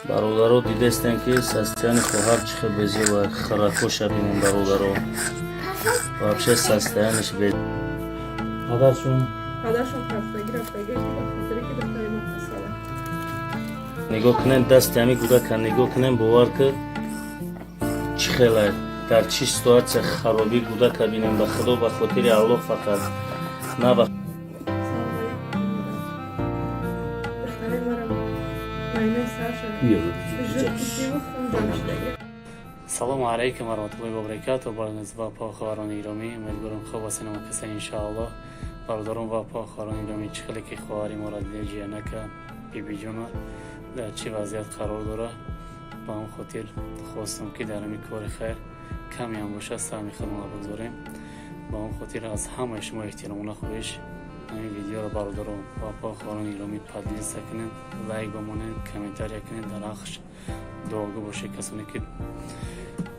برادرها دیدستن که سستیان خواهر چخه بزی و خرکوش بینیم برادرها و بشه سستیانش بید پدرشون پرستگی رفتگی که بخاطری که بخطاری مقصده نگاه کنن دست همی گوده که نگاه کنن باور که چی خیلی در چی سитуация خرابی گوده که بینیم به خدا به خاطر الله فقط نه به салому алейкум ва раҳматуллоҳи ва баракатуҳ. барназ ва похӯҳарони гиромӣ, умедворам хуб ҳастин ва касаи иншоаллоҳ. бародарон ва похӯҳарони гиромӣ, чӣ хеле ки хоҳари моро дида ҷиянака бибиҷона дар чӣ вазъият қарор дора, ба он хотир хостам ки дар ҳамин кори хайр каме ҳам боша саҳми худмона бигзорем. ба он хотир аз ҳамаи шумо эҳтиромона хоҳиш ҳамин видеоро бародарон ва похӯҳарони гиромӣ поделиться кунед, лайк бамонед, комментария кунед, дар ахш дуогӯ бошед касоне ки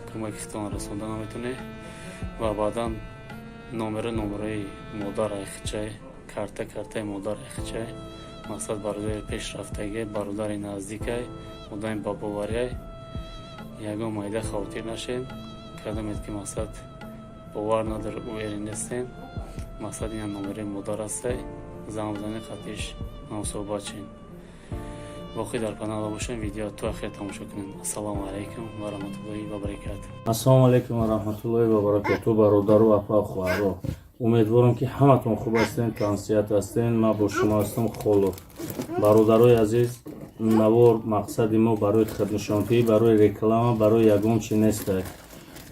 кӯмакитон расонда наметонед ва баъдан номераи модар айхчай картаи модар айхчай мақсад бародари пешрафтаги бародари наздикай одами бабоваряй ягон майда хавотир нашед кадомед ки мақсад бовар надар уверен нестем мақсад ина номераи модар ҳастай замзани қатиш намусобачен боқӣ дар канала бошем видео то ахир тамошо кунем. Ассалому алейкум ва раҳматуллоҳи ва баракатуҳ. ассалому алейкум ва раҳматуллоҳи ва баракатуҳ. бародару апа хоҳаро, умедворам ки ҳаматон хуб ҳастен, тансият ҳастен. ман бо шумо ҳастам холов. бародарои азиз, навор мақсади мо барои хиднишонтӣ, барои реклама, барои ягон чи нестай.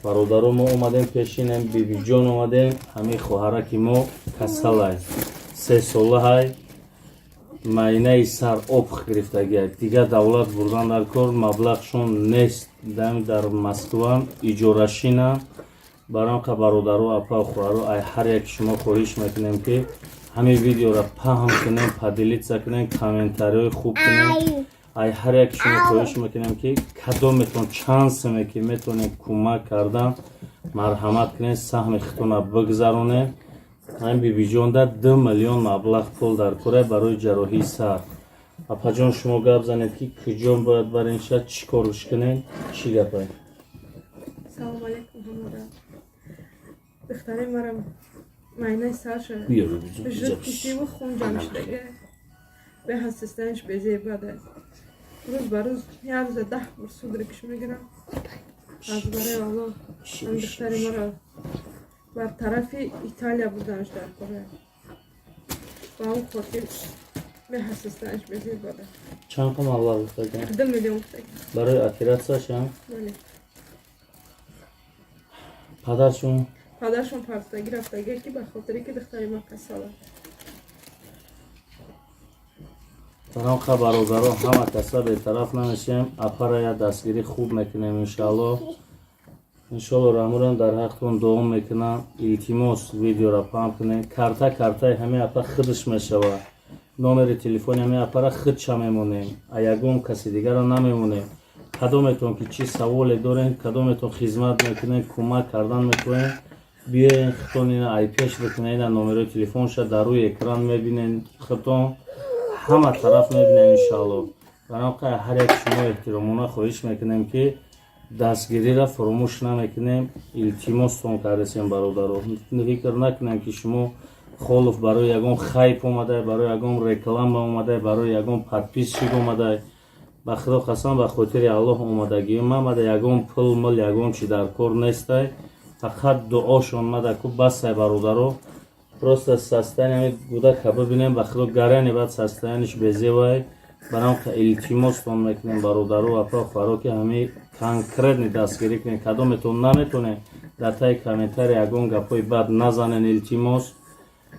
бародаро мо омадем пешинем, бибиҷон омадем, ҳамин хоҳараки мо касалай 3 солаҳай майнаи сар обх гирифтагиай. Дигар давлат бурдан дар кор, маблағшон нест, дар Москван иҷорашинам. баранқа бародаро апа хоҳаро, ай ҳар яки шумо хоҳиш мекунем ки ҳамин видеоро паҳм кунем, поделиться кунем, комментариҳои хуб кунем. ай ҳар яки шумо хоҳиш мекунем ки кадометон чансме ки метонем кӯмак кардан марҳамат кунем, саҳми хитона бигзаронем. ҳамин бибиҷонда 2 миллион маблағ пул дар кора барои ҷарроҳии сар. апаҷон шумо гап занед ки куҷон бояд барем шад, чӣ корш кунем, чӣ гапай? салому алейкум ҳамода бихтари марам майнаи сарша жидкишиву хун ҷамшдага беҳастистаниш безебада рӯз ба рӯз як рӯза 10 бор судри киш мегирам. аз барои аллоҳ ҳам бихтари маро бар тарафи Италия буданаш дар кора ба он хотир беҳастистаниш безебада. чанд қа маблағ гуфтаган? 2 миллион гуфтаган барои оператсияшам. бале. падаршон парстагӣ рафтагӣ ки ба хотири ки духтари ма касала. баранқа бародаро ҳама каса бетараф намешем. апара я дастгирӣ хуб мекунем иншоаллоҳ. иншоаллоҳ рамурам дар ҳақтон дуом мекунам. илтимос видеоро паҳм кунем. картаи ҳамин апа хидш мешавад. номери телефони ҳамин апара хидша мемонем, а ягон каси дигарро намемонем. кадометон ки чӣ саволе дорем, кадометон хизмат мекунем, кӯмак кардан мекунем, биёен хитонина ай пеш бикунем. ина номерои телефонша дар рӯи экран мебинем, хитон ҳама тараф мебинем иншоаллоҳ. баранқа ҳар як шумо эҳтиромона хоҳиш мекунем ки дастгириро фуромӯш намекунем. илтимостон кардесем бародаро, фикр накунем ки шумо холов барои ягон хайп омадай, барои ягон реклама омадай, барои ягон подписчик омадай. ба худо қасам, ба хотири аллоҳ омадагиём мамада ягон пул мул ягон чи дар кор нестай, фақат дуошон мада ку басай бародаро. просто состояние гуда ка бибинем, ба худо гарани баъд состояниш безевай. баранқа илтимостон мекунем бародаро апа хоҳаро ки ҳамин конкретни дастгирӣ кунем. кадометон наметонем дар таи комментари ягон гапҳои бад назанен. илтимос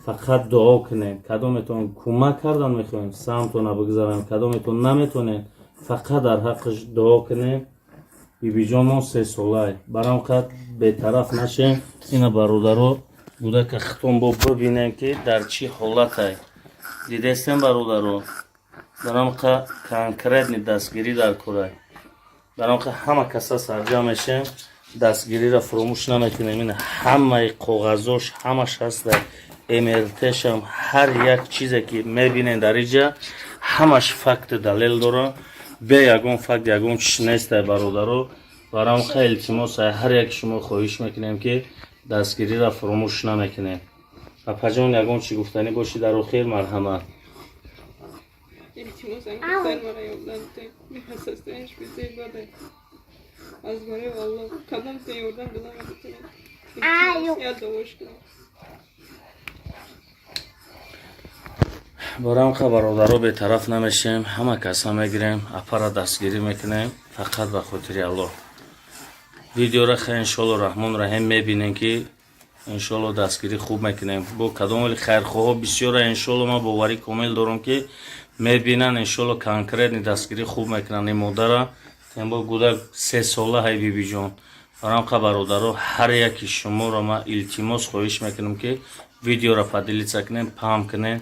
фақат дуо кунем. кадометон кӯмак кардан мехоҳем, самтона бигзарем. кадометон наметонем, фақат дар ҳаққиш дуо кунем. бибиҷонон 3 солаи баранқа бетараф нашем. ина бародаро буда ка хитон бо бибинем ки дар чӣ ҳолатай. дидестем бародаро, баранқа конкретни дастгирӣ дар корай. баранқа ҳама каса сарҷам мешем, дастгириро фуромӯш наметунем. ина ҳамаи коғазош ҳамаш ҳаста. мртшам ҳар як чизе ки мебинем дар инҷа ҳамаш факту далел дорад. به یگون فقط یگون چیز نیست برادرو. برام خیلی التماس هر یک شما خواهش میکنیم که دستگیری را فراموش نمیکنیم. اپا جان یگون چی گفتنی باشی در آخر مرحمت. التماس دختر مرا یادم می‌خواستنش بیزی بده. از برای والله کدام یاردم بدم میتونم. یاد داشت کنم. برام که برادرو به طرف نمیشیم، همه کسا میگیریم، اپا را دستگیری میکنیم فقط به خاطر الله. ویدیو را خیلی انشالله رحمان رحیم میبینیم که انشالله دستگیری خوب میکنیم. با کدام خیرخواه بسیار انشالله ما باوری کامل دارم که میبینن انشالله کنکرت دستگیری خوب میکنن. این مادر تیم با گودک 3 ساله های بی جان. برام که برادرو هر یکی شما را ما التماس خواهش میکنم که ویدیو را پدیلیت کنیم، پام کنیم،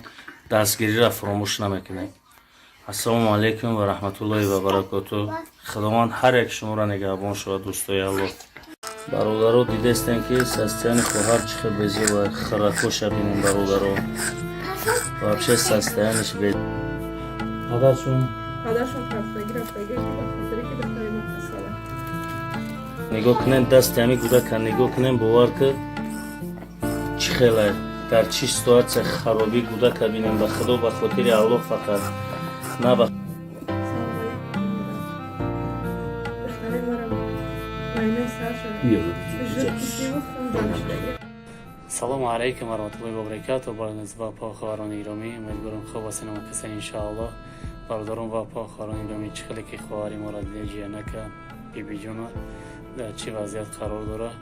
دستگیری را فراموش نمیکنیم. السلام علیکم و رحمت الله و برکاته. خداوند هر یک شما را نگهبان شود دوستای الله. برادرو دیدستین که سستیان خواهر چخه بزی و خرکوش بینیم برادرو. вообще состояние به پدرشون خستگی رفتگی که بخاطری که دختری ما خستاله. نگاه کنین دست همی گودک نگاه کنین باور که چی خیلی در چی سیتواسیون خرابی گودک بینیم به خدا به خاطر الله فقط نه به دختری مرا ماینای سر شده. салому алайкум ва раҳматуллоҳи ва баракатуҳ. барои ва похаварони гиромӣ умедворам хуб ҳастед ва касен иншоаллоҳ. бародарон ва похаварони гиромӣ чӣ хеле ки хоҳари моро ҷиянака бибиҷона дар чӣ вазъият қарор дорад,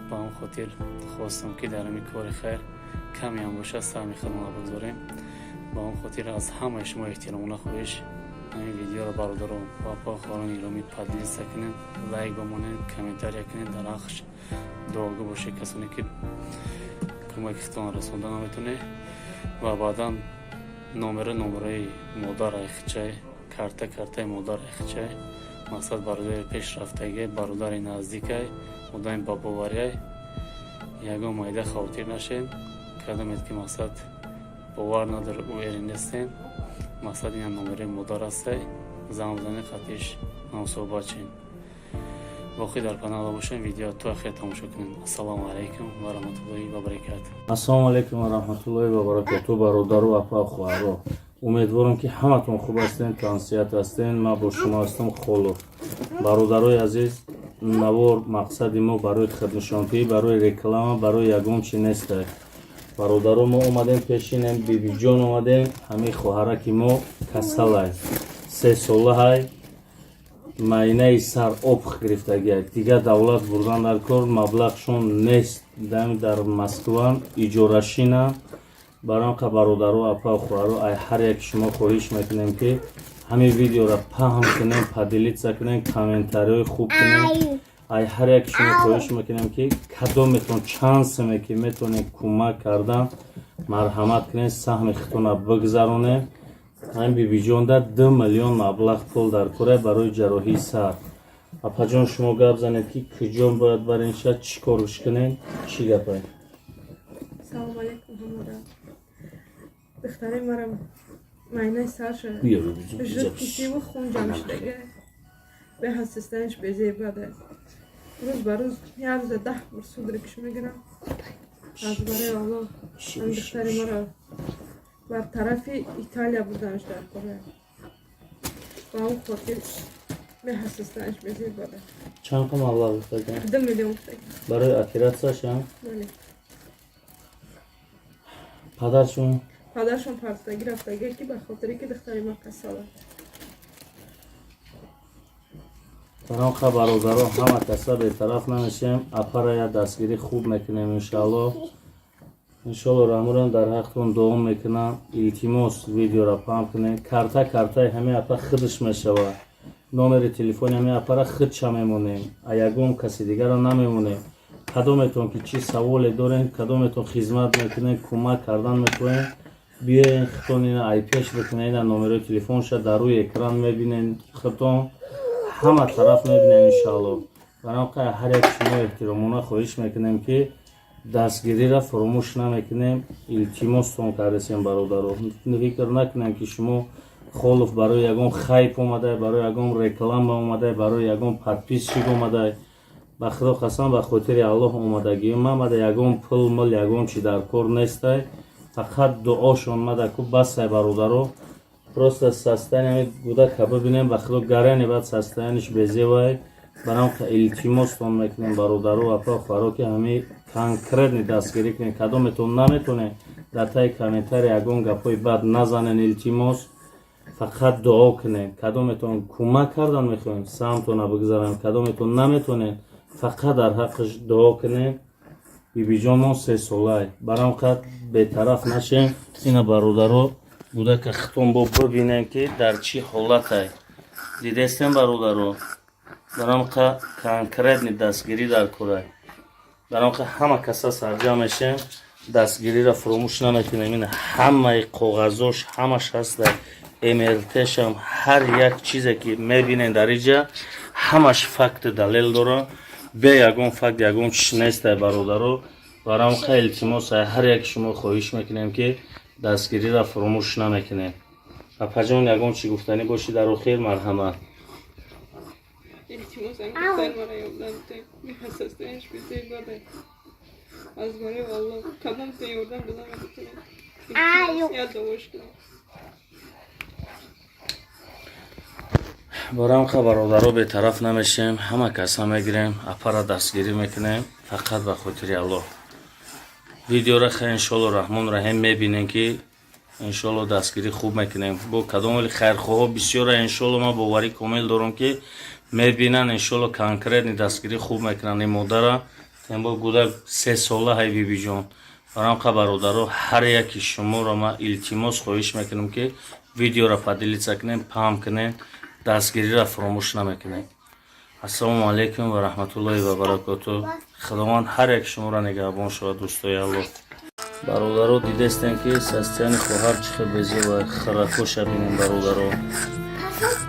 ба он хотир хостам ки дар ҳамин кори хайр каме ҳам бошад саҳми худмон бигзорем. ба он хотир аз ҳамаи шумо эҳтиромона хоҳиш ҳамин видеоро бародарон ва похаварони гиромӣ падлиса кунед, лайк бамонед, комментария кунед, дар нақш дуогӯ бошед касоне ки кӯмакитон расонда наметоне ва баъдан номераи модари хичай картаи модари хичай мақсад бародари пешрафтаги бародари наздикай одами бабоварияй ягон майда хавотир нашед кадомед ки мақсад бовар надор ӯ ери нестен мақсад ин номераи модар астай замзани қатиш намсобачен باقی در کانال باشین ویدیو تو آخر تماشا کنین. السلام علیکم و رحمت الله و برکاته. السلام علیکم و رحمت الله و برکاته. برادرو اپا خواهرو امیدوارم که همتون خوب هستین، تانسیت هستین. ما با شما هستم خالو. برادروی عزیز نوار مقصد ما برای خدمتشانتی، برای رکلام، برای یگم چی نیست. برادرو ما اومدیم پیشینم بیبی جان اومدیم همین خواهره که ما کسلای 3 ساله های майнаи сар об гирифтагия дигар давлат бурдан дар кор маблағшон нест дами дар москва иҷорашина. барам ка бародару апа хӯрару ай ҳар як шумо хоҳиш мекунем ки ҳамин видеоро паҳм кунем, падилитса кунем, комментариҳои хуб кунем. ай ҳар як шумо хоҳиш мекунем ки кадометон чансме ки метавонед кӯмак кардан марҳамат кунед, саҳми худтона бигзаронед. ҳамин бибиҷонда 2 миллион маблағ пул дар кора барои ҷарроҳии сар. апаҷон шумо гап занед ки куҷон бояд барен шад чӣ корш кунен, чӣ гапай? салому алайкум ҳамода. духтари мара майнаи сар шуда. жуд кисиву хун ҷамъ шудага. беҳастистанаш безебада. рӯз ба рӯз як рӯза 10 бор суд рикш мегирам. аз барои Аллоҳ ин духтари мара бар тарафи Италия буданаш дар кора. ба он хотир беҳастистанаш безебада. чанд қа маблағ гуфтаган? 2 миллион гуфтаган. барои оператсияшам? бале. падаршон партаги рафтага ки ба хотире ки духтари ма касала. барам қа бародаро ҳама каса бетараф намешем. апара я дастгирӣ хуб мекунем иншааллоҳ. иншоалло рамурам дар ҳақтон дуом мекунам. илтимос видеоро паҳм кунем. картаи ҳамин апа худш мешавад. номери телефони ҳамин апара худша мемонем. а ягон каси дигара намемонем. кадометон ки чӣ саволе дорем, кадометон хизмат мекунем, кӯмак кардан мехоҳем, биёен худтон ина ай пеш бикунед. ина номерои телефонша дар рӯи экран мебинед, худтон ҳама тараф мебинед иншаалло. барам қа ҳар як шумо эҳтиромона хоҳиш мекунем ки дастгириро фаромӯш намекунем. илтимостон кардесем бародаро. фикр накунем ки шумо холов барои ягон хайп омадай, барои ягон реклама омадай, барои ягон подписчик омадай. ба худо қасам ба хотири аллоҳ омадагӣ мамада ягон пул мул ягон чи дар кор нестай. Фақат дуошон мада ку басай бародаро. Просто состояние гудака бибинем ба худо гарани бад состояниш безевай. Барам ка илтимостон мекунем бародаро апа хваро ки ҳами конкретни дастгирӣ кунем. Кадометон наметонем дар таи комментари ягон гапҳои бад назанен илтимос. Фақат дуо кунем. Кадометон кӯмак кардан мехоҳем самтона бигзарам. Кадометон наметонем фақат дар ҳаққиш дуо кунем. бибиҷонмон 3 солай. Барам ка бетараф нашем. Ина бародаро гудака хитон бо бибинем ки дар чӣ ҳолатай. Дидестем бародаро. Барам ка конкретни дастгирӣ дар корай. Барам ка ҳама каса сарҷам мешем. Дастгириро фуромӯш намекунем. Ина ҳамаи коғазош ҳамаш ҳаста. МЛТшам ҳар як чизе ки мебинен дар иҷа ҳамаш факти далел дора. бе ягон факт ягон чиш нестай бародаро. Барам ка илтимосай ҳар яки шумо хоҳиш мекунем ки дастгириро фуромӯш намекунем. Апаҷон ягон чи гуфтанӣ боши дар охир марҳамат. İltimosum kutlar bana yollandı. Bir hassaslanış bize ibadet. Az bari valla kadın seni oradan bulamadık. İltimos ya da hoş geldin. барам ка бародаро бетараф намешем. ҳама каса мегирем апара дастгирӣ мекунем фақат ба хотири аллоҳ. видеоро хе иншоалло раҳмон раҳим мебинем ки иншоалло дастгирӣ хуб мекунем. бо кадомили хайрхоҳо бисёра иншоалло ман боварӣ комил дорам ки мебинан иншоалло конкретни дастгирӣ хуб мекунанд ин модара. тембо гудак 3 сола ҳай бибиҷон. барам ка бародаро ҳар яки шуморо ман илтимос хоҳиш мекунам ки видеоро падилица кунем, паҳм кунем, дастгириро фуромӯш намекунем. ассалому алайкум ва раҳматуллоҳи ва баракатуҳ. худованд ҳар яки шуморо нигаҳбон шавад дӯстои аллоҳ. бародаро дидестем ки состояни хоҳар чӣ хел безева харакоша бинем бародаро.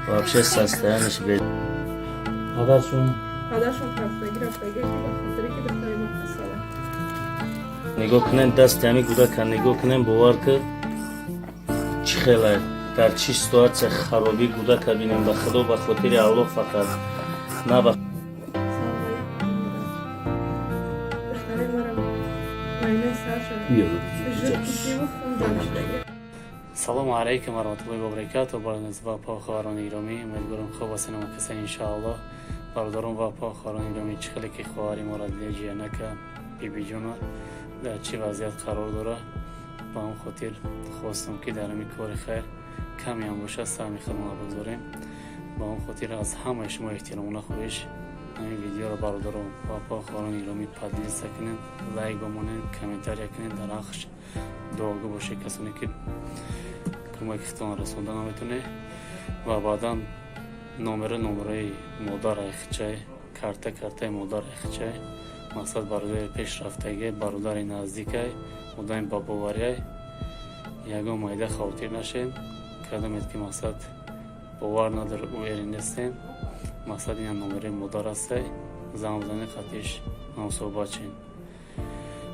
вообще состояниш без падаршон Padaşım hastagi raftagi ki xotiri ki daftari maqsala. нигоҳ кунем дасти ҳами гудака нигоҳ кунем бовар ки чӣ хелай дар чӣ ситуатсия харобӣ гудака бинем. ба худо ба хотири аллоҳ фақат на ба Бихтарин марам майнай Саша. Жир кишиву хунҷамиштаги. салому алайкум ва раҳматуллоҳи ва баракатуҳ. барои ва похварони гиромӣ умедворам хуб ҳастем каса иншоаллоҳ. бародарон ва похварони гиромӣ чӣ хеле ки хоҳари моро диҷиянака бибиҷона дар чӣ вазъият қарор дора. ба он хотир хостам ки дар ҳамин кори хайр каме ҳам бошад саҳми худмона бигзорем. ба он хотир аз ҳамаи шумо эҳтиромона хоҳиш ҳамин видеоро бародарон ва похварони гиромӣ падилиса кунед, лайк бомонед, комментария кунед, дар ҳаққш дуогӯ бошед касоне ки кӯмакитон расонда наметавонед. ва баъдан номераи модар айхчай картаи модар айхчай мақсад бародари пешрафтаги бародари наздикай одами бабоварияй ягон майда хавотир нашед. кадомед ки мақсад бовар надор ӯ эринестен мақсад ина номераи модар астай замзани қатиш намсобачен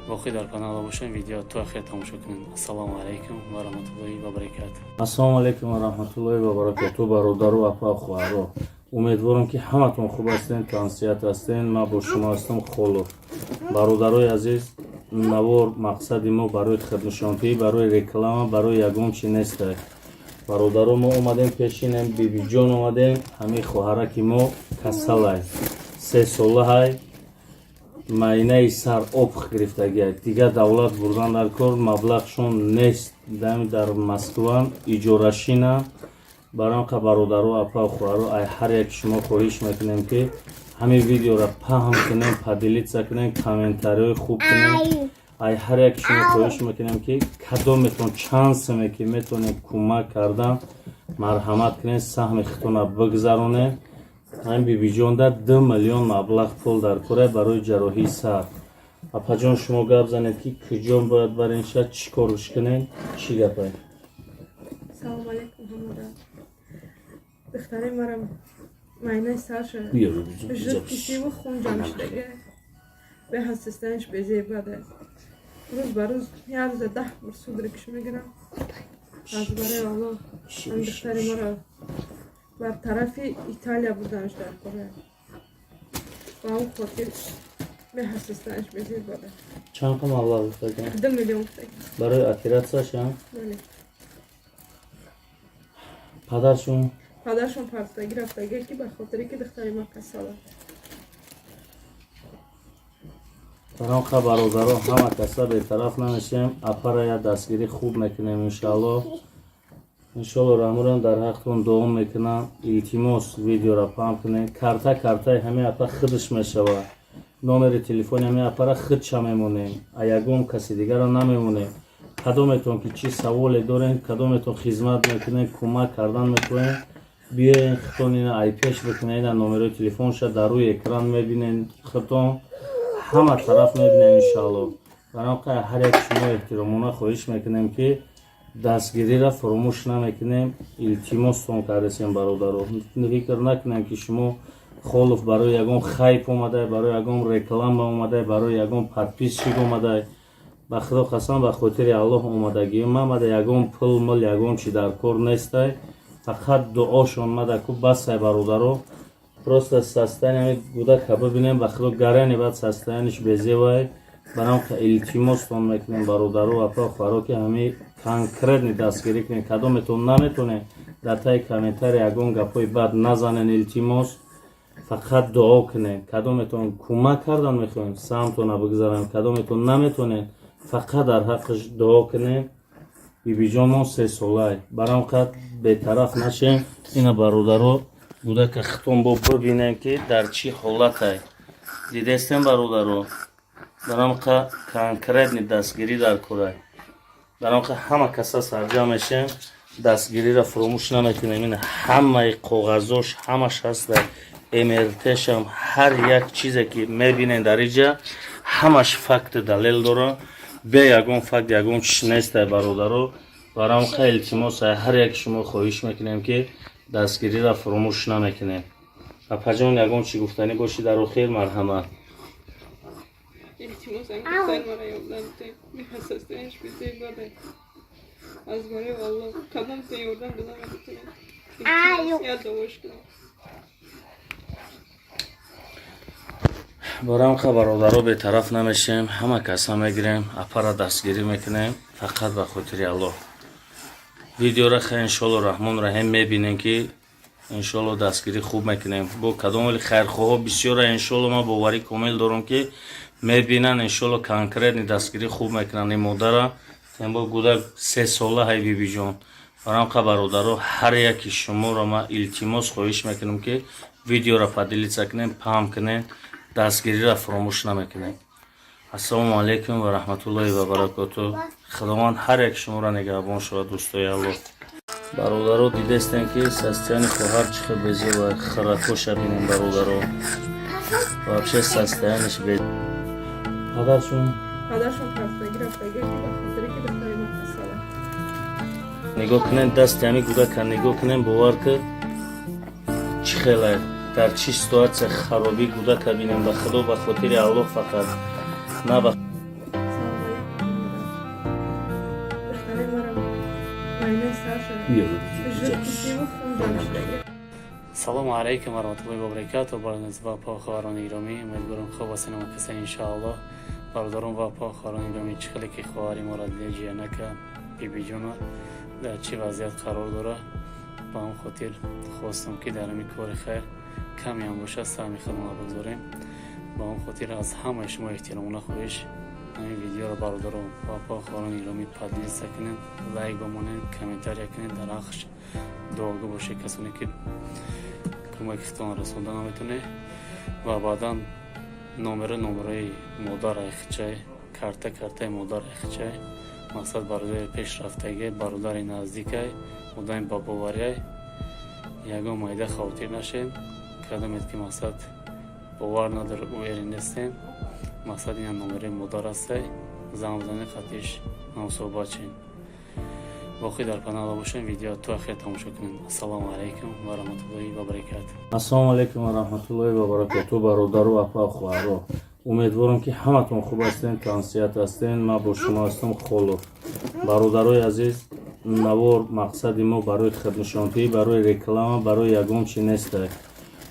боқӣ дар канала бошем. видео то ахир тамошо кунем. ассалому алайкум ва раҳматуллоҳи ва баракатуҳ. ассалому алайкум ва раҳматуллоҳи ва баракатуҳ. бародару апа хоҳаро умедворам ки ҳаматон хуб ҳастен, тансият ҳастен. ман бо шумо ҳастам холов. бародарои азиз, навор мақсади мо барои хиднишонтӣ, барои реклама, барои ягон чи нестай. бародаро мо омадем пешинем бибиҷон омадем. ҳамин хоҳараки мо касалай 3 сола ҳай майнаи сар об гирифтагиай. дигар давлат бурдан дар кор маблағшон нест. дами дар москва иҷорашина. барам ка бародаро апа хоҳаро ай ҳар яки шумо хоҳиш мекунем ки ҳамин видеоро паҳм кунем, падилица кунем, комментариҳои хуб кунем. ай ҳар яки шумо хоҳиш мекунем ки кадометон чансме ки метавонем кӯмак кардан марҳамат кунем, саҳми хитона бигзаронем. ҳамин бибиҷонда 2 миллион маблағ пул дар кора барои ҷарроҳии сар. апаҷон шумо гап занед ки куҷон бояд барем шад чӣ корш кунем, чӣ гапай? Салому алейкум ҳамода. Бихтарин марам майнай Саша. Жир кишиву хунҷамиштаги به هستستنش بیزی بده روز به روز 11 بار سودرکش میگیرم از برای الله ин духтари маро бар тарафи Италия бурданаш дар Корея. Ба он хотир меҳассистанаш безир бода. Чанд қам аввал гуфтаган? 2 миллион гуфтаган. Барои оператсияшам? Бале. Падаршон? Падаршон партияги рафтага ки ба хотире ки духтари ма касала. Барамқа бародаро ҳама каса бетараф намешем. Апарая дастгирӣ хуб мекунем иншалло. Иншалло рамурам дар ҳақтон дуом мекунам. Илтимос видеора пам кунем. Картаи ҳами апа худш мешава. Номери телефони ҳами апара худша мемонем. А ягон каси дигара намемонем. Кадометон ки чӣ саволе дорем, кадометон хизмат мекунем, кӯмак кардан мекунем. Биёен хитон ина айпеш бикунем. Ина номерои телефонша дар рӯи экран мебинем хитон. ҳама тараф мебинем иншалло. Барамқа ҳар як шумо эҳтиромона хоҳиш мекунем ки дастгириро фуромӯш намекунем. Илтимостон кардесем бародаро. Фикр накунем ки шумо холов барои ягон хайп омадай, барои ягон реклама омадай, барои ягон подписчик омадай. Ба худо қасам ба хотири Аллоҳ омадагӣ мамада ягон пул мил ягон чи дар кор нестай. Фақат дуошон мадаку басай бародаро. Просто состояние гудака бибинем ба худо гарани бад состояниш безевай. Барамқа илтимостон мекунем бародаро апа хваро ки ҳами конкретни дастгирӣ кунем. Кадометон наметонем дар таи комментарий ягон гапҳои бад назанен. Илтимос фақат дуо кунем. Кадометон кӯмак кардан мехоҳем самтона бигзарем. Кадометон наметонем фақат дар ҳаққиш дуо кунем. бибиҷонон 3 солай. Барамқа бетараф нашем. Ина бародаро гудака хитон бо бибинем ки дар чӣ ҳолатай. Дидестем бародаро. Барамқа конкретни дастгирӣ дар курай. Барамқа ҳама каса сарҷам мешем. Дастгириро фуромӯш намекунем. Ин ҳамаи коғазош ҳамаш ҳаст. МРТшам ҳар як чизе ки мебинем дар иҷа ҳамаш факти далел дора. Бе ягон факт ягон чиш нестай бародаро. Барамқа илтимос ҳар як шумо хоҳиш мекунем ки дастгириро фуромӯш намекунем. Апаҷон ягон чӣ гуфтанӣ бошӣ дар охир марҳамат. İltimos engel var yollarda. Bir hassasiyet bir şey var. Az var ya Allah. Kadın seni oradan bulamadı. Ya da hoş geldin. Барамқа бародаро бетараф намешем. Ҳама каса мегирем. Апара дастгирӣ мекунем. Фақат ба хотири Аллоҳ. Видеора хай иншалло раҳмон раҳим мебинем ки иншалло дастгирӣ хуб мекунем. Бо кадомали хайрхоҳо бисёра иншалло ма боварӣ комил дорам ки мебинан иншалло конкретни дастгирӣ хуб мекунанд ин модара. Тембо гудак 3 сола ҳай бибиҷон. Барамқа бародаро ҳар яки шуморо ма илтимос хоҳиш мекунам ки видеора падилица кунем, пам кунем, дастгириро фуромӯш намекунем. Ассалому алайкум ва раҳматуллоҳи ва баракату. Худованд ҳар як шуморо нигаҳбон шавад дӯстои Аллоҳ. Бародаро дидестем ки состояни хоҳар чӣ хел безева харатоша бинем бародаро. Вообще состояниш бе. Падаршон партияги рафтага ки ба хотире ки духтари ма касала. нигоҳ кунем дасти ҳами гудака нигоҳ кунем бовар ки чӣ хела дар чӣ ситуатсия харобӣ гудака бинем. Ба худо ба хотири Аллоҳ фақат на ба салому алайкум ва раҳматуллоҳи ва баракату. Барназ ва похаварони гиромӣ, умедворам хуб ҳастем ва касаи иншааллоҳ. Бародарон ва похаварони гиромӣ, чӣ хеле ки хоҳари моро диҷиянака бибиҷона дар чӣ вазъият қарор дора. Ба он хотир хостам ки дар ҳамин кори хайр каме ҳам боша саҳми худмона бигзорем. Ба он хотир аз ҳамаи шумо эҳтиромона хоҳиш ҳамин видеоро бародарон ва похаварони гиромӣ падлиса кунед, лайк бомонед, комментария кунед, дар ҳаққш дуогӯ бошед касоне ки кӯмакитон расонда наметонед. Ва баъдан номерои модар айхчай, картаи модар айхчай, мақсад бародари пешрафтаги, бародари наздикай, одами бабоварияй, ягон майда хавотир нашед. Кадомед ки мақсад бовар надор уери нестем. Мақсад ина номерои модар ҳастай. Зам занед хатиш намусобачен. боқӣ дар канала бошем. Видео то ахир тамошо кунем. Ассалому алайкум ва раҳматуллоҳи ва баракату. Ассалому алайкум ва раҳматуллоҳи ва баракату. бародару апа хоҳаро, умедворам ки ҳаматон хуб ҳастен, консият ҳастен. ман бо шумо ҳастам холов. Бародарои азиз, навор мақсади мо барои хиднишонтӣ, барои реклама, барои ягон чи нестай.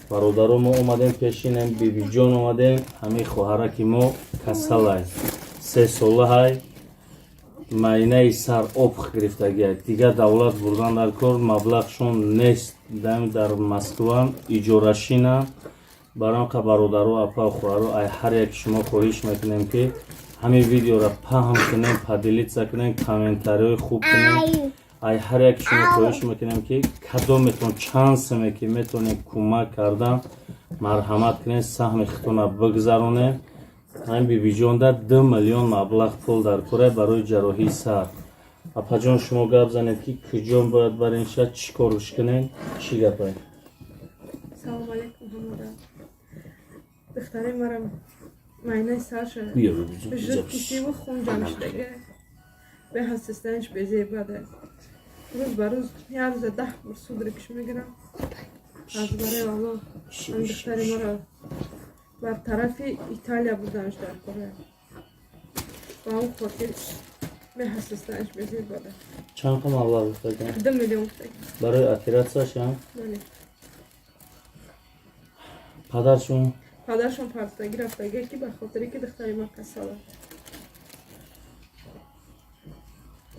бародаро мо омадем пешинем, бибиҷон омадем, ҳамин хоҳараки мо касалай 3 солаҳай, майнаи сар обх гирифтагиай. Дигар давлат бурдан дар кор, маблағшон нест, дар Москва иҷорашина. баранқа бародаро апа хоҳаро ай ҳар як шумо хоҳиш мекунем ки ҳамин видеоро паҳм кунем, падилитса кунем, комментариҳои хуб кунем. ай ҳар як шумо хоҳиш мекунем ки кадометон чансме ки метонем кӯмак кардан марҳамат кунем, саҳми хитона бигзаронем. ҳамин бибиҷонда 2 миллион маблағ пул дар кора барои ҷарроҳии сар. апаҷон шумо гап занед ки куҷон бояд барем шад, чӣ корш кунем, чӣ гапай? Салом алейкум ҳамода. Духтаре марам майнаи сарша жид кисиву хун ҷамъ шудага. Бе ҳастистаниш безебада. рӯз ба рӯз як рӯза 10 бор суд рикш мегирам. аз барои Аллоҳ ҳамин духтари маро бар тарафи Италия бурданаш дар кора. ба он хотир бе ҳастистаниш безебада. чанд қа маблағ гуфтаган? 2 миллион гуфтаг. барои оператсияшам? бале. падаршон партаги рафтага ки ба хотире ки духтари ма касала.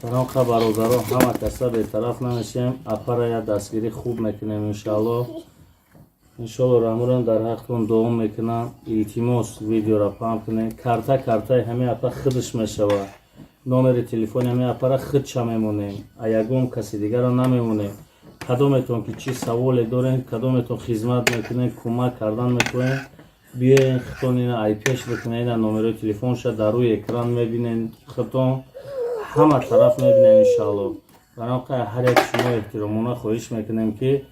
таноқа бародаро ҳама каса бетараф намешем, апарая дастгирӣ хуб мекунем иншаллоҳ. иншаллоҳ рамурам дар ҳақтон дуом мекунам. илтимос видеоро паҳм кунем. картаи ҳамин апа хидш мешавад. номери телефони ҳамин апара хидша мемонем, а ягон каси дигарро намемонем. кадометон ки чӣ саволе дорем, кадометон хизмат мекунем, кӯмак кардан мекунем, биёен хитонина ай пеш бикунем. ина номерои телефонша дар рӯи экран мебинем, хитон ҳама тараф мебинем иншаллоҳ. барои ҳар як шумо эҳтиромона хоҳиш мекунем ки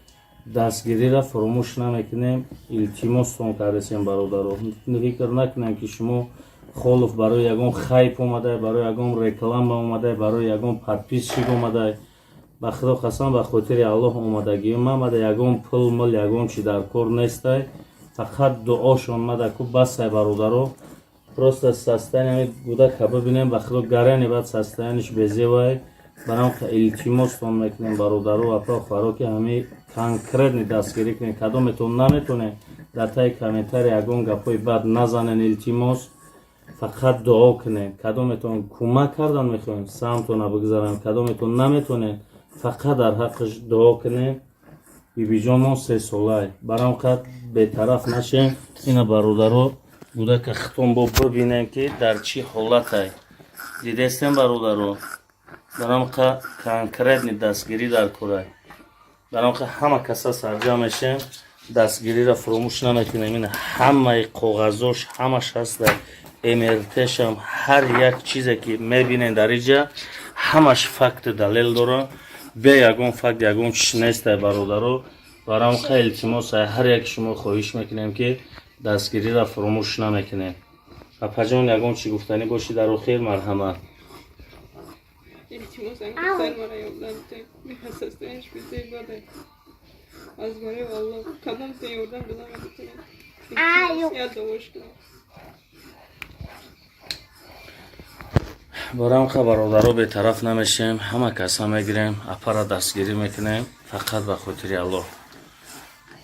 дастгириро фуромӯш намекунем. илтимостон кардесем бародаро, фикр накунем ки шумо холуф барои ягон хайп омадай, барои ягон реклама омадай, барои ягон подписчик омадай. ба худо қасам, ба хотири Аллоҳ омадагиём мамада, ягон пул мул ягон чи дар кор нестай, фақат дуошон мадаку басай бародаро. просто состояние гудака бибинем, ба худо гарани баъд состояниш безевай. барои илтимостон мекунем бародаро апа хоҳаро ки ҳамин конкретни дастгирӣ кунем. кадометон наметонем дар таи комментари ягон гапҳои бад назанен, илтимос фақат дуо кунем. кадометон кӯмак кардан мехоҳем, самтона бигзарам, кадометон наметонем фақат дар ҳаққиш дуо кунем. бибиҷонмон 3 солаи баранқад бетараф нашем. ина бародаро гудака хитон бо бибинем ки дар чӣ ҳолатай. дидестем бародаро, баранқа конкретни дастгирӣ дар корай. баранқа ҳама каса сарҷам мешем, дастгириро фуромӯш намекунем. ина ҳамаи коғазош ҳамаш ҳаста, мртшам, ҳар як чизе ки мебинем дар иҷа ҳамаш факти далел дора. бе ягон факт ягон чиш нестай бародаро. баранқа илтимосай ҳар як шумо хоҳиш мекунем ки дастгириро фуромӯш намекунем. апаҷон ягон чӣ гуфтанӣ боши дар охир? марҳамат. илтимосам духтар мара ёрдам кунед, беҳастистаниш безебада. аз барои Аллоҳ кадомтон ёрдам бинам метонем. илтимос дуош кунед. баранқа бародаро бетараф намешем, ҳама каса мегирем, апара дастгирӣ мекунем, фақат ба хотири Аллоҳ.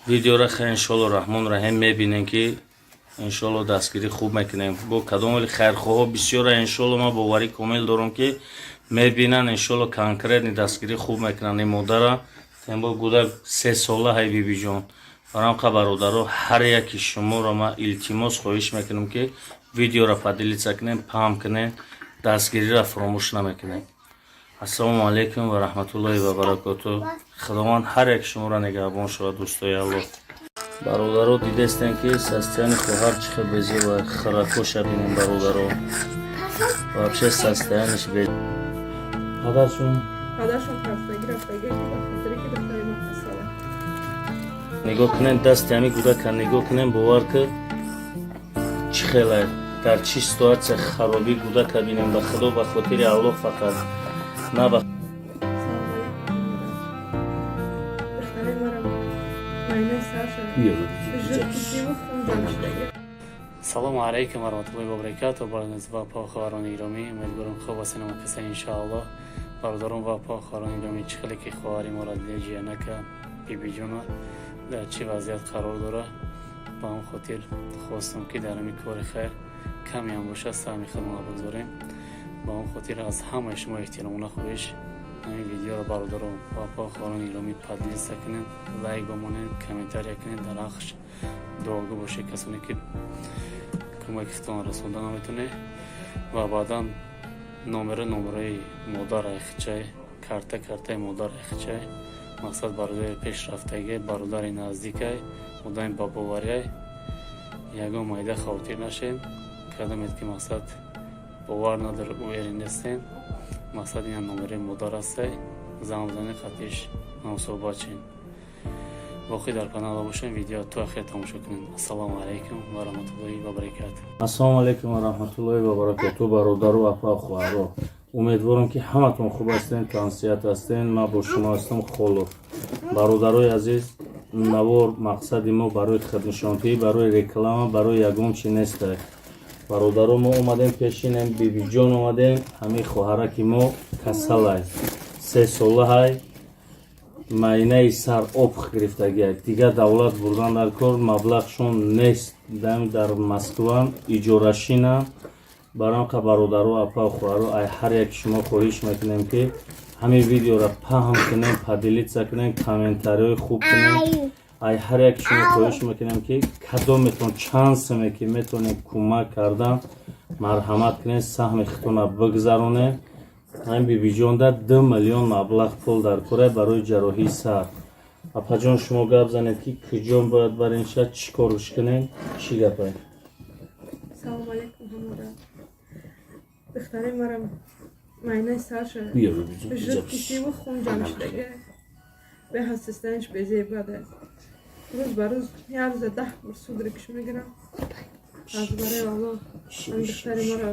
видеоро хе иншоллоҳ раҳмон раҳим мебинем ки иншоллоҳ дастгирӣ хуб мекунем. бо кадомали хайрхоҳо бисёра иншоллоҳ ман боварӣ комил дорам ки мебинан иншоллоҳ конкретни дастгирӣ хуб мекунан. ин модара тембо гудак 3 солаҳай бибиҷон. баранқа бародаро ҳар яки шуморо ман илтимос хоҳиш мекунам ки видеоро падилитса кунем, паҳм кунем, дастгириро фуромӯш намекунем. ассалому алейкум ва раҳматуллоҳи ва баракатуҳ. худованд ҳар як шуморо нигаҳбон шавад, дӯстои Аллоҳ. бародаро дидестем ки состояни хоҳар чӣ хел безева, харакоша бинем бародаро. вообще состояниш бе. падаршон партаги рафтага ки ба хотире ки духтари ма касала. нигоҳ кунем, дасти ҳамин гудака нигоҳ кунем, бовар ки чӣ хелай, дар чӣ ситуатсия харобӣ гудака бинем. ба худо, ба хотири Аллоҳ фақат на ба духтаре марам майнаи сарша жид кисиву хун ҷамъ шудага. салому алейкум ва раҳматуллоҳи ва баракатуҳ. барназба похаварони гиромӣ, умедворам хуб ҳастед, намакаса иншааллоҳ. برادران و پاخواران گرامی چخلی که خواهری ما را دیده جیانکه بیبی جونا در چی وضعیت قرار داره با اون خاطر خواستم که در همی کار خیر کمی هم باشه سهمی خدمه بگذاریم. با اون خاطر از همه شما احترامونه خواهش همین ویدیو را برادران و پاخواران گرامی پادلیست کنین، لایک بمونین، کامنتار کنین، در آخرش دعاگو باشه کسانی که کمک ختان رسوندن میتونه و بعدا نمره مادر اخچه کارت مادر اخچه مقصد برادر پیش رفتگی برادر نزدیکه مدام با باوریه یگان مایده خاطر نشین کدامید که مقصد باور نداره او ایرین نیستین مقصد این نمره مادر هسته زمزنی خطیش نمصوبات چین باقی در کانال باشین ویدیو تو اخیر تماشا کنین. السلام علیکم و رحمت الله و برکاته. السلام علیکم و رحمت الله و برکاته برادر و اپا خواهر. امیدوارم که همتون خوب هستین، تانسیت هستین. ما با شما هستم خلوف. برادرای عزیز، نوار مقصد ما برای خدمتشانتی، برای رکلام، برای یگم چی نیست. برادرای ما اومدیم پیشینم بیبی جان اومدیم، همین خواهرک ما کسلای 3 ساله های майнаи сар об гирифтагия дигар давлат бурдан дар кор маблағшон нест дам дар Москва иҷорашина баранқа бародару апа хӯаро ай ҳар як шумо хоҳиш мекунем ки ҳамин видеоро паҳм кунем падилитса кунем комментариҳои хуб кунем ай ҳар як шумо хоҳиш мекунем ки кадометон чанд суме ки метавонем кӯмак кардан марҳамат кунем саҳми хитона бигзаронем. Ҳамин бибиҷонда 2 миллион маблағ пул дар кора барои ҷарроҳии сар. Апаҷон шумо гап занед ки куҷон бояд барем шад чӣ корш кунем чӣ гапай? Салом алейкум ҳамода. Духтари марам майнаи сарша жуд кисиву хун ҷамъ шудага беҳастистанаш безебада. Рӯз ба рӯз як рӯза 10 бор суд рикш мегирам. Аз барои Аллоҳ ҳамин духтари маро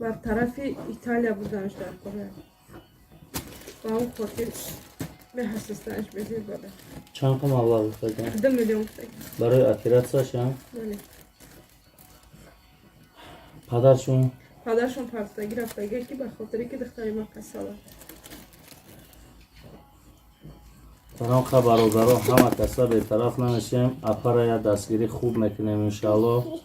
бар тарафи Италия буданаш дар кора. Ба он хотир беҳастистанаш безебада. Чанд қа маблағ гуфтаган? 2 миллион гуфтаган. Барои оператсияшам? Бале. Падаршон? Падаршон партаги рафтага ки ба хотире ки духтари ма касала. Баранқа бародаро ҳама каса бетараф намешем. Апара я дастгирӣ хуб мекунем иншааллоҳ.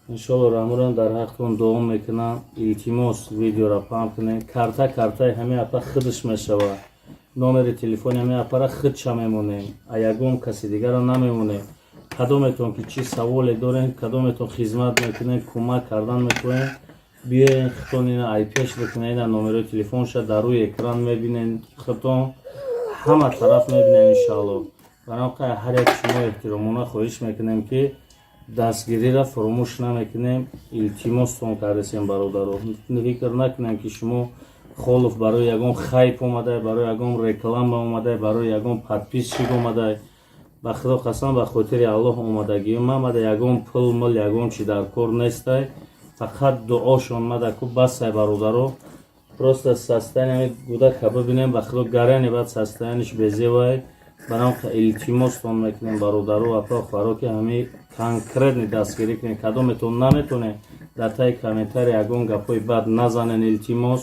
иншоалло рамурам дар ҳақтон дуом мекунам илтимос видеоро паҳм кунем картаи ҳамин апа худаш мешавад номери телефони ҳамин апара худша мемонем а ягон каси дигара намемонем кадометон ки чӣ саволе дорем кадометон хизмат мекунем кӯмак кардан мекунем биёен хитонина ай пеш бикунем номерои телефонша дар рӯи экран мебинем хитон ҳама тараф мебинем иншаалло баранқа ҳар як шумо эҳтиромона хоҳиш мекунем ки дастгириро фуромӯш намекунем илтимостон кардесем бародаро фикр накунем ки шумо холуф барои ягон хайп омадай барои ягон реклама омадай барои ягон подписчик омадай ба худо қасам ба хотири аллоҳ омадагиём мамада ягон пул мул ягон чи дар кор нестай фақат дуошон мадаку басай бародаро просто состояние гудака бибинем ба худо гарани бад состояниш безевай баранқа илтимостон мекунем бародаро апа хӯаро ки ҳамин конкретни дастгирӣ кунем кадометон наметонем дар таи комментари ягон гапҳои бад назанен илтимос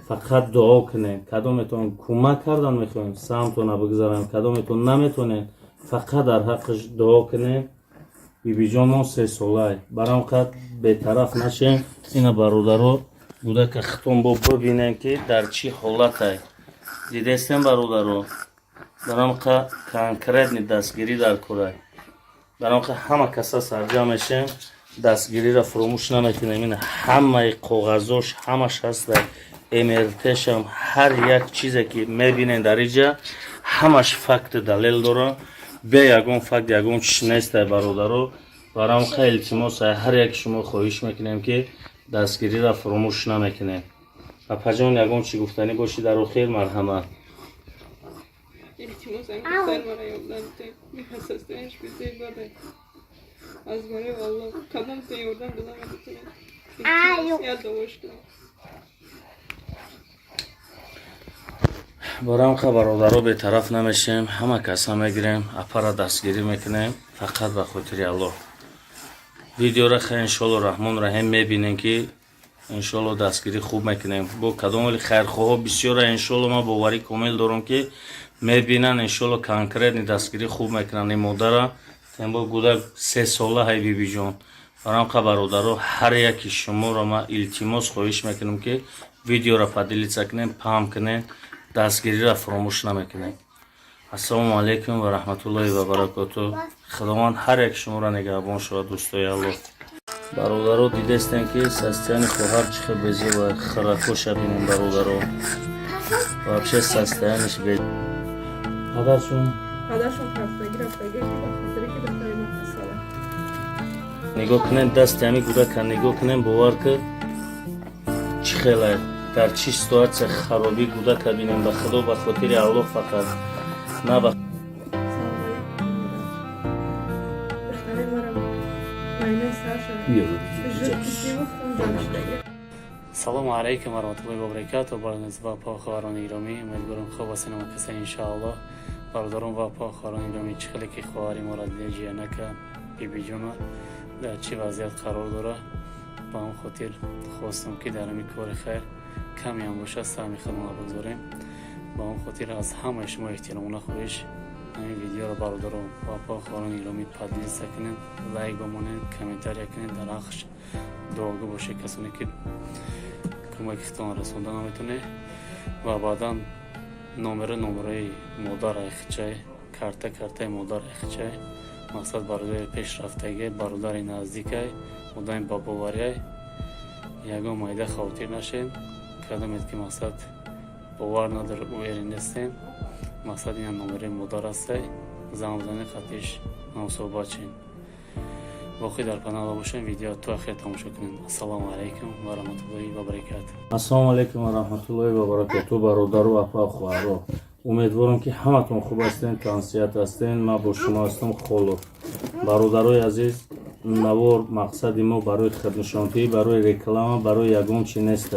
фақат дуо кунем кадометон кӯмак кардан мехоҳем саҳмтона бигзарам кадометон наметонем фақат дар ҳаққиш дуо кунем бибиҷонон 3 солай баранқа бетараф нашем ина бародаро гудака хитон бо бибинем ки дар чӣ ҳолатай дидестем бародаро баранқа конкретни дастгирӣ дар корай баранқа ҳама каса сарҷам мешем дастгириро фуромӯш намекунем ин ҳамаи коғазош ҳамаш ҳаста мртшам ҳар як чизе ки мебинем дар иҷа ҳамаш факти далел дора бе ягон факт ягон чиш нестай бародаро баранқа илтимоса ҳар як шумо хоҳиш мекунем ки дастгириро фуромӯш намекунем апаҷон ягон чи гуфтанӣ боши дар охир марҳамат Az barı Allah kadın seni oradan bulamadı. Ya doğuştu. баранқа бародаро бетараф намешем ҳама каса мегирем апара дастгирӣ мекунем фақат ба хотири аллоҳ видеоро хе иншоалло раҳмон раҳим мебинем ки انشالله دستگیری خوب میکنیم با کدام خیرخواه بسیار انشالله ما باوری کامل دارم که میبینن انشالله کنکرت دستگیری خوب میکنن این مادر تنبا گودک 3 ساله های بی جان برام برادرها هر یکی شما را ما التماس خواهش میکنم که ویدیو را پدیلیت کنین پام کنین دستگیری را فراموش نمیکنین السلام علیکم و رحمت الله و برکاته خداوند هر یک شما را نگهبان شود دوستای الله برادرها دیدستن که سستیان خواهر چخه بزی و خرکوش بینیم برادرها вообще состояние себе پدرشون خستگی رفتگی که بخاطری که دختری ما خستاله نگاه کنین دست همی کودک نگاه کنین باور که چی خیلی در چی سитуация خرابی کودک بینیم به خدا به خاطر الله فقط نه به دختری ما را معنی سرشد салому алейкум ва rahmatullahi ва баракату барониз ва похварони гиромӣ умедворам хуб ҳастед ва каса иншоаллоҳ бародарон ва похварони гиромӣ чӣ хеле ки хоҳари моро дида ҷиянака бибиҷона дар чӣ вазъият қарор дора ба он хотир хостам ки дар ҳамин кори хайр каме ҳам бошад саҳми худмона бигзорем ба он хотир аз ҳамаи шумо эҳтиромона хоҳиш ҳамин видеоро бародарон ва похварони гиромӣ падлиса кунед лайк бомонед комментария кунед дар ақш дуогӯ бошед касоне ки кӯмакитон расонда наметуне ва баъдан номераи модар айхчай картаи модар айхчай мақсад бародари пешрафтаги бародари наздикай одами бабоварияй ягон майда хавотир нашед кадомед ки мақсад бовар надор ӯ ери нестем мақсад ина номераи модар астай замзани қатиш намусобат чин واقعی در پناه باشین ویدیو تو آخر تماشا کنین السلام علیکم و رحمت الله و برکاته السلام علیکم و رحمت الله و برکاته برادر و اپا خواهرها امیدوارم که همتون خوب هستین تنصیحت هستین ما با شما هستم خلوف برادرای عزیز نوار مقصد ما برای خدمتشانتی برای رکلام برای یگان چی نیست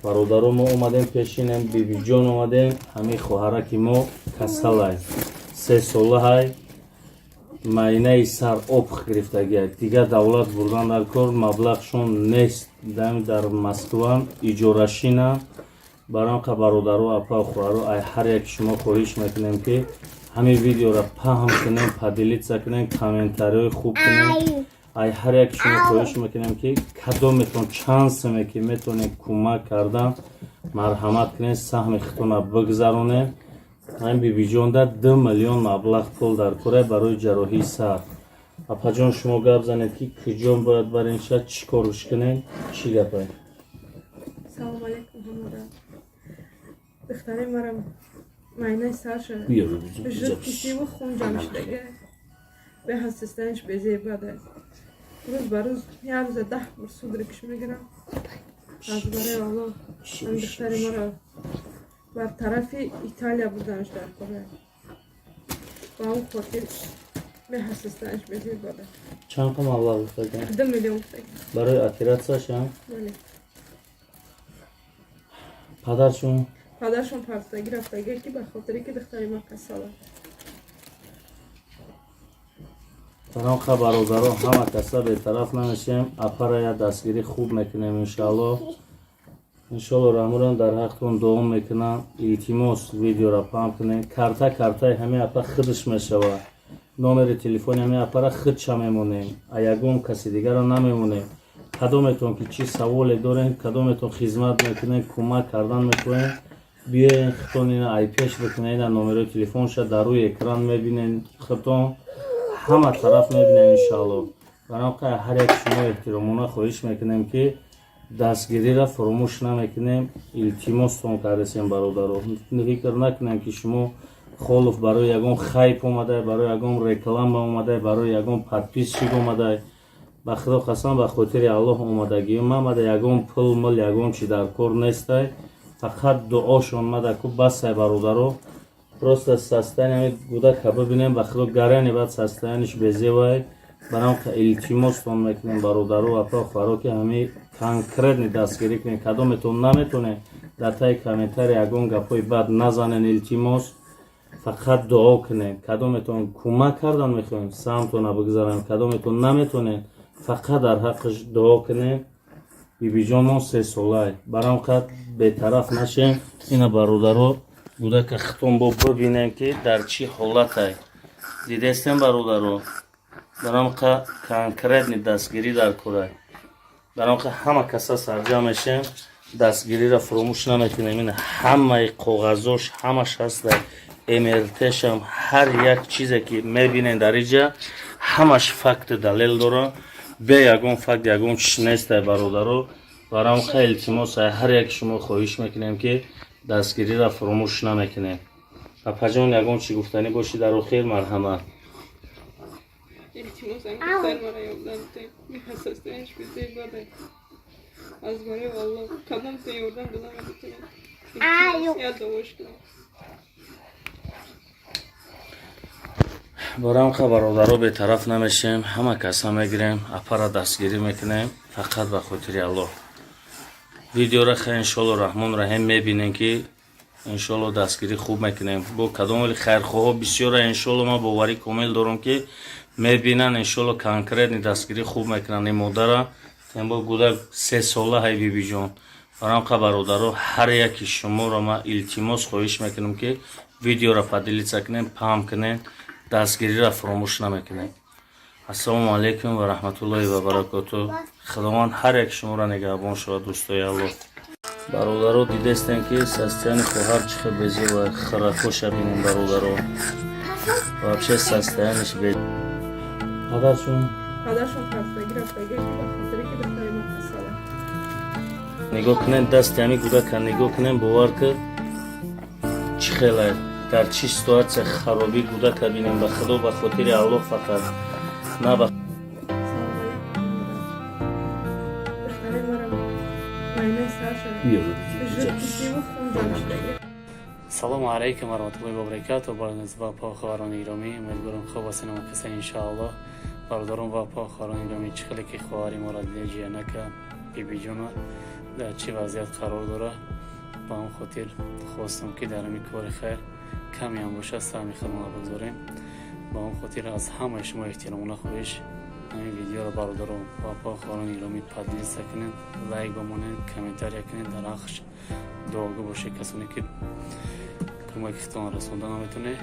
برادرها ما اومدیم پیشینم بیبی جان اومدیم همین خواهره که ما کسلای 3 ساله های майнаи сар об гирифтагия дигар давлат бурдан дар кор маблағшон нест дар москва иҷорашина баранқа бародару апа хӯраро ай ҳар як шумо хоҳиш мекунем ки ҳамин видеоро паҳм кунем падилитса кунем комментариҳои хуб кунем ай ҳар як шумо хоҳиш мекунем ки кадометон чансме ки метонед кӯмак кардан марҳамат кунед саҳми хитона бигзаронед ҳамин бибиҷонда 2 миллион маблағ пул дар кора барои ҷарроҳии сар апаҷон шумо гап занед ки куҷон бояд барен шад чӣ корш кунем чӣ гапай салому алейкум ҳамода духтари мара майнаи сарша жидкисиву хун ҷамъ шудага беҳастистаниш безебада рӯз ба рӯз як рӯза 10 бор суд рикш мегирам аз барои аллоҳ ҳамин духтари мара бар тарафи италия буданаш дар кора ба он хотир меҳастистанаш безебада чанд қа маблағ гуфтаган 2 миллион гуфтаган барои оператсияшам бале падаршон партаги рафтага ки ба хотире ки духтари ма касала баранқа бародаро ҳама каса бетараф намешем апара я дастгирӣ хуб мекунем иншалло рамурам дар ҳақтон дуом мекунам илтимос видеора пам кунем картаи ҳами апа худш мешава номери телефони ҳами апара худша мемонем а ягон каси дигара намемонем кадометон ки чӣ саволе дорем кадометон хизмат мекунем кӯмак кардан мекунем биёен хитонина ай пеш бикунед номерои телефонша дар рӯи экран мебинен хитон ҳама тараф мебинем иншалло баранқа ҳар як шумо эҳтиромона хоҳиш мекунем ки дастгириро фаромӯш намекунем илтимостон кардесем бародаро фикр накунем ки шумо холов барои ягон хайп омадай барои ягон реклама омадай барои ягон подписчик омадай ба худо қасам ба хотири аллоҳ омадагиём мамада ягон пул мил ягон чи дар кор нестай фақат дуошон мадаку басай бародаро просто состояние гудака бибинем ба худо гарани бад состояниш безевай баранқа илтимостон мекунем бародаро апа хӯро ки ҳамин конкретни дастгирӣ кунем кадометон наметонем дар таи комментари ягон гапҳои бад назанен илтимос фақат дуо кунем кадометон кӯмак кардан мехоҳем самтона бигзарем кадометон наметонем фақат дар ҳаққиш дуо кунем бибиҷонмон 3 солаи барам қад бетараф нашем. Ина бародаро гудака хитон бо бибинем ки дар чӣ ҳолатай. Дидестем бародаро барам қа конкретни дастгирӣ дар курай. барам қа ҳама каса сарҷам мешем, дастгириро фурӯмӯш наметонем. Ина ҳамаи коғазош ҳамаш ҳастай, мртшам ҳар як чизе ки мебинен дар иҷа ҳамаш факту далел дора. бе ягон факт ягон чиш нестай бародаро. барам қа илтимосай ҳар яки шумо хоҳиш мекунем ки дастгириро фурӯмӯш намекунем. апаҷон ягон чӣ гуфтанӣ бошӣ дар охир? Марҳамат. İltimosam göster bana yoldan tek. Bir hassasdan hiçbir şey bana. Az bana valla. Kadın seni oradan bulamadı. İltimos ya da hoş geldin. барам қа бародаро бетараф намешем, ҳама каса мегирем, апара дастгирӣ мекунем, фақат ба хотири Аллоҳ. видеоро хе иншоалло раҳмон раҳим мебинем ки иншоалло дастгирӣ хуб мекунем. бо кадомали хайрхоҳо бисёра иншоалло ма боварӣ комил дорам ки мебинан иншоалло конкретни дастгирӣ хуб мекунанд. ин модара тембо гудак 3 сола ҳай бибиҷон. барам қа бародаро ҳар яки шуморо ма илтимос хоҳиш мекунам ки видеоро падилица кунем, паҳм кунем, дастгириро фурӯмӯш намекунем. ассалому алайкум ва раҳматуллоҳи ва баракату. худованд ҳар яки шуморо нигаҳбон шавад. дӯстои Аллоҳ. бародаро дидестем ки состояни хоҳар чӣ хел безева харакоша бинем бародаро. вообще состояниш бе. падаршон Padaşım hastagi raftagi ki bak hatırı ki doktoru makasala. нигоҳ кунем дасти ҳами гудака нигоҳ кунем бовар ки чӣ хелай дар чӣ ситуатсия харобӣ гудака бинем. ба худо ба хотири Аллоҳ фақат на ба салому алайкум ва раҳматуллоҳи ва баракату. барназба похаварони гиромӣ, умедворам хуб ҳастед ва касен иншоаллоҳ. бародарон ва похаварони гиромӣ, чӣ хеле ки хоҳари моро дида ҷиянака бибиҷона дар чӣ вазъият қарор дора, ба он хотир хостам ки дар ҳамин кори хайр каме ҳам боша саҳми худмон бигзорем. ба он хотир аз ҳамаи шумо эҳтиромона хоҳиш ҳамин видеоро бародарон ва похаварони гиромӣ падилиса кунед, лайк бамонед, комментария кунед. дар нақш дуогӯ бошед касоне ки кӯмаки хитон расонда наметонед.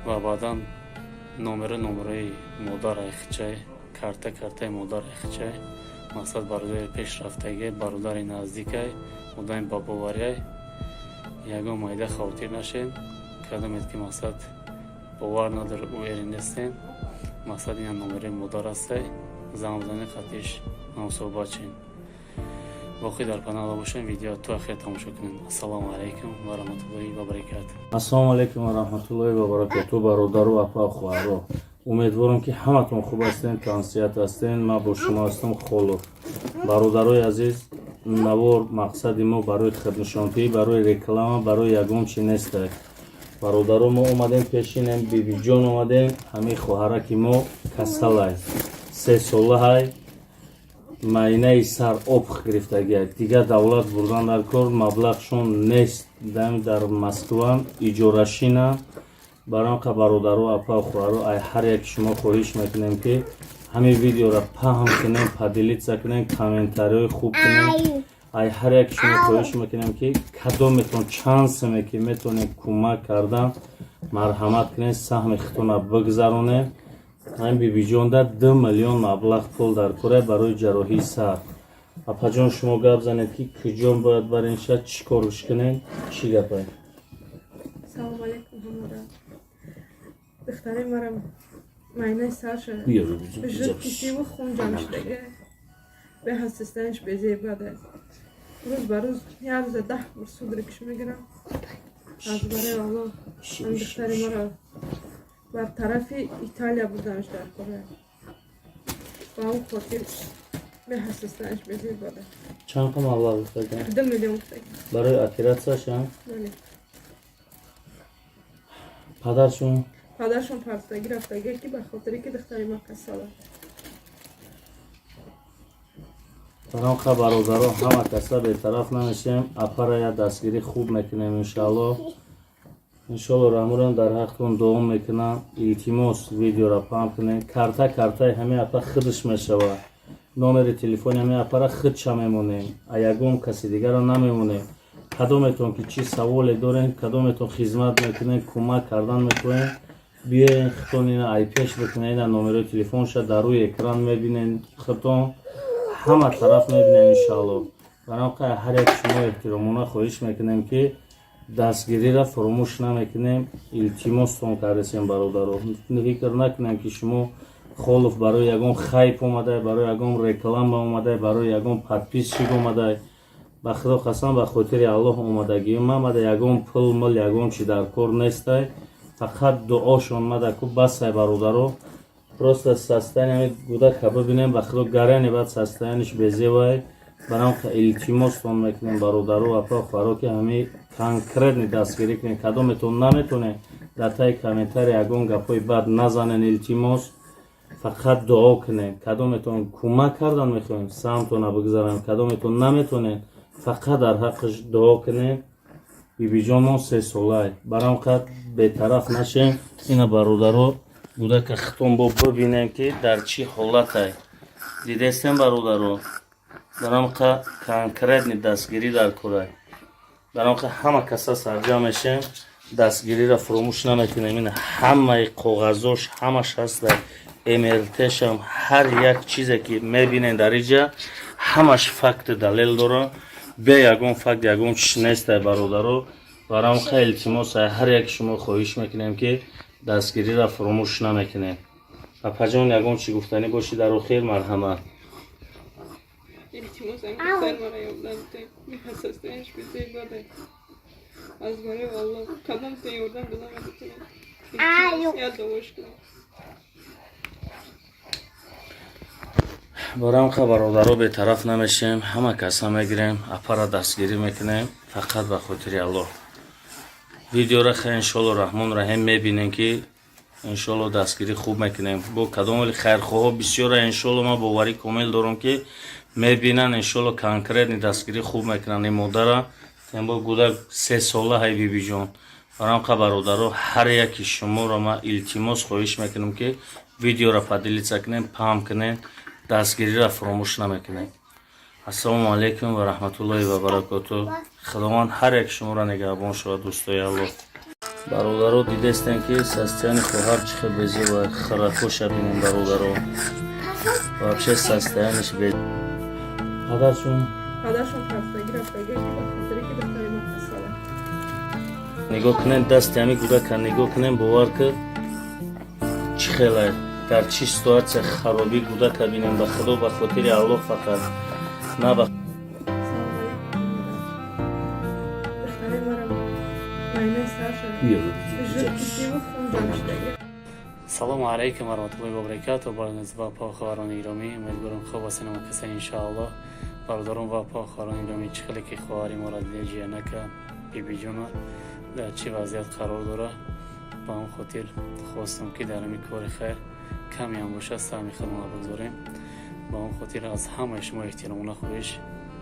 ва баъдан номераи модар айхчай, картаи модар айхчай, мақсад бародари пешрафтаги, бародари наздикай, одами бабоварияй, ягон майда хавотир нашед. кадомед ки мақсад бовар надор уеринестен, мақсад ина номераи модар ҳастай, зам бизани қатиш намусобачен. боқӣ дар канала бошем, видео то ахир тамошо кунем. ассалому алайкум ва раҳматуллоҳи ва баракату. ассалому алайкум ва раҳматуллоҳи ва баракату. бародару апа хоҳаро, умедворам ки ҳаматон хуб ҳастен, консият ҳастен. ман бо шумо ҳастам холов. бародарои азиз, навор мақсади мо барои хиднишонтӣ, барои реклама, барои ягон чи нестай. бародаро мо омадем пешинем, бибиҷон омадем, ҳамин хоҳараки мо касалай 3 сола ҳай, майнаи сар обх гирифтагиай. дигар давлат бурдан дар кор, маблағшон нест, дар Москва иҷорашина. барам қа бародаро апа хоҳаро, ай ҳар яки шумо хоҳиш мекунем ки ҳамин видеоро паҳм кунем, падилица кунем, комментариҳои хуб кунем. ай ҳар яки шумо хоҳиш мекунем ки кадометон чансме ки метонем кӯмак кардан, марҳамат кунем, саҳми хитона бигзаронем. ҳамин бибиҷонда 2 миллион маблағ пул дар кора барои ҷарроҳии сар. апаҷон шумо гап занед ки куҷон бояд барем шад, чӣ корш кунем, чӣ гапай? Салому алейкум ҳамода. Духтари марам майнаи сарша жидкишиву хун ҷамшдаga бе ҳастистаниш безебада. рӯз ба рӯз як рӯза 10 бор суд рикш мегирам. аз барои Аллоҳ ан духтари маро бар тарафи Италия бурдамш дар кора. ба он хотир бе ҳастистаниш безебада. чанд қа маблағ гуфтаган? 2 миллион гуфтаган. барои оператсияшам? бале. падаршон падаршон партаги рафтага ки ба хотире ки духтари ма касала. барам қа бародаро ҳама каса бетараф намешем, апарая дастгирӣ хуб мекунем иншоалло. иншоалло раҳмурам дар ҳақтон дуом мекунам. илтимос видеоро паҳм кунем. картаи ҳамин апа хидиш мешавад. номери телефони ҳамин аппара худша мемонем, ягон каси дигарро намемонем. Кадометон ки чӣ саволе дорем, кадометон хизмат мекунем, кӯмак кардан мекунем, биёен хитон ина айпеш бикунем, ина номерои телефонша дар рӯи экран мебинем, хитон ҳама тараф мебинем иншоалло. Бароқай ҳар як шумо эҳтиромона хоҳиш мекунем ки дастгириро фаромӯш намекунем. илтимостон кардесем бародаро, фикр накунем ки шумо холов барои ягон хайп омадай, барои ягон реклама омадай, барои ягон подписчик омадай. ба худо қасам, ба хотири аллоҳ омадагиём мамада, ягон пул мул ягон чи дар кор нестай, фақат дуошон мада ку басай бародаро. Просто состояние гудака бибинем, ба худо гарани баъд состояниш безевай. Барамка илтимостон мекунем бародаро, апа хваро ки ҳами конкретни дастгирӣ кунем. Кадометон наметонем дар таи комментарий ягон гапҳои бад назанен, илтимос фақат дуо кунем. Кадометон кӯмак кардан мехоҳем, самтона бигзарем, кадометон наметонем фақат дар ҳаққиш дуо кунем. бибиҷонмон 3 солай, барамқа бетараф нашем. Ина бародаро гудака хитон бо бибинем ки дар чӣ ҳолатай. Дидестем бародаро, барамқа конкретни дастгирӣ дар курай. барамқа ҳама каса сарҷам мешем, дастгириро фуромӯш намекунем. ина ҳамаи коғазош ҳамаш ҳаста, эмертешам, ҳар як чизе ки мебинем дар иҷа ҳамаш факти далел дора. бе ягон факт ягон чиш нестай бародаро. барамқа илтимоса ҳар як шумо хоҳиш мекунем ки дастгириро фуромӯш намекунем. апаҷон ягон чӣ гуфтанӣ боши дар охир? марҳамат. İltimas emekler bana yollandı. Bir hassaslanış bize ibadet. Az var ya valla. Kadın sen oradan bulamadı. İltimas ya da hoş kılın. барамқа бародаро бетараф намешем, ҳама каса мегирем, апара дастгирӣ мекунем, фақат ба хотири аллоҳ. видеоро хе иншоалло раҳмон раҳим мебинем ки иншоалло дастгирӣ хуб мекунем. бо кадомали хайрхоҳо бисёра иншоалло ма боварӣ комил дорам ки мебинан иншоалло конкретни дастгирӣ хуб мекунан. ин модара тембо гудак 3 сола ҳай бибиҷон. барамқа бародаро ҳар яки шуморо ма илтимос хоҳиш мекунам ки видеоро падилица кунем, паҳм кунем, дастгириро фуромӯш намекунем. ассалому алайкум ва раҳматуллоҳи ва баракатуҳ. худованд ҳар як шуморо нигаҳбон шавад дӯстои аллоҳ. бародаро дидестем ки состояни хоҳар чӣ хел безева, харакоша бинем бародаро. вообще состояниш без падаршон Рафтаги ки ба хотири ки духтари ма хастала. нигоҳ кунем, дасти ҳами гудака нигоҳ кунем, бовар ки чӣ хелай, дар чӣ ситуатсия харобӣ гудака бинем. ба худо ба хотири аллоҳ фақат на ба Духтари марам майнаи сар шуда. Жуд кисиву хун ҷамшдаги. салому алайкум варахматуллоҳи ва баракатуҳ. барназ ва похаварони гиромӣ, умедворам хуб ҳастед ва касани иншоаллоҳ. бародарон ва похаварони гиромӣ, чӣ хеле ки хоҳари моро диҷиянака бибиҷона дар чӣ вазъият қарор дора, ба он хотир хостам ки дар ҳамин кори хайр каме ҳам боша саҳми худмон бигзорем. ба он хотир аз ҳамаи шумо эҳтиромона хоҳиш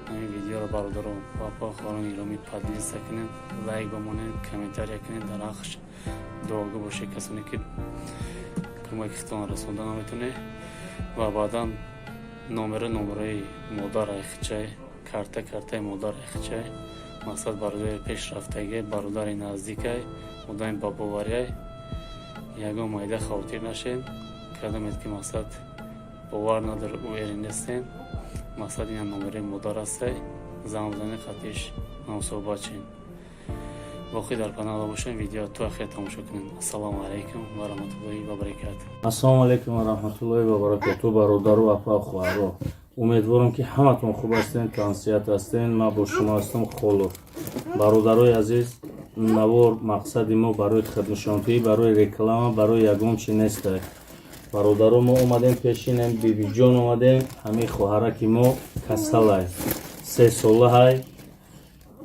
ҳамин видеоро бародарон ва похаварони гиромӣ поделиться кунед, лайк бамонед, комментария кунед, дар ҳаққаш дуогӯ бошед касоне ки кӯмаки хитон расонда наметонед. ва баъдан номерои модар айхчай, картаи модар айхчай, мақсад бародари пешрафтаги, бародари наздикай, одами бабоварияй, ягон майда хавотир нашед. кадомед ки мақсад бовар надор уери нестен, мақсад ина номерои модар астай, замзани қатиш намсобачен. боқӣ дар канала бошем, видео то ахир тамошо кунем. ассалому алайкум ва раҳматуллоҳи ва баракатуҳ. ассалому алайкум ва раҳматуллоҳи ва баракатуҳ. бародару апа хоҳаро, умедворам ки ҳаматон хуб ҳастен, консият ҳастен. ман бо шумо ҳастам холов. бародарои азиз, навор мақсади мо барои хидматшонтӣ, барои реклама, барои ягон чи нестай. бародаро мо омадем пешинем, бибиҷон омадем, ҳамин хоҳараки мо касалай 3 сола ҳай,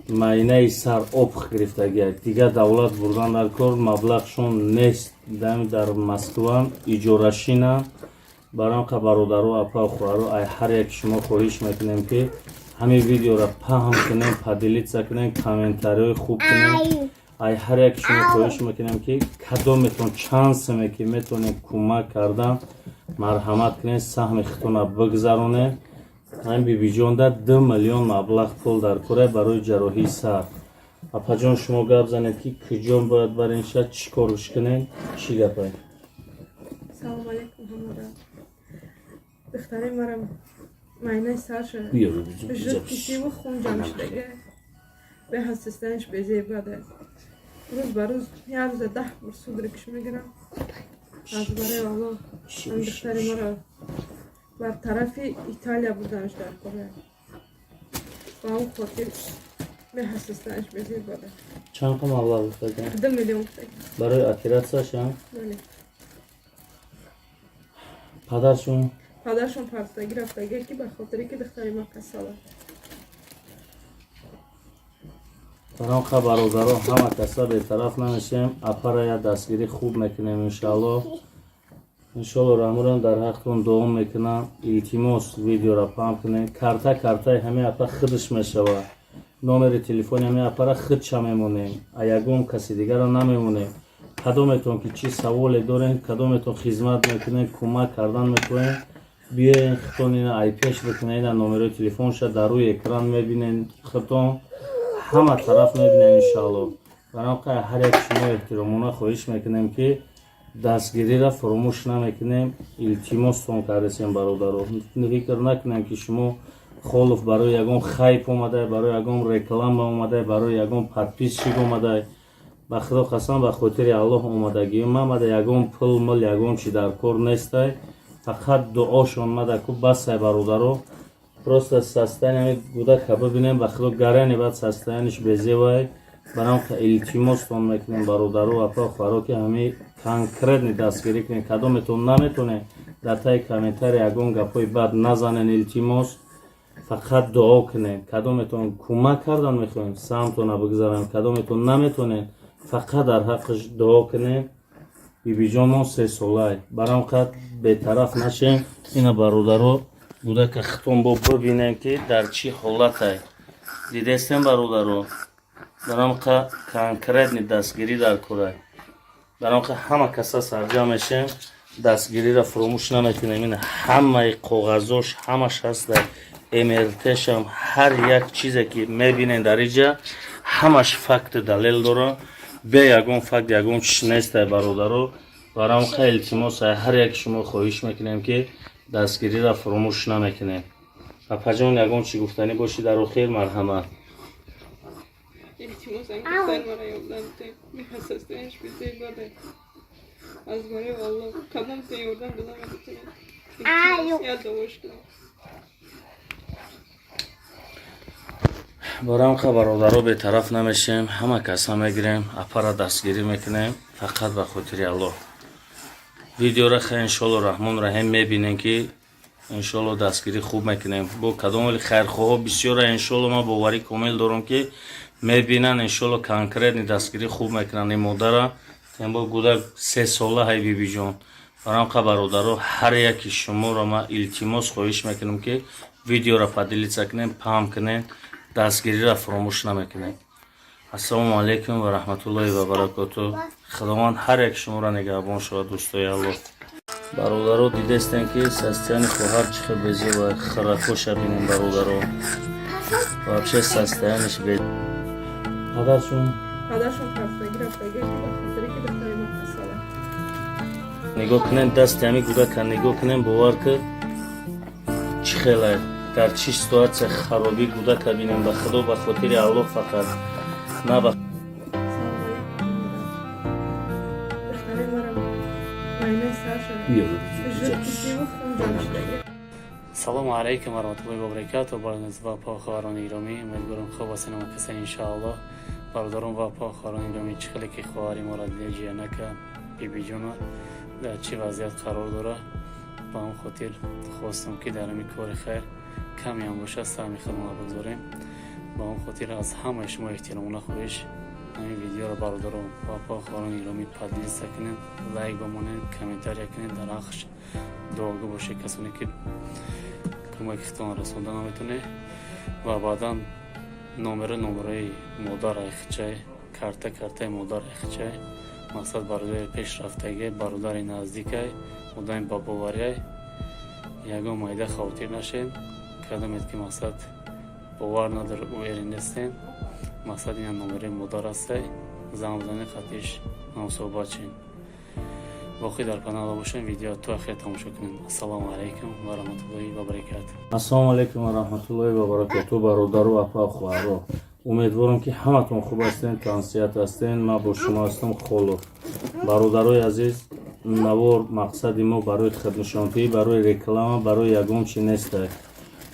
майнаи сар обх гирифтагиай. дигар давлат бурдан дар кор, маблағшон нест, дар москва иҷорашина. барамқа бародаро апа хоҳаро, ай ҳар як шумо хоҳиш мекунем ки ҳамин видеоро паҳм кунем, поделиться кунем, комментариҳои хуб кунем. ай ҳар як шумо хоҳиш мекунем ки кадометон чансме ки метонем кӯмак кардан, марҳамат кунед, саҳми хитона бигзаронед. ҳамин бибиҷонда 2 миллион маблағ пул дар кора барои ҷарроҳии сар. апаҷон шумо гап занед ки куҷо бояд барен шад, чӣ корш кунед, чӣ гапай? Салом алейкум ҳамода. Духтари марам майнаи сарша жуд кисиву хун ҷамъ шудага. Беҳастистанаш безебаде. Рӯз ба рӯз як рӯза 10 бор судрикш мегирам. аз барои Аллоҳ ин духтари маро бар тарафи Италия бурданаш дар кора. Ба он хотир беҳастистанаш безебаде. чанд қа маблағ гуфтаган? 2 миллион гуфтаган. барои оператсияшам? Бале. падаршон? падаршон партаги рафтага ки ба хотире ки духтари ма касала. баром қа бародаро ҳама каса бетараф намешем. апарая дастгирӣ хуб мекунем иншаалло. иншоалло рамурам дар ҳақтон дуом мекунам. илтимос видеора пам кунем. картаи ҳамин апа хидш мешавад. номери телефони ҳамин апара хидша мемонем. а ягон каси дигара намемонем. кадометон ки чӣ саволе дорем, кадометон хизмат мекунем, кӯмак кардан мекунем, биёен хитонина айпеш бикунед. номерои телефонша дар рӯи экран мебинен. хитон ҳама тараф мебинем иншаалло. баром қа ҳар як шумо эҳтиромона хоҳиш мекунем ки дастгириро фуромӯш намекунем. илтимостон кардесем бародаро. фикр накунем ки шумо холов барои ягон хайп омадай, барои ягон реклама омадай, барои ягон подписчик омадай. ба худо қасам ба хотири Аллоҳ омадагиам мамада. ягон пул мул ягон чи дар кор нестай. фақат дуошон мадаку басай бародаро. просто состояние гудака бибинем. ба худо гарани баъд состояниш безевай. барам ка илтимостон мекунем бародаро апа хваро ки ҳами конкретни дастгирӣ кунем. кадометон наметоне дар таи комментари ягон гапҳои бад назанен. илтимос фақат дуо кунем. кадометон кӯмак кардан мехоҳем, самтона бигзарам. кадометон наметонем, фақат дар ҳаққиш дуо кунем. бибиҷонон 3 солай. барам қа бетараф нашем. ина бародаро гудака хитон бо бибинем ки дар чӣ ҳолатай. дидестем бародаро. барам қа конкретни дастгирӣ дар корай. барам қа ҳама каса сарҷам мешем. дастгириро фуромӯш намекунем. ина ҳамаи коғазош ҳамаш ҳаста. мртшам ҳар як чизе ки мебинен дар иҷа ҳамаш факти далел дора. бе ягон факт ягон чиш нестай бародаро. барам қа илтимосай ҳар яки шумо хоҳиш мекунем ки дастгириро фуромӯш намекунем. апаҷон ягон чи гуфтанӣ боши дар охир? марҳамат. илтимосам духтари маро ёрдам кунед. беҳастистанаш безебаде. аз барои Аллоҳ кадомтон ёрдам додам метавонед. илтимос я дуош кунед. барам қа бародаро бетараф намешем. ҳама каса мегирем. апара дастгирӣ мекунем. фақат ба хотири Аллоҳ. видеора ха иншоалло раҳмон раҳим мебинем ки иншоалло дастгирӣ хуб мекунем. бо кадомали хайрхоҳо бисёра иншоалло ман боварӣ комил дорам ки мебинан иншоалло конкретни дастгирӣ хуб мекунан. ин модара тембо гудак 3 сола ҳай бибиҷон. барам қа бародаро ҳар яки шуморо ман илтимос хоҳиш мекунам ки видеора падилица кунем, пам кунем. дастгириро фуромӯш намекунем. ассалому алейкум ва раҳматуллоҳи ва баракоту. худованд ҳар як шуморо нигаҳбон шавад. дӯстои Аллоҳ. бародаро дидестем ки состояни хоҳар чӣ хел безева. харакоша бинем бародаро. вообще состояниш бе. падаршон партаги рафтага ки ба хотире ки духтари ма касала. нигоҳ кунем дасти ҳами гудака нигоҳ кунем бовар ки чӣ хелай дар чӣ ситуатсия харобӣ гудака бинем. ба худо ба хотири Аллоҳ фақат на ба духтари марам майнаи сарша жуд кисиву хун ҷамъ шудага. салому алейкум варҳматуллоҳи вабаракату. барназба апохӯҳарони гиромӣ, умедворам хуб ҳастед касан иншааллоҳ. бародарон ва апохӯҳарони гиромӣ, чӣ хеле ки хоҳари моро ҷиянака бибиҷона дар чӣ вазъият қарор дора. ба он хотир хостам ки дар ҳамин кори хайр каме ҳам бошад саҳми худмона бигзорем. ба он хотир аз ҳамаи шумо эҳтиромона хоҳиш ҳамин видеоро бародарон ва апохӯҳарони гиромӣ падилиса кунед, лайк бомонед, комментария кунед. дар ҳаққш дуогӯ бошед касоне ки кӯмаки хитон расонда наметонед. ва баъдан номерои модар айхчай, картаи модар айхчай. мақсад бародари пешрафтаги, бародари наздикай удаим ба бовария ягон майда хавотир нашед. Кадомед ки мақсад бовар надор ӯ эри нестен. Мақсад ина номери модар астай. Замзани қатиш намсоҳбат чин. боқӣ дар канала бошем. Видео то ахир тамошо кунем. Ассалому алайкум ва раҳматуллоҳи ва баракатуҳ. Ассалому алайкум ва раҳматуллоҳи ва баракатуҳ. бародару апа хоҳаро, умедворам ки ҳаматон хуб ҳастен, тансият ҳастен. ман бо шумо ҳастам Холов. бародарои азиз, навор мақсади мо барои хиднишонтӣ, барои реклама, барои ягон чи нестай.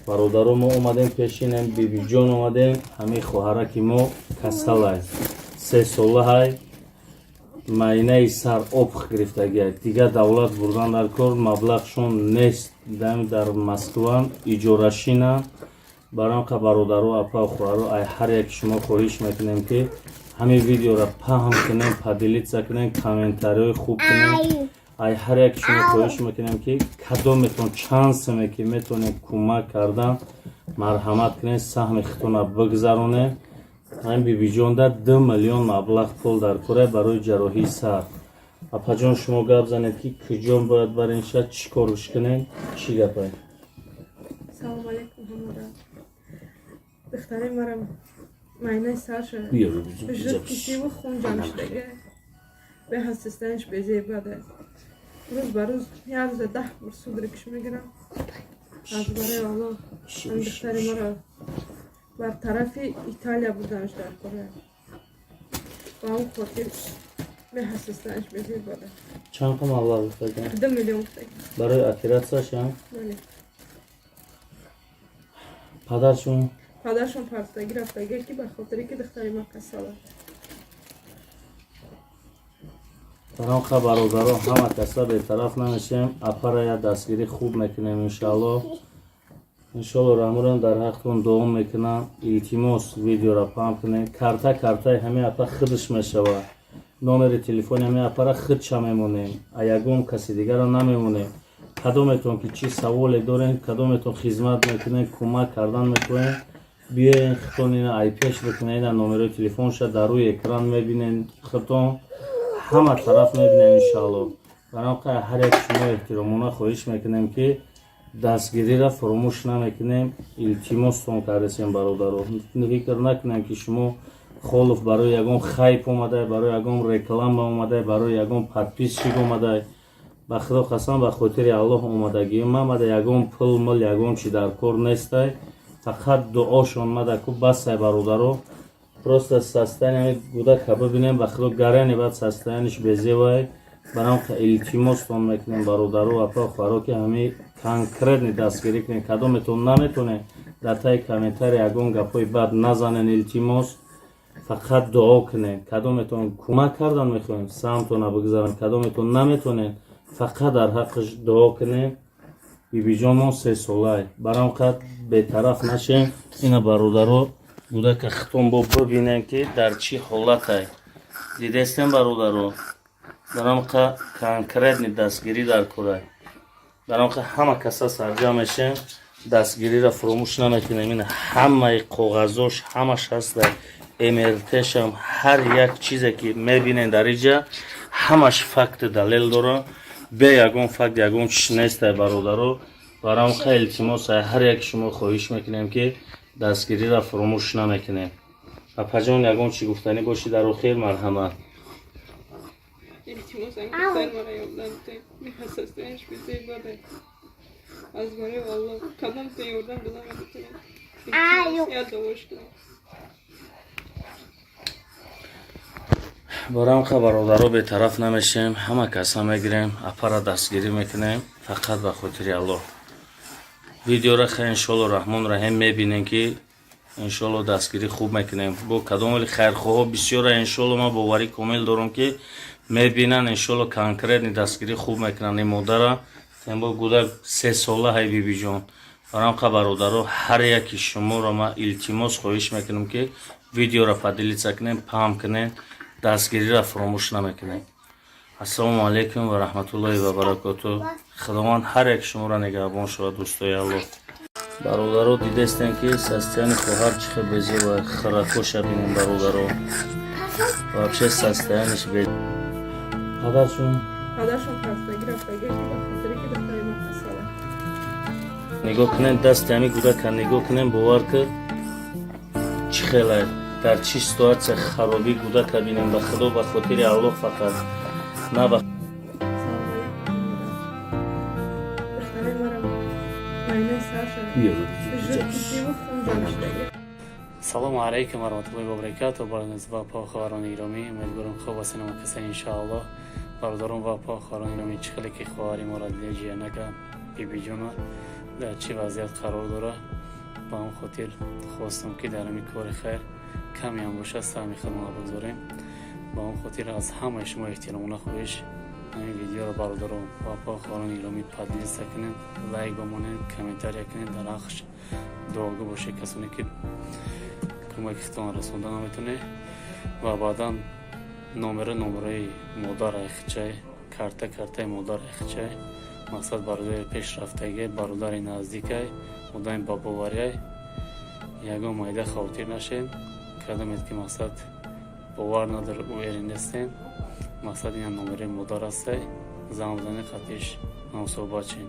бародаро, мо омадем пешинем, бибиҷон омадем. ҳамин хоҳараки мо касалай 3 солаҳай, майнаи сар об гирифтагиай. Дигар давлат бурдан дар кор, маблағшон нест. дар Москва иҷорашина. баранқа бародаро, апа хоҳаро, ай ҳар як шумо хоҳиш мекунем ки ҳамин видеоро паҳм кунем, падилитса кунем, комментариҳои хуб кунем. ай ҳар як шумо хоҳиш мекунем ки кадометон чансаме ки метонем кӯмак кардан, марҳамат кунем, саҳми хитона бигзаронем. ҳамин бибиҷонда 2 миллион маблағ пул дар кора барои ҷарроҳии сар. апаҷон, шумо гап занед ки куҷон бояд барем, ша чӣ корш кунем, чӣ гапай? Салом алейкум ҳамода. Духтари марам майнаи сарша жидки сиву хун ҷамъ шудага. Беҳастистанаш безебада. Рӯз ба рӯз як рӯза 10 бор судрикиш мегирам. аз барои Аллоҳ ҳам духтари маро бар тарафи Италия бурданаш дар кора. ба он хотир беҳастистанаш безебада. чанд қа маблағ гуфтаган? 2 миллион гуфтаган. барои оператсияша? бале. падаршон? падаршон партаги рафтага ки ба хотире ки духтари ма касала. баранқа бародаро, ҳама каса бетараф намешем. апара я дастгирӣ хуб мекунем иншааллоҳ. иншоаллоҳ раҳмурам дар ҳақтон дуом мекунам. илтимос видеоро паҳм кунем. картаи ҳамин апа хидш мешавад. номери телефони ҳамин апара хидша мемонем. а ягон каси дигарро намемонем. кадометон ки чӣ саволе дорем, кадометон хизмат мекунем, кӯмак кардан мекунем, биёен хитонина ай пеш бикунед. номерои телефонша дар рӯи экран мебинем. хитон ҳама тараф мебинем иншааллоҳ. баранқа ҳар як шумо эҳтиромона хоҳиш мекунем ки дастгириро фуромӯш намекунем. илтимостон кардесем бародаро. фикр накунем ки шумо Холов барои ягон хайп омадай, барои ягон реклама омадай, барои ягон подписчик омадай. ба худо қасам, ба хотири Аллоҳ омадагиам мамада. ягон пул мул ягон чи дар кор нестай. фақат дуошон мадаку басай бародаро. просто состояние гудака бибинем, ба худо гарани бад состояниш безевай. баранқа илтимостон мекунем бародаро, апа хоҳаро ки ҳамин конкретни дастгирӣ кунем. кадометон наметонем дар таи комментари ягон гапҳои бад назанен. илтимос фақат дуо кунем. кадометон кӯмак кардан мехоҳем, самтона бигзарем. кадометон наметонем, фақат дар ҳаққиш дуо кунем. бибиҷонмон 3 солай. баранқа бетараф нашем. ина бародаро гудака хитон бо бибинем ки дар чӣ ҳолатай. дидестем бародаро. баранқа конкретни дастгирӣ дар корай. баранқа ҳама каса сарҷам мешем. дастгириро фуромӯш намекунем. ина ҳамаи коғазош ҳамаш ҳастай. мртшам ҳар як чизе ки мебинем дар иҷа ҳамаш факти далел дорам. бе ягон факт ягон чиш нестай бародаро. баранқа илтимос ҳар як шумо хоҳиш мекунем ки дастгириро фуромӯш намекунем. апаҷон, ягон чи гуфтанӣ боши дар охир? марҳамат. илтимос духтари маро ёрдам кунед. беҳастистанаш безебада. аз барои Аллоҳ кадомтон ёрдам додам метавонед. илтимос я дуош кунед. баранқа бародаро бетараф намешем. ҳама каса мегирем, апара дастгирӣ мекунем. фақат ба хотири Аллоҳ. видеоро хе иншоаллоҳ раҳмон раҳим мебинем ки иншоаллоҳ дастгирӣ хуб мекунем. бо кадомали хайрхоҳо бисёра иншоаллоҳ ман боварӣ комил дорам ки мебинан. иншоаллоҳ конкретни дастгирӣ хуб мекунанд. ин модара тембо гудак 3 солаҳай бибиҷон. баранқа бародаро, ҳар яки шуморо ман илтимос хоҳиш мекунам ки видеоро падилитса кунем, паҳм кунем. дастгириро фуромӯш намекунем. ассалому алайкум ва раҳматуллоҳи ва баракатуҳ. худованд ҳар як шуморо нигаҳбон шавад. дӯстои Аллоҳ. бародаро, дидестем ки состояние хоҳар чӣ хел безева. харакоша бинем бародаро. вообще состояниш падаршон پدرشون پرستگی رفتگی که به خاطر که دختری ما کساله نگاه کنین دست همی کودک نگاه کنین باور که چی خیلی در چی سیتواسیون خرابی کودک ببینیم به خدا به خاطر الله فقط نه به دختری ما رو ماینای سرشه بجرد کسی و خون جانشتگی салому алайкум ва раҳматуллоҳи ва баракатуҳ. барназ ва похаварони гиромӣ, умедворам хуб ҳастед ва каса иншоаллоҳ. бародарон ва похаварони гиромӣ, чӣ хеле ки хоҳари моро ҷиянака бибиҷона дар чӣ вазъият қарор дорад, ба он хотир хостам ки дар ҳамин кори хайр каме ҳам бошад саҳми худмон бигзорем. ба он хотир аз ҳамаи шумо эҳтиромона хоҳиш ҳамин видеоро бародарон ва похаварони гиромӣ поделиться кунед, лайк бамонед, комментария кунед, дар ҳаққаш дуогӯ бошед касоне ки кӯмакитон расонда наметуне ва баъдан номераи модар айхчай, картаи модар айхчай, мақсад бародари пешрафтаги, бародари наздикай, одами бабоварияй ягон майда хавотир нашед. кадамед ки мақсад бовар надар ӯ эринестен, мақсад ина номераи модар астай, зам зани қатиш намусобат шин.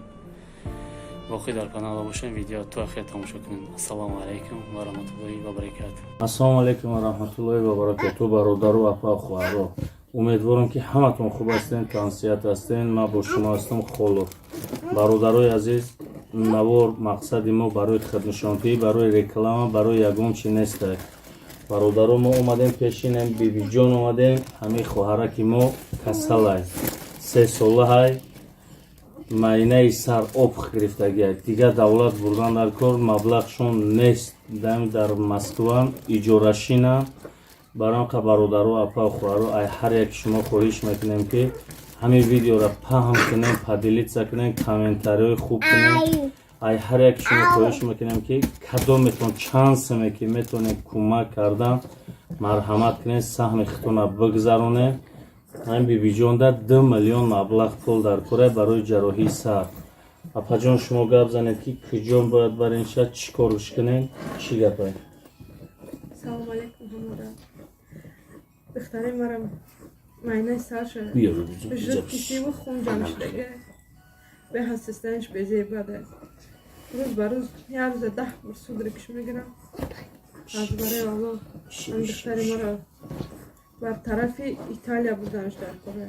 باقی در کانال باشین ویدیو تو اخیر تماشا کنین. السلام علیکم و رحمت الله و برکاته. السلام علیکم و رحمت الله و برکاته. برادر و اپا خواهرا، امیدوارم که همتون خوب هستین، تنصیحت هستین. من با شما هستم خالق. برادرای عزیز، نوار مقصد ما برای خدمتشانتی، برای رکلام، برای یگان چی نیست. برادرا ما اومدیم پیشینم، بیبی جان اومدیم، همه خواهرا که ما کسلای 3 ساله های майнаи сар об гирифтагия дигар давлат бурдан дар кор маблағшон нест дам дар Москва иҷорашина. баранқа бародару апа хӯаро ай ҳар як шумо хоҳиш мекунем ки ҳамин видеоро паҳм кунем, поделиться кунем, комментариҳои хуб кунем. ай ҳар як шумо хоҳиш мекунем ки кадометон чансаме ки метавонед кӯмак кардан марҳамат кунед, саҳми худтона бигзаронед. ҳамин бибиҷонда 2 миллион маблағ пул дар кора барои ҷарроҳии сар. апаҷон шумо гап занед ки куҷон бояд барен шад, чӣ корш кунем, чӣ гапай? салому алайкум ҳамода. духтари марам майнаи сарша бижрад кисиву хун ҷамшдаги беҳастистаниш безебаде. рӯз ба рӯз як рӯза 10 бор судрикиш мегирам. аз барои аллоҳ ҳамин духтари маро бар тарафи Италия буданаш дар кора.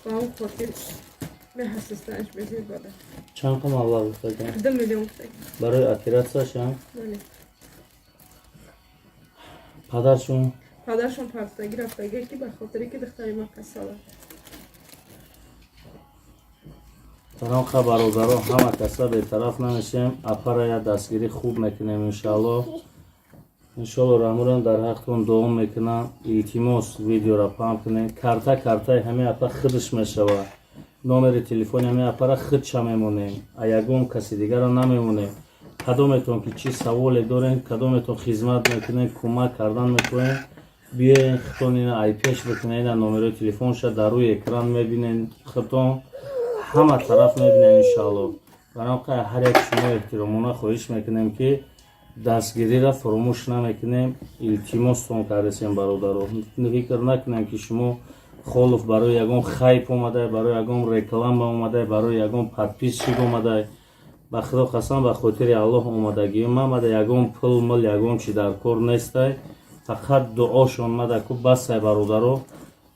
ба он хотир меҳастистаниш безебаде. чанд қа маблағ гуфтаган? 2 миллион гуфтаган. барои оператсияшам? бале. падаршон парстагӣ рафтагӣ ки ба хотире ки духтари ма касала. баранқа бародаро ҳама каса бетараф намешем. апара я дастгирӣ хуб мекунем иншоаллоҳ. иншоаллоҳ раҳмурам дар ҳақтон дуом мекунам. илтимос видеоро паҳм кунем. картаи ҳамин апа худш мешавад. номери телефони ҳамин апара худша мемонем. а ягон каси дигарро намемонем. кадометон ки чӣ саволе дорем, кадометон хизмат мекунем, кӯмак кардан мекунем, биёен худтон ина ай пеш бикунед. ина номерои телефонша дар рӯи экран мебинен, худтон ҳама тараф мебинен иншоаллоҳ. баранқа ҳар як шумо эҳтиромона хоҳиш мекунем ки дастгириро фуромӯш намекунем. илтимостон кардесем бародаро. фикр накунем ки шумо холов барои ягон хайп омадай, барои ягон реклама омадай, барои ягон подписчик омадай. ба худо қасам ба хотири аллоҳ омадагиём мамада. ягон пул мул ягон чи дар кор нестай. фақат дуошон мада ку басай бародаро.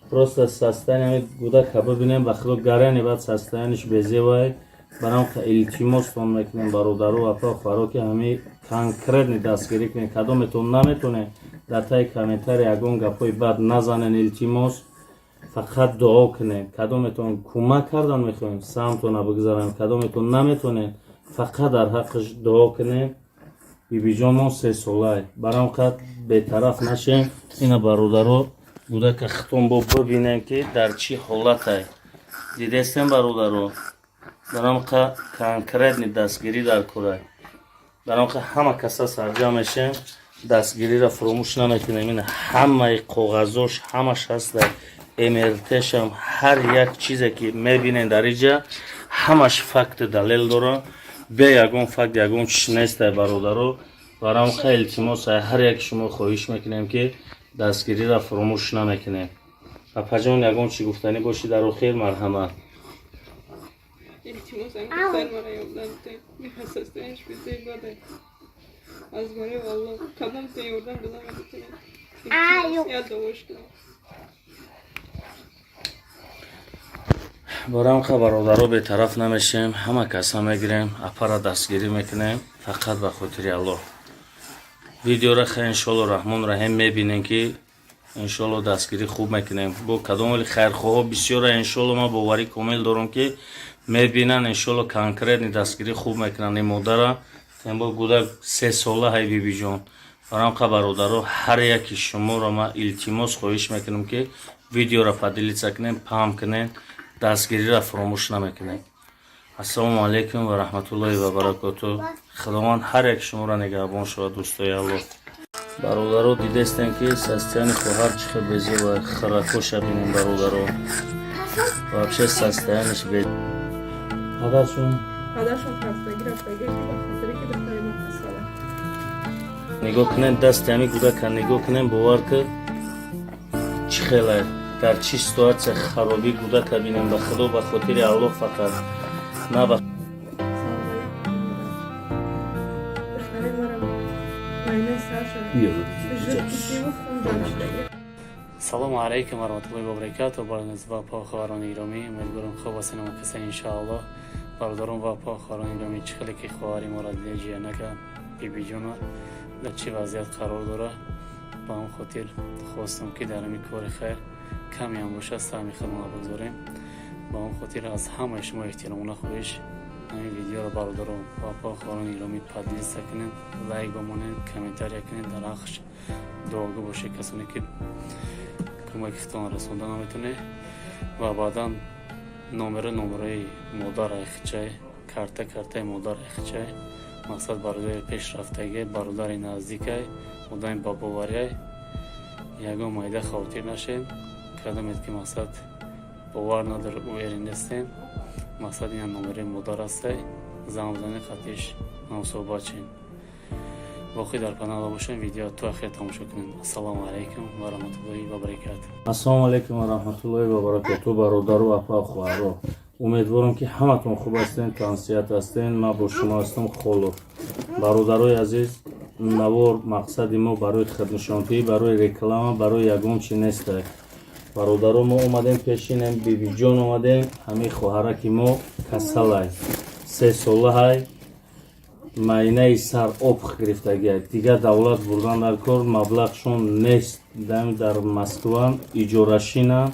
просто состояние гудака бибинем. ба худо гарани бад состояниш безевай. баранқа илтимостон мекунем бародаро апа хӯаро ки ҳами конкретни дастгирӣ кунем. кадометон наметонем дар таи комментари ягон гапҳои бад назанен. илтимос фақат дуо кунем. кадометон кӯмак кардан мехоҳем, самтона бигзарем. кадометон наметонем фақат дар ҳаққиш дуо кунем. бибиҷонмон 3 солай. баранқа бетараф нашем. ина бародаро гудака хитон бо бибинем ки дар чӣ ҳолатай. дидестем бародаро. баранқа конкретни дастгирӣ дар кора. баранқа ҳама каса сарҷам мешем. дастгириро фуромӯш намекунем. ин ҳамаи коғазош ҳамаш ҳаста. мртшам ҳар як чизе ки мебинен дар иҷа ҳамаш факти далел дора. бе ягон факт ягон чиш нестай бародаро. баранқа илтимос ҳар як шумо хоҳиш мекунем ки дастгириро фуромӯш намекунем. апаҷон ягон чӣ гуфтанӣ боши дар охир марҳамат. İltimos duklarım var yollarda. Bir hassasiyet hiçbir şey böyle. Az var ya Allah. Kadın da yoldan bulamadı. İltimos ya da hoş geldin. барамқа бародаро бетараф намешем, ҳама каса мегирем, апара дастгирӣ мекунем, фақат ба хотири Аллоҳ. Видеора хай иншоалло раҳмон раҳим мебинем ки иншоалло дастгирӣ хуб мекунем. Бо кадомали хайрхоҳо бисёра иншоалло ма боварӣ комил дорам ки мебинанд иншоалло конкретни дастгирӣ хуб мекунанд ин модара. Тембо гудак 3 сола ҳай бибиҷон. Барамқа бародаро ҳар яки шуморо ма илтимос хоҳиш мекунам ки видеора падилица кунем, паҳм кунем, дастгириро фаромӯш намекунем. Ассалому алайкум ва раҳматуллоҳи ва баракату. Худованд ҳар як шуморо нигаҳбон шавад дӯстои Аллоҳ. бародаро дидестем ки состояни хоҳар чӣ хел безе ва харакоша бинем бародаро. Вообще состояниш бе. Падаршон Пастаги рафтаги ки ба хотири ки духтари ма касала. нигоҳ кунем дасти ҳами гудака нигоҳ кунем бовар ки чӣ хела дар чӣ ситуатсия харобӣ гудака бинем. ба худо ба хотири Аллоҳ фақат на ба Духтари марам майнаи Саша. Жуд кисиву хун ҷамшидаги. Салому алейкум ва раҳматуллоҳи ва баракатуҳ. Барнез ва похаварони гиромӣ, умедворам хуб ҳастед ва каса иншоаллоҳ. Бародарон ва похаварони гиромӣ, чӣ хеле ки хоҳари моро дида ҷиянака бибиҷона дар чӣ вазъият қарор дора, ба он хотир хостам ки дар ҳамин кори хайр каме ҳам бошад саҳми худмон бигзорем. Ба он хотир аз ҳамаи шумо эҳтиромона хоҳиш ҳамин видеоро бародарон ва похаварони гиромӣ падлиса кунед, лайк бамонед, комментария кунед, дар нақш дуогӯ бошед касоне ки кӯмакитон расонда наметонед ва баъдан номераи модар айхчай, картаи модар айхчай, мақсад бародари пешрафтаги, бародари наздикай, одами бабоварияй, ягон майда хавотир нашед. Кадамед ки мақсад бовар надор уверен нестем, мақсад ин номераи модар астай, замзани қатиш намусобачен. боқӣ дар канала бошем, видео то ахир тамошо кунем. Ассалому алайкум ва раҳматуллоҳи ва баракатуҳ. ассалому алайкум ва раҳматуллоҳи ва баракатуҳ. бародару апа хоҳаро, умедворам ки ҳаматон хуб ҳастен, тансият ҳастен. ман бо шумо ҳастам Холов. бародарои азиз, навор мақсади мо барои хиднишонтӣ, барои реклама, барои ягон чи нестай. бародаро мо омадем пешинем, бибиҷон омадем, ҳамин хоҳараки мо касалай 3 сола ҳай, майнаи сар обх гирифтагия. Дигар давлат бурдан дар кор, маблағшон нест, дар Москва иҷорашина.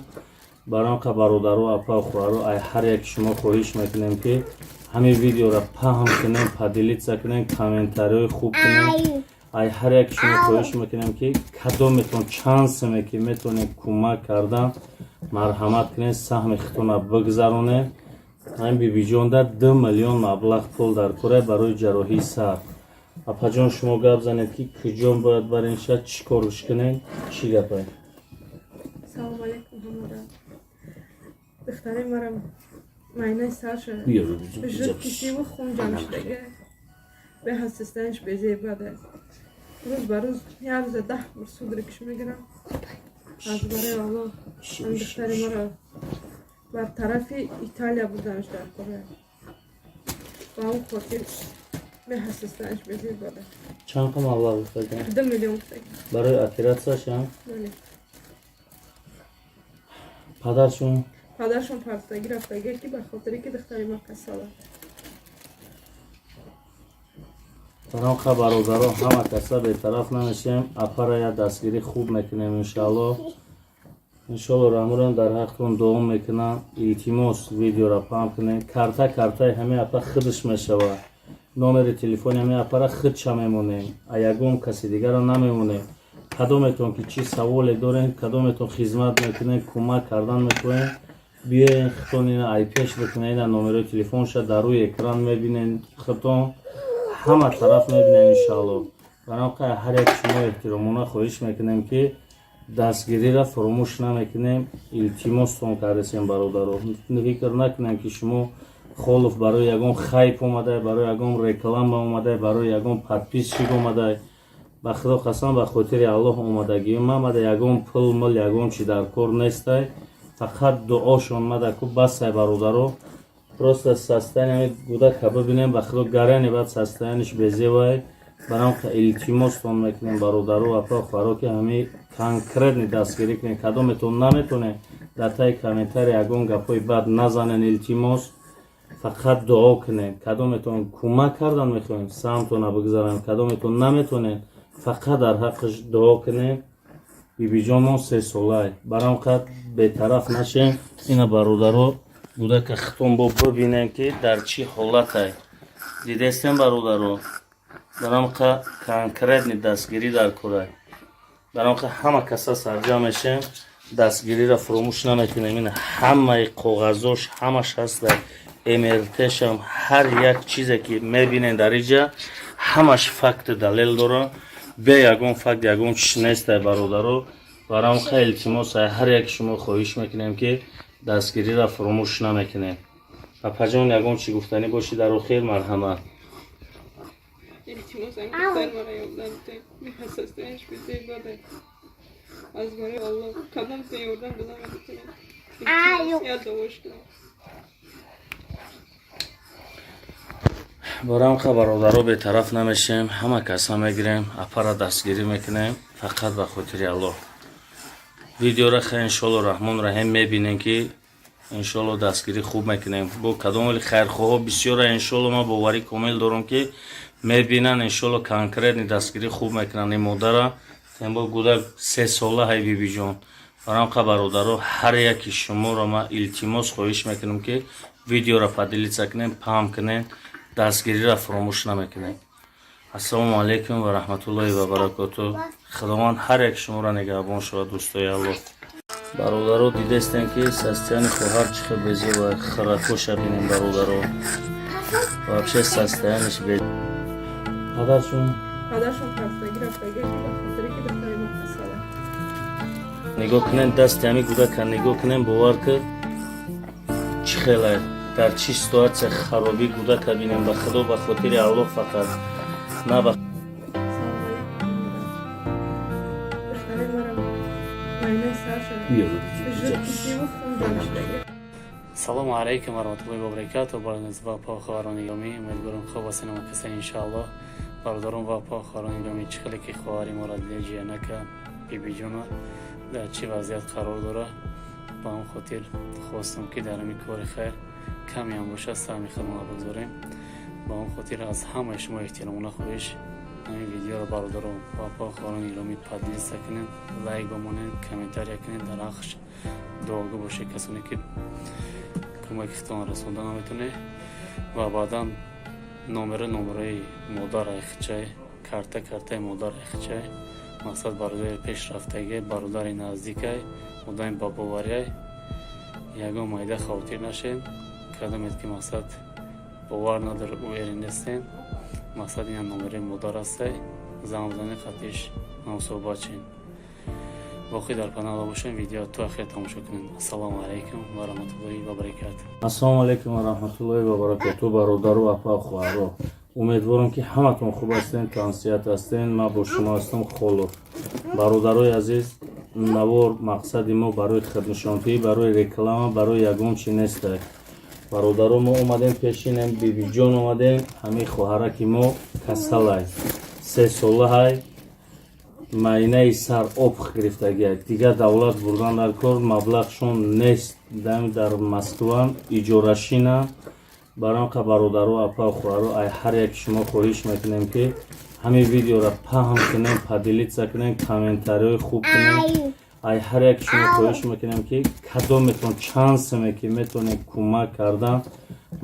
барамқа бародаро апа хоҳаро, ай ҳар яки шумо хоҳиш мекунем ки ҳамин видеоро паҳм кунем, падилица кунем, комментариҳои хуб кунем. ай ҳар яки шумо хоҳиш мекунем ки кадометон чансме ки метонем кӯмак кардан, марҳамат кунем, саҳми хитона бигзаронем. ҳамин бибиҷонда 2 миллион маблағ пул дар кора барои ҷарроҳии сар. апаҷон шумо гап занед ки куҷон бояд барем шад, чӣ корш кунем, чӣ гапай? Салому алейкум ҳамода. Духтари марам майнаи Саша. Жуд кисиву хун ҷамшидаги. Беҳассистаниш безебада. Рӯз ба рӯз як рӯза 10 бор суд рикш мегирам. аз барои Аллоҳ ҳамин духтари маро бар тарафи Италия будамш дар кора. Ба он хотир беҳассистаниш безебада. чанд қа маблағ гуфтаган? 2 миллион гуфтаган. барои оператсияшам? Бале. падаршон пастаги рафтаги ки ба хотири ки духтари ма касала. барамқа бародаро, ҳама каса бетараф намешем, апара я дастгирӣ хуб мекунем иншоалло. иншоалло раҳмурам дар ҳақтон дуом мекунам. илтимос видеоро паҳм кунем. картаи ҳамин апа хидш мешавад. номери телефони ҳамин апара хидша мемонем, а ягон каси дигарро намемонем. кадометон ки чӣ саволе дорем, кадометон хизмат мекунем, кӯмак кардан мекунем, биёен хитонина ай пеш бикунем. ина номерои телефонша дар рӯи экран мебинем, хитон ҳама тараф мебинем иншоалло. барамқа ҳар як шумо эҳтиромона хоҳиш мекунем ки дастгириро фаромӯш намекунем. илтимостон кардесем бародаро, фикр накунем ки шумо Холов барои ягон хайп омадай, барои ягон реклама омадай, барои ягон подписчик омадай. ба худо қасам ба хотири аллоҳ омадагӣ мамада ягон пул мул ягон чи дар кор нестай фақат дуошон мадаку басай бародаро просто состояние гудака бибинем ба худо гарани бад состояниш безевай барамка илтимостон мекунем бародаро апа хӯро ки ҳами конкретни дастгирӣ кунем кадометон наметоне дар таи комментари ягон гапҳои бад назанен илтимос фақат дуо кунем кадометон кӯмак кардан мехоҳем самтона бигзарем кадометон наметонем фақат дар ҳаққиш дуо кунем бибиҷонмон 3 солай барамқа бетараф нашем ина бародаро гудака хитонбо бибинем ки дар чӣ ҳолатай дидестем бародаро барамқа конкретни дастгирӣ дар курай барамқа ҳама каса сарҷам мешем дастгириро фуромӯш наметонем ин ҳамаи коғазош ҳамаш ҳаста мртшам ҳар як чизе ки мебинем дар иҷа ҳамаш факти далел дора бе ягон факт ягон чиш нестай бародаро барамқа илтимосай ҳар яки шумо хоҳиш мекунем ки дастгириро фуромӯш намекунем папаҷон ягон чӣ гуфтанӣ боши дар охир марҳамат İltimosum kızlar bana yollandı. Bir hassaslanış bize ibadet. Az bari Allah kadın seni oradan bulamadı. İltimos ya da hoştu. барамқа бародаро бетараф намешем ҳама каса мегирем апара дастгирӣ мекунем фақат ба хотири аллоҳ видеоро хе иншоалло раҳмон раҳим мебинем ки иншоалло дастгирӣ хуб мекунем бо кадомали хайрхоҳо бисёра иншоалло ман боварӣ комил дорам ки мебинан иншоалло конкретни дастгирӣ хуб мекунанд ин модара тембо гудак 3 сола ҳай бибиҷон барамқа бародаро ҳар яки шуморо ман илтимос хоҳиш мекунам ки видеоро падилица кунем паҳм кунем дастгириро фуромӯш намекунем ассалому алайкум ва раҳматуллоҳи ва баракату худованд ҳар яки шуморо нигаҳбон шавад дӯстои аллоҳ бародаро дидестем ки состояни хоҳар чӣ хел безева харакоша бинем бародаро вообще состояниш бе падаршон хастагӣ рафтагӣ ки ба хотире ки духтари ман хастала нигоҳ кунем дасти ҳами гудака нигоҳ кунем бовар ки чӣ хелай дар чӣ ситуатсия харобӣ гудака бинем ба худо ба хотири аллоҳ фақат на ба салому алайкум ва раҳматуллоҳи ва баракатуҳ барназ ва похӯҳарони гиромӣ умедворам хуб ҳастед ва касен иншоаллоҳ бародарон ва похӯҳарони гиромӣ чӣ хеле ки хоҳари моро ҷиянака бибиҷона дар чӣ вазъият қарор дора ба он хотир хостам ки дар ҳамин кори хайр каме ҳам бошад саҳми худмон бигзорем ба он хотир аз ҳамаи шумо эҳтиромона хоҳиш ҳамин видеоро бародарон ва похӯҳарони гиромӣ падлиса кунед лайк бамонед комментария кунед дар ҳаққш дуогӯ бошед касоне ки кӯмаки хитон расонда наметонед ва баъдан номераи модар айхчай картаи модар айхчай мақсад бародари пешрафтагӣ бародари наздикай одами бабоварияй ягон майда хавотир нашед кадомед ки мақсад бовар надор уери нестен мақсад ина номераи модар ҳастай замзани қатиш намусобачен боқӣ дар канала бошем видео то ахир тамошо кунем ассалому алайкум ва раҳматуллоҳи ва баракатуҳ ассалому алайкум ва раҳматуллоҳи ва баракатуҳ бародару апа хоҳаро умедворам ки ҳаматон хуб ҳастен тансият ҳастен ман бо шумо ҳастам холов бародарои азиз навор мақсади мо барои хиднишонтӣ барои реклама барои ягон чи нестай бародаро мо омадем пешинем бибиҷон омадем ҳамин хоҳараки мо касалай 3 сола ҳай майнаи сар об гирифтагия дигар давлат бурдан дар кор маблағшон нест дар москван иҷорашина барамқа бародаро апа хоҳаро ай ҳар яки шумо хоҳиш мекунем ки ҳамин видеоро паҳм кунем падилица кунем комментариҳои хуб кунем ай ҳар яки шумо хоҳиш мекунем ки кадометон чанд саме ки метонем кӯмак кардан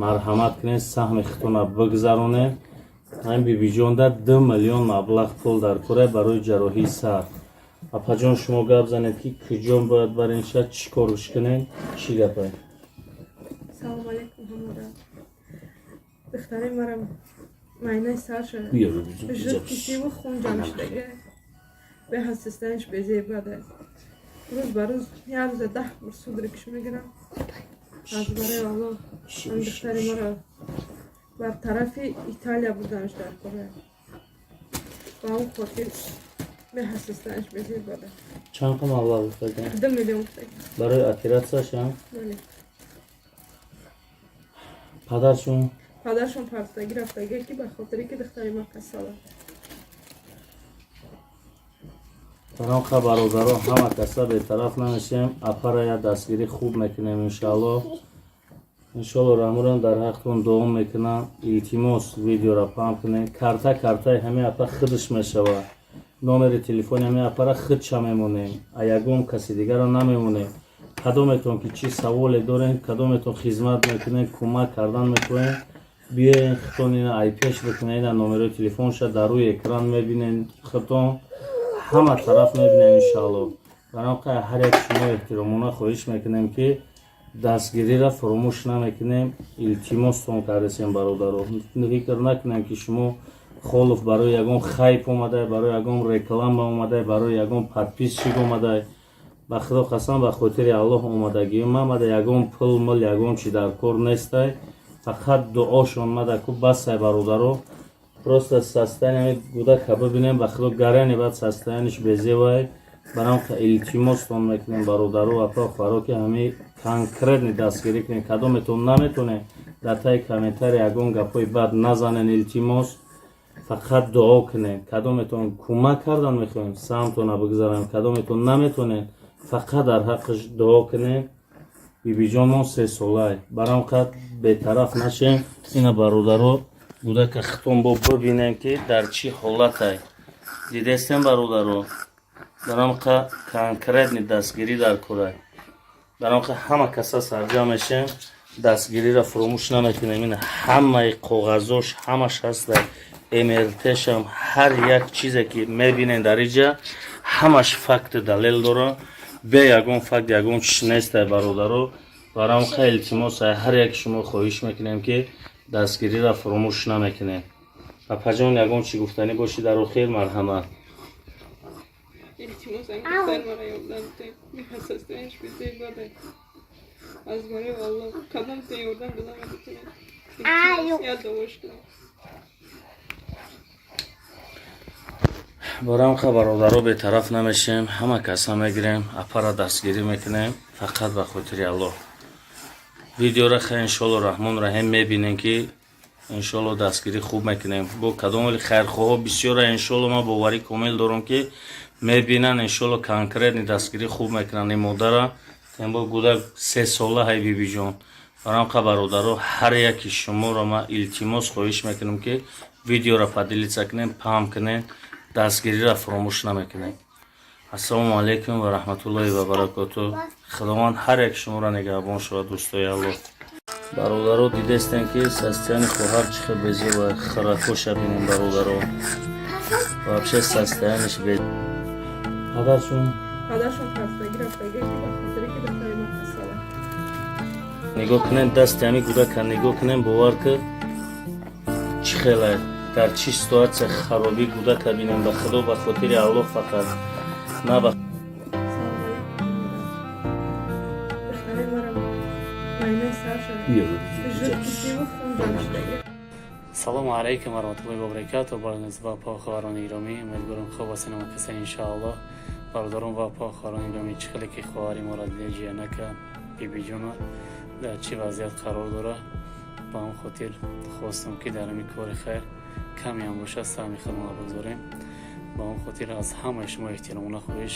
марҳамат кунем саҳми хитона бигзаронем ҳамин бибиҷонда 2 миллион маблағ пул дар кора барои ҷарроҳии сар апаҷон шумо гап занед ки куҷон бояд барем шад чӣ корш кунем чӣ гапай салому алайкум ҳамода духтари марам майнаи сарша жидкисиву хун ҷамшдаги беҳастистаниш безебада рӯз ба рӯз як рӯза 10 бор судрикш мегирам аз барои аллоҳ ан духтари маро бар тарафи Италия будамш дар кора ба он хотир меҳассистанаш безир бада. Чанд қа маблағ гуфтаган? 2 миллион гуфтаг. Барои оператсияшам? Бале. Падаршон? Падаршон партаги рафтага ки ба хотире ки духтари ма касала. Таноқа бародаро ҳама каса бетараф намешем. Апарая дастгирӣ хуб мекунем иншаалло. Иншалло рамурам дар ҳақтон дуом мекунам. Илтимос видеора пам кунем. Картаи ҳамин апа худш мешава. номери телефони ҳамин апара худша мемонем. А ягон каси дигарро намемонем. кадометон ки чӣ саволе дорем, кадометон хизмат мекунем, кӯмак кардан мекунем, биёен хитон ина айпеш бикунем, ина номерои телефонша дар рӯи экран мебинем, хитон ҳама тараф мебинем иншаалло. барои ҳар як шумо эҳтиромона хоҳиш мекунем ки дастгириро фаромӯш намекунем. илтимостон кардесем бародаро, фикр накунем ки шумо холов барои ягон хайп омадай, барои ягон реклама омадай, барои ягон подписчик омадай. ба худо қасам ба хотири аллоҳ омадагиём мамада ягон пул мул ягон чи дар кор нестай, фақат дуошон мада ку басай бародаро. просто состояние гудака бибинем, ба худо гарани баъд состояниш безевай. барам илтимостон мекунем бародаро апа фаро ки ҳами конкретни дастгирӣ кунем. кадометон наметонем дар таи комментари ягон гапҳои бад назанен, илтимос фақат дуо кунем. кадометон кӯмак кардан мехоҳем, самтона бигзарем, кадометон наметонем фақат дар ҳаққиш дуо кунем. бибиҷонмон 3 солай, барам қад бетараф нашем. ина бародаро гудака хитон бо бибинем ки дар чӣ ҳолатай. дидестем бародаро, барам қа конкретни дастгирӣ дар курай. барам қа ҳама каса сарҷам мешем, дастгириро фуромӯш намекунем. ина ҳамаи коғазош ҳамаш ҳастай, мртшам ҳар як чизе ки мебинем дар иҷа ҳамаш факту далел дора. бе ягон факт ягон чиш нестай бародаро. барам қа илтимосай ҳар як шумо хоҳиш мекунем ки дастгириро фуромӯш намекунем. апаҷон ягон чӣ гуфтанӣ боши дар охир? марҳамат. İltimos engellermara yoldan mihassastanış bize ibadet. Az göre valla kadın sen yoldan bulamadı ki. İltimos ya da hoş kılın. барам қа бародаро бетараф намешем, ҳама каса мегирем, апара дастгирӣ мекунем, фақат ба хотири аллоҳ. видеоро ха иншоалло раҳмон раҳим мебинем ки иншоалло дастгирӣ хуб мекунем. бо кадомали хайрхоҳо бисёра иншоалло ма боварӣ комил дорам ки мебинан иншоалло конкретни дастгирӣ хуб мекунан. ин модара тембо гудак 3 сола ҳай бибиҷон. барам қа бародаро ҳар яки шуморо ма илтимос хоҳиш мекунам ки видеоро падилица кунем, пам кунем, дастгириро фуромӯш намекунем. ассалому алайкум ва раҳматуллоҳи ва баракатуҳ. худованд ҳар як шуморо нигаҳбон шавад дӯстои аллоҳ. бародаро дидестем ки состояни хоҳар чӣ хел безева, харакоша бинем бародаро. вообще состояниш без. падаршон партаги рафтага ки ба хотире ки духтари ма касала. нигоҳ кунем дасти ҳами гудака нигоҳ кунем, бовар ки чӣ хелай, дар чӣ ситуатсия харобӣ гудака бинем. ба худо ба хотири аллоҳ фақат на ба Духтари марам майнаи сарша. Жуд кисиву хун ҷамшдаги. салому алайкум варахматуллоҳи ва баракатуҳ. барназба поховарони гиромӣ, умедворам хуб ҳастед касан иншааллоҳ. бародарон ва поховарони гиромӣ, чӣ хеле ки хоҳари моро диҷиянака бибиҷона дар чӣ вазъият қарор дора, ба он хотир хостам ки дар ҳамин кори хайр каме ҳам боша саҳми худмона бигзорем. ба он хотир аз ҳамаи шумо эҳтиромона хоҳиш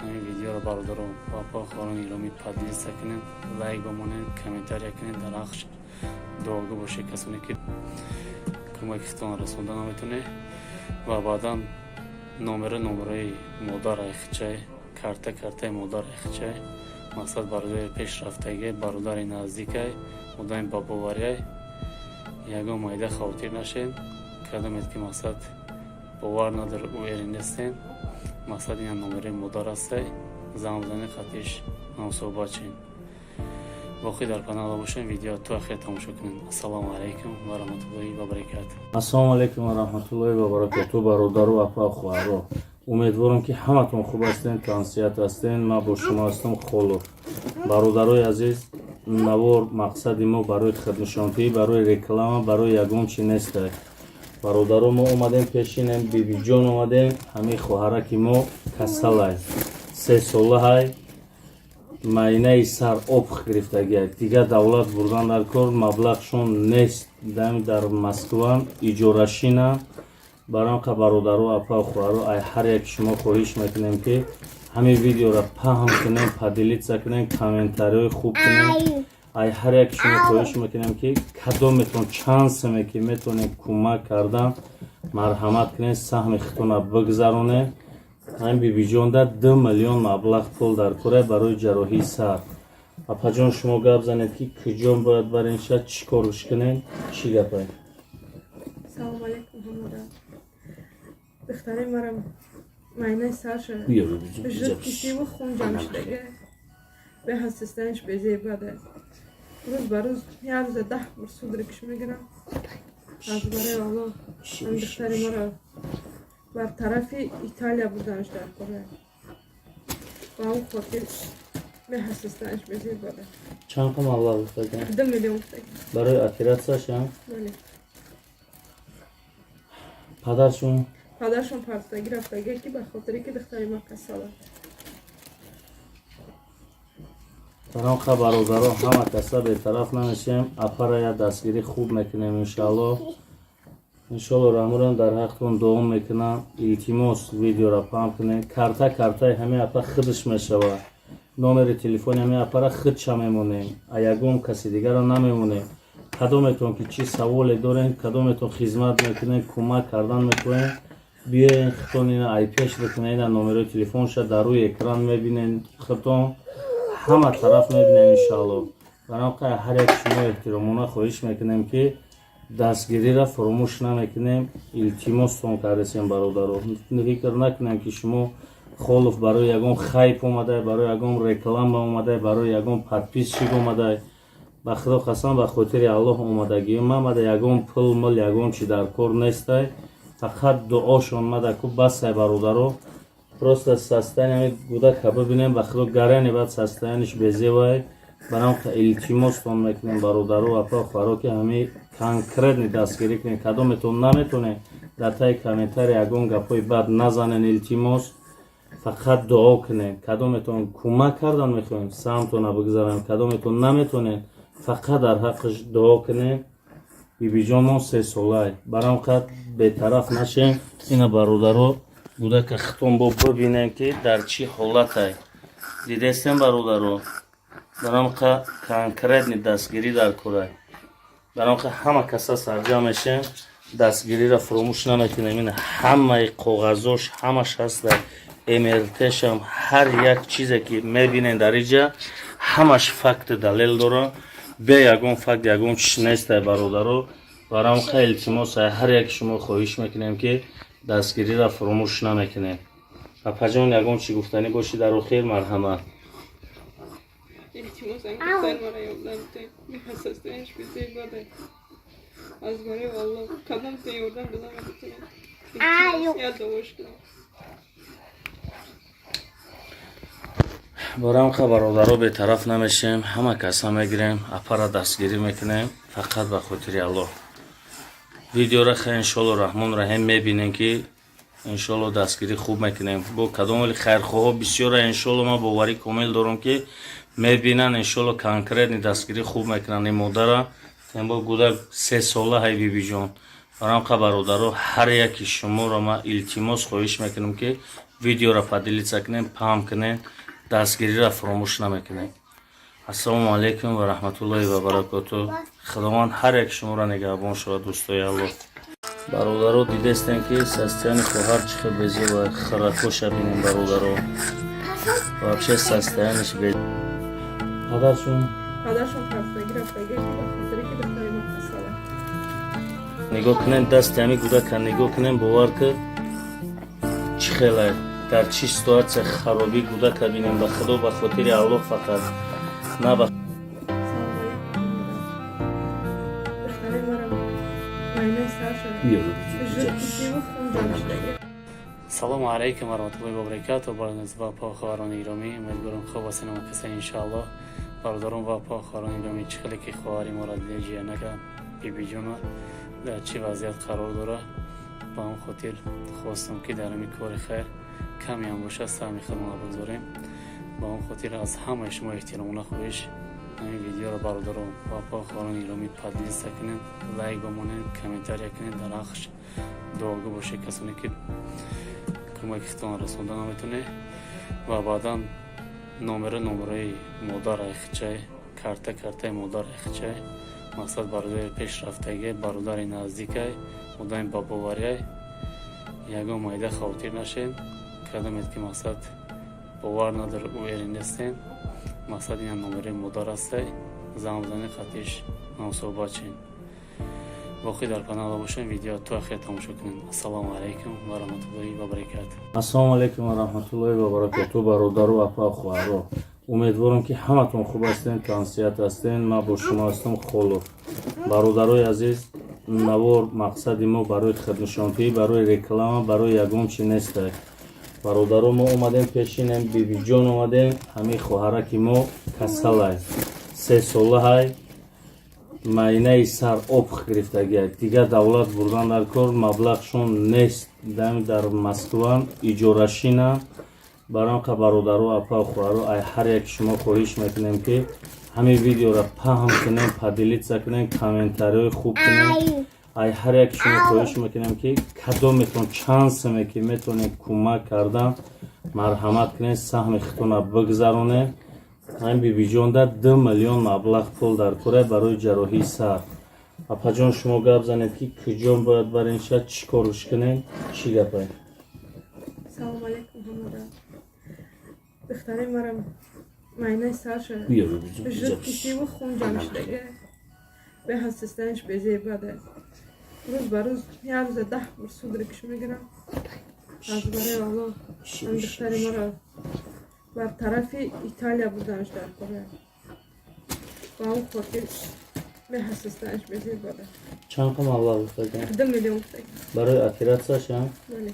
ҳамин видеоро бародарон ва поховарони гиромӣ падилица кунед, лайк бомонед, комментария кунед, дар ҳақш дуогӯ бошед касоне ки кӯмаки хитон расонда наметонед. ва баъдан номерои модар айхчай, картаи модар айхчай, мақсад бародари пешрафтаги, бародари наздикай, одаи бабоварияй, ягон майда хавотир нашед. кадомед ки мақсад бовар надор уеринестен, мақсад ина номерои модар ҳастай, зам бизани қатиш намусобачен. боқӣ дар канала бошем, видео то ахир тамошо кунем. ассалому алайкум ва раҳматуллоҳи ва баракатуҳ. ассалому алайкум ва раҳматуллоҳи ва баракатуҳ. бародару апа хоҳаро, умедворам ки ҳаматон хуб ҳастен, тансият ҳастен. ман бо шумо ҳастам холов. бародарои азиз, навор мақсади мо барои хиднишонтӣ, барои реклама, барои ягон чи нестай. бародаро мо омадем пешинем бибиҷон омадем ҳамин хоҳараки мо касалай 3 сола ҳай майнаи сар обх гирифтагиай дигар давлат бурдан дар кор маблағшон нест дар Москван иҷорашина баранқа бародаро апа хоҳаро ай ҳар як шумо хоҳиш мекунем ки ҳамин видеоро паҳм кунем падилитса кунем комментариҳои хуб кунем ай ҳар як шумо хоҳиш мекунем ки кадометон чансме ки метонем кӯмак кардан марҳамат кунем саҳми хитона бигзаронем ҳамин бибиҷонда 2 миллион маблағ пул дар кора барои ҷарроҳии сар апаҷон шумо гап занед ки куҷон бояд барем шад чӣ корш кунем чӣ гапай салом алейкум ҳамода духтари марам майнаи сарша жид кисиву хун ҷамъ шудага беҳад системаш безебаде рӯз ба рӯз як рӯза 10 бор судрикш мегирам аз барои Аллоҳ ҳамин духтари мара бар тарафи Италия буданаш дар кора ба он хотир беҳад системаш безебаде чанд қа маблағ гуфтаган 2 миллион гуфтага барои оператсияшам бале падаршон партагӣ рафтага ки ба хотире ки духтари ма касала баранқа бародаро ҳама каса бетараф намешем апарая дастгирӣ хуб мекунем иншоалло рамурам дар ҳақтон дуом мекунам илтимос видеора паҳм кунем картаи ҳамин апа хидш мешавад номери телефони ҳамин апара хидша мемонем а ягон каси дигара намемонем кадометон ки чӣ саволе дорем кадометон хизмат мекунем кӯмак кардан мекунем биёен хитонина ай пеш бикунед номерои телефонша дар рӯи экран мебинен хитон ҳама тараф мебинем иншоалло баранқа ҳар як шумо эҳтиромона хоҳиш мекунем ки дастгириро фуромӯш намекунем илтимостон кардесем бародаро фикр накунем ки шумо холуф барои ягон хайп омадай барои ягон реклама омадай барои ягон подписчик омадай ба худо қасам ба хотири Аллоҳ омадагиём мамада ягон пул мул ягон чи дар кор нестай фақат дуошон мадаку басай бародаро просто состояние гудака бибинем ба худо гарани баъд состояниш безевай баранқа илтимостон мекунем бародаро апа хоҳаро ки ҳамин конкретни дастгирӣ кунем кадометон наметонем дар таи комментари ягон гапҳои бад назанен илтимос фақат дуо кунем кадометон кӯмак кардан мехоҳем самтона бигзарем кадометон наметонем фақат дар ҳаққиш дуо кунем бибиҷонмон 3 солай баранқа бетараф нашем ина бародаро гудака хитон бо бибинем ки дар чӣ ҳолатай дидестем бародаро баранқа конкретни дастгирӣ дар корай баранқа ҳама каса сарҷам мешем дастгириро фуромӯш намекунем ин ҳамаи коғазош ҳамаш ҳаста мртшам ҳар як чизе ки мебинем дар иҷа ҳамаш факти далел дора бе ягон факт ягон чиш нестай бародаро баранқа илтимоса ҳар як шумо хоҳиш мекунем ки дастгириро фуромӯш намекунем апаҷон ягон чӣ гуфтанӣ боши дар охир марҳамат илтимос ангустар мара ёрдам кунед беҳад состояниш безебаде аз барои Аллоҳ кадомтон ёрдам била метавонед илтимос я дуош кунед баранқа бародаро бетараф намешем ҳама каса мегирем апара дастгирӣ мекунем фақат ба хотири Аллоҳ видеоро хе иншоалло раҳмон раҳим мебинем ки иншоалло дастгирӣ хуб мекунем бо кадомали хайрхоҳо бисёра иншоалло ман боварӣ комил дорам ки мебинан иншоалло конкретни дастгирӣ хуб мекунан ин модара тембо гудак 3 сола ҳай бибиҷон баранқа бародаро ҳар яки шуморо ман илтимос хоҳиш мекунам ки видеоро падилитса кунем паҳм кунем дастгириро фуромӯш намекунем ассалому алайкум ва раҳматуллоҳи ва баракатуҳ худованд ҳар як шуморо нигаҳбон шавад дӯстои Аллоҳ бародаро дидестем ки состояни хоҳар чӣ хел безева харакоша бинем бародаро вообще состояниш бе падаршон партагӣ рафтага ки ба хотире ки духтари ма касала нигоҳ кунем дасти ҳамин гудака нигоҳ кунем бовар ки чӣ хелай дар чӣ ситуатсия харобӣ гудака бинем ба худо ба хотири Аллоҳ фақат на ба духтари марам майнаи сарша жид кисиву хун ҷамъ шудага салому алайкум варҳматуллоҳи вабаракатуҳ барназба поховарони гиромӣ умедворам хуб ҳастед ва касани иншоаллоҳ бародарон ва поховарони гиромӣ чӣ хеле ки хоҳари моро дида ҷия накард بیبیجونا در چی وضعیت قرار داره. با اون خاطر خواستم که در این کار خیر کمی هم باشه سهمی خودمون بگذاریم. با اون خاطر از همه شما احترامونه خواهش این ویدیو رو برادران و پا خواهران ایرامی پادلیست کنین، لایک بمونین، کامنتار کنین، در آخرش دعاگو باشه کسانی که کمک ختان رسوندن نمیتونه و بعدا نمره مادر اخچه کارت مادر اخچه مقصد برادر پیش رفتگی برادر نزدیکی مدام با باوری یگان مایده خاطر نشین کدامید که مقصد باور نداره او نیستین مقصد این نمره مادر است زمزنی خطیش نوصوبات چین باقی در کانال باشین ویدیو تو خیلی تماشا کنین. السلام علیکم و رحمت الله و برکاته. السلام علیکم و رحمت الله و برکاته برادر و اپا خواهران. امیدوارم که همتون خوب هستین، تانسیت هستین. من با شما هستم خلوف. برادرای عزیز، نوار مقصد ما برای خدمتشانتی، برای رکلام، برای یگم چی نیست. برادرای ما اومدیم پیشین بیبی جان اومدیم، همین خواهره که ما کسل است. 3 ساله های майнаи сар об гирифтагӣ дигар давлат бурдан дар кор маблағшон нест дар Москва иҷорашина баранқа бародару апа хӯаро ай ҳар як шумо хоҳиш мекунем ки ҳамин видеоро паҳм кунем падилитса кунем комментариҳои хуб кунем ай ҳар як шумо хоҳиш мекунем ки кадометон чансме ки метавонем кӯмак кардан марҳамат кунем саҳми хитона бигзаронем. این بیبیجان در 2 میلیون مبلغ پول در کوره برای جراحی سر. اپا جان شما گپ زنید که کجا باید برین شد چی کارش کنین چی گپه؟ سلام علیکم همه. دختری مرم معاینه سرش بجد کسی و خون جمعش دیگه به حسستنش بیزی بده روز بروز یه روز 10 بار سودرکش میگیرم از برای الله. این دختری مرم بر طرف ایتالیا بودنش در کره با اون خاطر به حسستنش بزیر بده. چند کم مبلغ بودن؟ 2 میلیون بودن برای اپراسیونش هم؟ بله.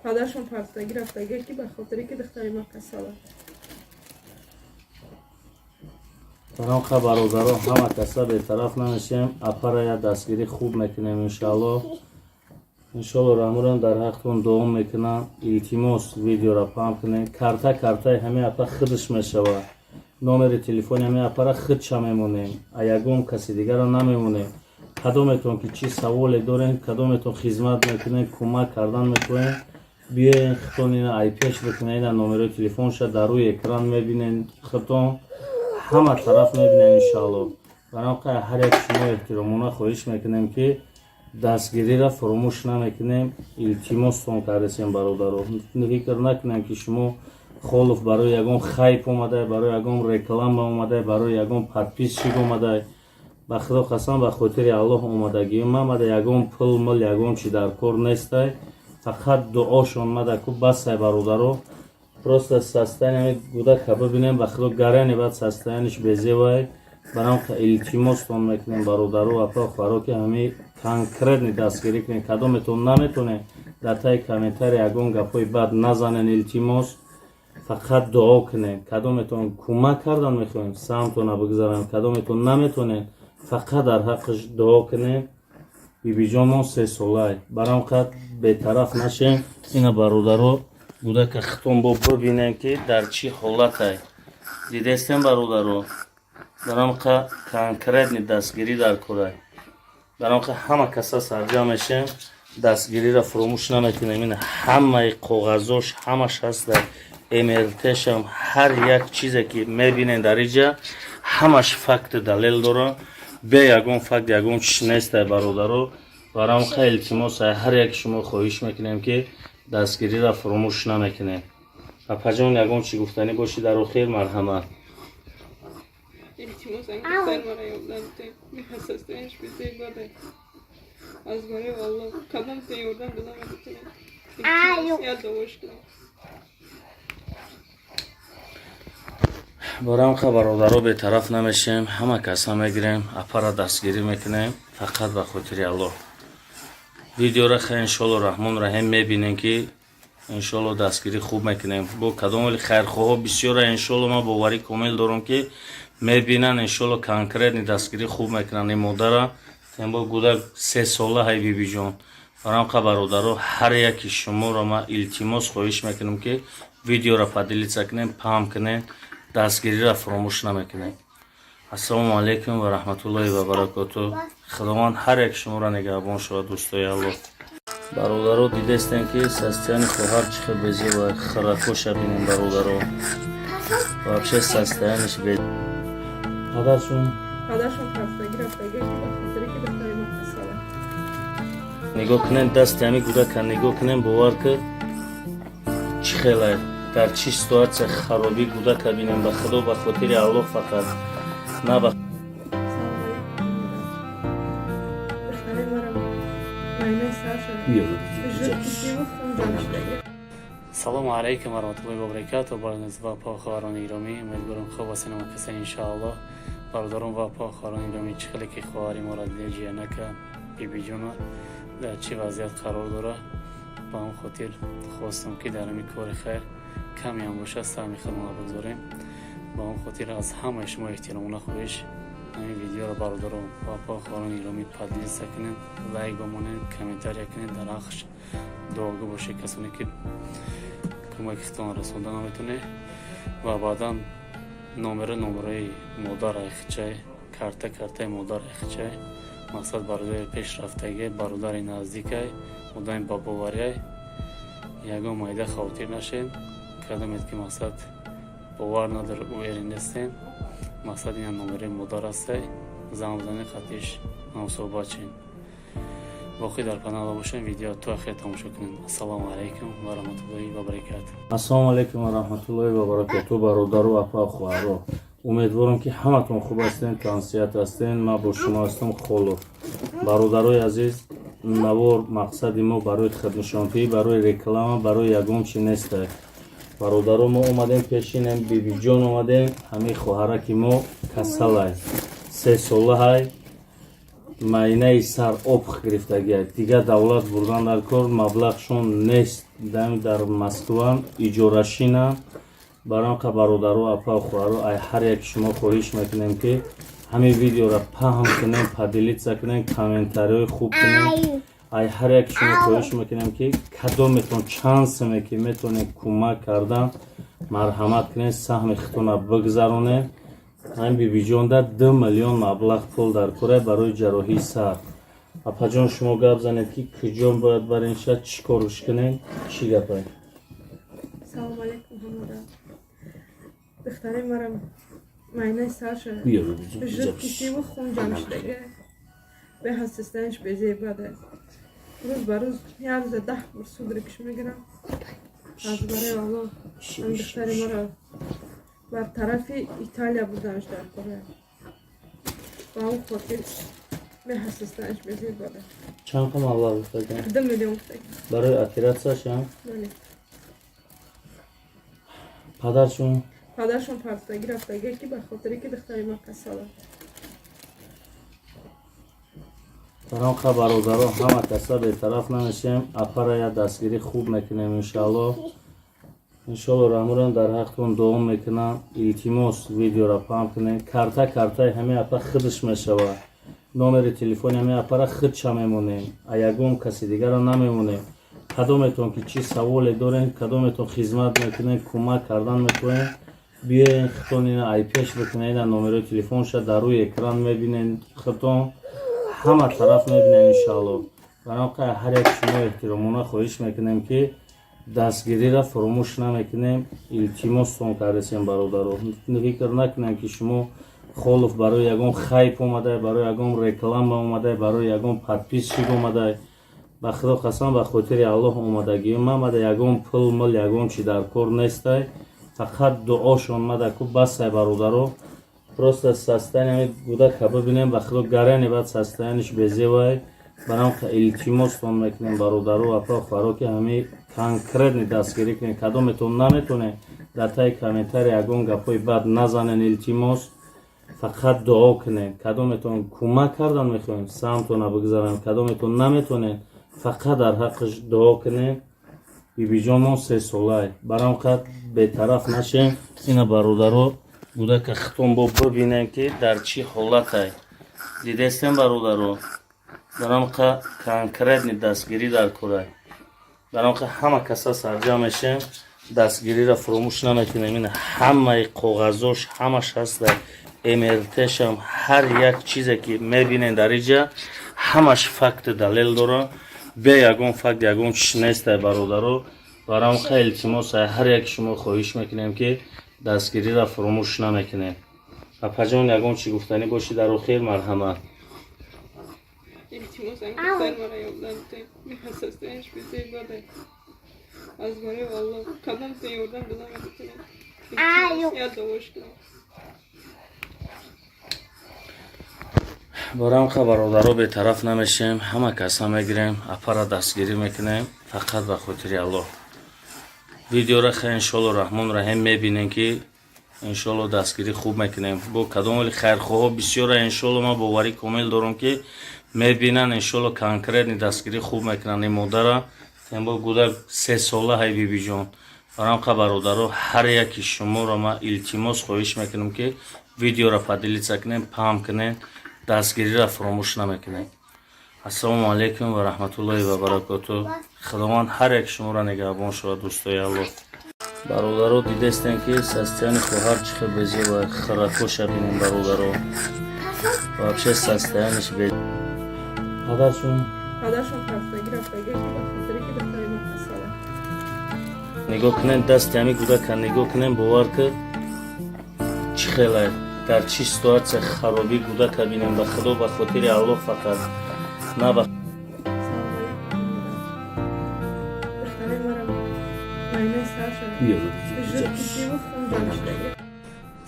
پدرشون پرستگی رفتگی که به خاطری که دختری ما کساله. برای برادران همه کسا به طرف نمیشیم اپرا یا دستگیری خوب میکنیم انشالله. انشالله راموران در حقتون دوام میکنم. التماس ویدیو را پام کنین. کارتا همه اپا خودش میشود. نمر تلفن همه اپا را خودش میمونیم. ایگم کسی دیگر را نمیمونه. کدومتون که چی سوال دارین، کدومتون خدمت میکنین، کمک کردن میکنین، بیاین خودتون این آی پیش بکنین. نمر تلفن شد در روی اکران میبینین. خودتون همه طرف میبینین انشالله. برای هر یک شما احترامونه خواهش میکنیم که دستگیری را فراموش نمیکنیم. التماستون کردیم برادران. فکر نکنیم که شما خلوف برای یگم خایپ اومده، برای یگم رکلام اومده، برای یگم پادپیسچی اومده. به خدا قسم به خاطر الله اومدگی اومده. یگم پول مال یگم چی در کار نیست. فقط دعاشون اومده که بس برادران. پروست سستن گوده که ببینیم به خدا گرانی بعد سستنش بزیوای. برام التماستون میکنیم برادران و اپا خواهرا که همه کنکرت دستگیری کنین. کدومتون نمیتونه در تای کامنتار یگون گپای بد نزنین. التماس فقط دعا کنین. کدومتون کمک کردن میخواین سمتون بگذارن، کدومتون نمیتونین فقط در حقش دعا کنین. بیبیجان 3 ساله برام قد به طرف نشین. این برادران بوده که خطون با ببینن که در چی حالت های دیدستین برادران. برام که کنکرت دستگیری در کوره. برام که همه کسا سرجا میشیم دستگیری را فراموش نمیکنیم. این همه کاغذاش همش هست در امرتش هم هر یک چیزی که میبینین در اینجا همش فکت دلیل داره. به یگون فکت یگون چیز نیست برادرو. برام که التماس هر یک شما خواهش میکنیم که دستگیری را فراموش نمیکنیم. اپا جان یگون چی گفتنی باشی در آخر مرحمت. التماس این دختر مرا یادم به حسستنش بزیر بده از برای الله. کدام تیوردن بدم میتونم التماس یاد دواش کنم. برام که برادرها به طرف نمیشیم همه کسا میگیریم اپا را دستگیری میکنیم فقط به خاطر الله. ویدیو را خیلی انشالله رحمان رحیم میبینین که انشالله دستگیری خوب میکنیم. با کدام خیرخواه بسیار انشالله ما باوری کامل دارم که мебинанд иншолло конкретни дастгирӣ хуб мекунанд ин модара тембо гудак 3 сола ҳай бибиҷон барамқа бародаро ҳар яки шуморо ман илтимос хоҳиш мекунам ки видеоро падилица кунем паҳм кунем дастгирира фуромӯш намекунем. ассалому алайкум ва раҳматуллоҳи ва баракотуҳ. худованд ҳар яки шуморо нигаҳбон шавад дӯстои аллоҳ. бародаро дидестем ки состояние хоҳар чӣ хел безева харакоша бинем бародаро вообще состоянияш бе падаршон хастагӣ рафтагӣ ки ба хотире ки духтари ма касала. нигоҳ кунем дасти ҳами гудака нигоҳ кунем бовар ки чӣ хелай дар чӣ ситуатсия харобӣ гудака бинем ба худо ба хотири аллоҳ фақат на ба Духтари марам майнаи сарша жуд кишиву хун ҷамшидаги. Салому алейкум ва rahmatullahi ва баракатуҳ. Барои ва похаварони гиромӣ, умедворам хуб ҳастед ва касен иншааллоҳ. Бародарон ва похаварони гиромӣ, чӣ хеле ки хоҳари мора ҷиянака бибиҷона дар чӣ вазъият қарор дора, ба он хотир хостам ки дар ҳамин кори хайр каме ҳам бошад саҳми худмон бигзорем. Ба он хотир аз ҳамаи шумо эҳтиромона хоҳиш ҳамин видеоро бародарон ва похаварони гиромӣ падилиса кунед, лайк бомонед, комментария кунед, дар нақш дуогӯ бошед касоне ки кӯмакитон расонда наметоне ва баъдан номераи модар айхчай картаи модар айхчай мақсад бародари пешрафтаги бародари наздикай одаи бабоварияй ягон майда хавотир нашед кадомед ки мақсад бовар надор ӯ эринестен мақсад ина номераи модар астай замзани қатиш намсобачен боқӣ дар канала бошем видео то ахир тамошо кунем. Ассалому алайкум ва раҳматуллоҳи ва баракатуҳ. ассалому алайкум ва раҳматуллоҳи ва баракатуҳ. бародару апа хоҳаро, умедворам ки ҳаматон хуб ҳастен, консият ҳастен. ман бо шумо ҳастам холов. бародарои азиз, навор мақсади мо барои хиднишонтӣ, барои реклама, барои ягон чи нестай. бародаро мо омадем пешинем, бибиҷон омадем, ҳамин хоҳараки мо касалай 3 сола ҳай майнаи сар об гирифтагиай дига давлат бурдан дар кор маблағшон нест дар москван иҷорашина. баранқа бародаро апа хоҳаро ай ҳар яки шумо хоҳиш мекунем ки ҳамин видеоро паҳм кунем, падилица кунем, комментариҳои хуб кунем. ай ҳар яки шумо хоҳиш мекунем ки кадометон чансме ки метонед кӯмак кардан марҳамат кунед, саҳми худтона бигзаронед. ҳамин бибиҷонда 2 миллион маблағ пул дар кора барои ҷарроҳии сар. апаҷон шумо гап занед ки куҷон бояд барем шад чӣ корш кунем, чӣ гапай? Салому алейкум ҳамода. Духтари марам майнаи сарша жуд кишиву хун ҷамшидаги беҳастистанаш безебаде. рӯз ба рӯз як рӯза 10 бор судрикиш мегирам. аз барои аллоҳ ҳамин духтари маро бар тарафи Италия бурданаш дар кора. ба он хотир беҳастистанаш безебаде. чанд қа маблағ гуфтаган? 2 миллион гуфтаган. барои оператсияшам? бале. падаршон партаги рафтаги ки ба хотире ки духтари ма касала. баранқа бародаро ҳама каса бетараф намешем, апара я дастгирӣ хуб мекунем иншааллоҳ. иншоаллоҳ раҳмурам дар ҳақтон дуом мекунам. илтимос видеоро паҳм кунем. картаи ҳамин апа худш мешавад. номери телефони ҳамин апара худша мемонем, а ягон каси дигаро намемонем. кадометон ки чӣ саволе дорем, кадометон хизмат мекунем, кӯмак кардан мекунем, биёен худтон ина ай пеш бикунед. ина номерои телефонша дар рӯи экран мебинед, худтон ҳама тараф мебинем иншааллоҳ. баранқа ҳар яки шумо эҳтиромона хоҳиш мекунем ки дастгирира фуромӯш намекунем. илтимостон кардесем бародаро, фикр накунем ки шумо холов барои ягон хайп омадай, барои ягон реклама омадай, барои ягон подписчик омадай. ба худо қасам ба хотири аллоҳ омадагӣ мамада ягон пул мул ягон чи дар кор нестай, фақат дуошон мадаку басай бародаро. просто состояние гудака бибинем, ба худо гарани бад состояниш безевай. баранқа илтимостон мекунем бародаро апа хоҳаро ки ҳамин конкретни дастгирӣ кунем. кадометон наметонед дар таи комментари ягон гапҳои бад назанен, илтимос фақат дуо кунед. кадометон кӯмак кардан мехоҳем, самтона бигзарем, кадометон наметонед фақат дар ҳаққиш дуо кунед. бибиҷонмон 3 солай, баранқа бетараф нашем. ина бародаро гудака хитон бо бибинем ки дар чӣ ҳолатай. Дидестем бародаро, дарамқа конкретни дастгирӣ дар кора. Дарамқа ҳама каса сарҷам мешем, дастгириро фуромӯш намекунем. Ин ҳамаи коғазош ҳамаш ҳаста, эмертешам, ҳар як чизе ки мебинем дар инҷа ҳамаш факти далел дора. бе ягон факт ягон чиш нестай бародаро. Дарамқа илтимос ҳар яки шумо хоҳиш мекунем ки дастгириро фуромӯш намекунем. Апаҷон ягон чӣ гуфтанӣ боши дар охир? Марҳамат. İltimasın kurtarmana yollandı. Bir hassasiyet bize ibadet. Az var ya Allah. Kadın seni oradan bulamadı. İltimas ya da hoş geldin. Барамқа бародаро бетараф намешем, ҳама каса мегирем, апара дастгирӣ мекунем, фақат ба хотири Аллоҳ. Видеоро хе иншоалло раҳмон раҳим мебинем ки иншоалло дастгирӣ хуб мекунем. Бо кадомили хайрхоҳо бисёра иншоалло ман боварӣ комил дорам ки мебинан иншоалло конкретни дастгирӣ хуб мекунанд ин модара. Тембо гудак 3 сола ҳай бибиҷон. Барамқа бародаро ҳар яки шуморо ман илтимос хоҳиш мекунам ки видеоро падилица кунем, паҳм кунем, дастгириро фуромӯш намекунем. Ассалому алайкум ва раҳматуллоҳи ва баракатуҳ. Худованд ҳар яки шуморо нигаҳбон шавад, дӯстои Аллоҳ. Бародаро дидестем ки состояние хоҳар чӣ хел безева, харакоша бинем бародаро. Вообще состояниеш без. Падаршон Падаршон пастаги рафтаги ки ба хотири ки духтари ма хастала. нигоҳ кунем, дасти ҳами гудака нигоҳ кунем, бовар ки чӣ хелай дар чӣ ситуатсия харобӣ гудака бинем. Ба худо ба хотири Аллоҳ фақат на ба Духтари марам майнаи Саша. Жуд кисиву хун ҷамшидagi.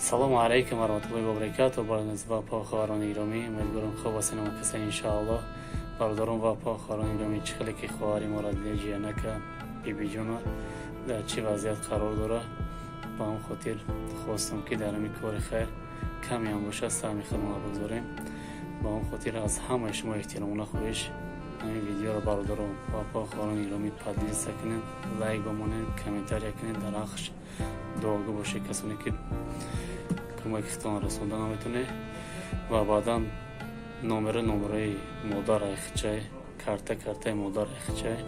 Салому алейкум ва раҳматуллоҳи ва баракатуҳ. Барназиб ва похаварони гиромӣ, умедворам хуб ҳастем каса иншоаллоҳ. Бародарон ва похаварони гиромӣ, чӣ хеле ки хоҳари моро дида ҷиянака бибиҷона дар чӣ вазъият қарор дора, ба он хотир хостам ки дар ҳамин кори хайр каме ҳам бошад саҳми худмона бигзорем. Ба он хотир аз ҳамаи шумо эҳтиромона хоҳиш ҳамин видеоро бародарон ва похаварони гиромӣ падилиса кунед, лайк бомонед, комментария кунед, дар нақш дуогӯ бошед касоне ки кӯмакитон расонда наметавонед ва баъдан номераи модари ихчай, картаи модари ихчай,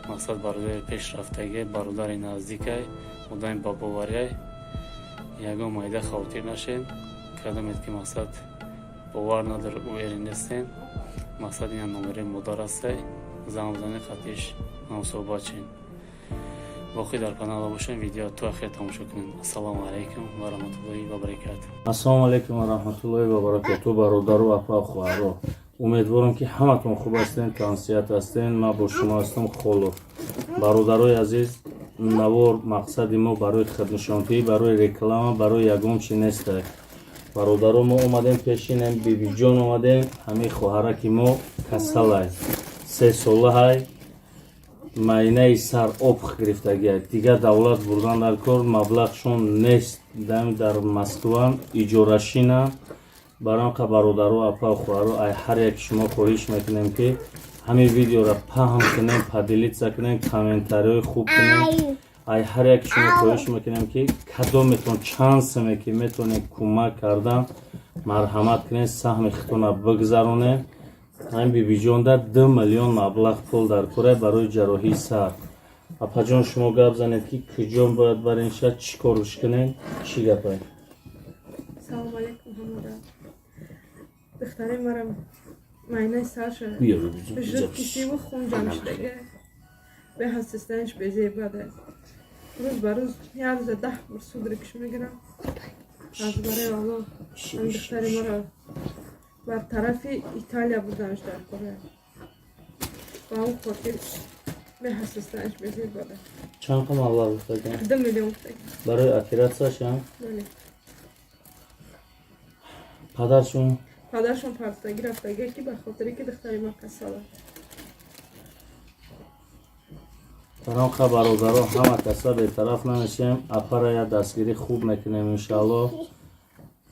мақсад бародари пешрафтаги, бародари наздикай, одами ба боварияй ягон майда хавотир нашед. Кадамед ки мақсад бовар надор ӯ эринестен, мақсад ина номераи модар астай, замзани қатиш намусобачен. боқӣ дар канала бошем, видео то ахир тамошо кунем. Ассалому алайкум ва раҳматуллоҳи ва баракатуҳ. Ассалому алайкум ва раҳматуллоҳи ва баракатуҳ. бародару апа хоҳаро, умедворам ки ҳаматон хуб ҳастен, тансият ҳастен. ман бо шумо ҳастам Холов. Бародарои азиз, навор мақсади мо барои хиднишонтӣ, барои реклама, барои ягон чи нестай. Бародаро, мо омадем пешинем, бибиҷон омадем, ҳамин хоҳараки мо касалай 3 солаҳай, майнаи сар об гирифтагиай. Дигар давлат бурдан дар кор, маблағшон нест, дар Москва иҷорашина. Барамқа бародаро, апа хоҳаро, ай ҳар яки шумо хоҳиш мекунем ки ҳамин видеоро паҳм кунем, падилица кунем, комментариҳои хуб кунем. ай ҳар яки шумо хоҳиш мекунем ки кадометон чансаме ки метавонед кӯмак кардан, марҳамат кунед, саҳми хитона бигзаронед. ҳамин бибиҷонда 2 миллион маблағ пул дар кора барои ҷарроҳии сар. апаҷон, шумо гап занед ки куҷон бояд барем, шад чӣ корш кунем, чӣ гапай? Салому алейкум ҳамода. Духтари марам майнаи Саша. Жуд кисиву хун ҷамшидagi. Бе ҳассистаниш безебаде. Рӯз ба рӯз як рӯза 10 бор судрикиш мегирам. аз барои Аллоҳ ҳамин духтари маро бар тарафи Италия бурданаш дар кора. ба он хотир бе ҳассистаниш безебаде. чанд қа маблағ гуфтаган? 2 миллион гуфтаган. барои оператсияшам? бале. Падаршон партаги рафтаги ки ба хотири ки духтари ма касала. барамқа бародаро, ҳама каса бетараф намешем, апара я дастгирӣ хуб мекунем иншоалло.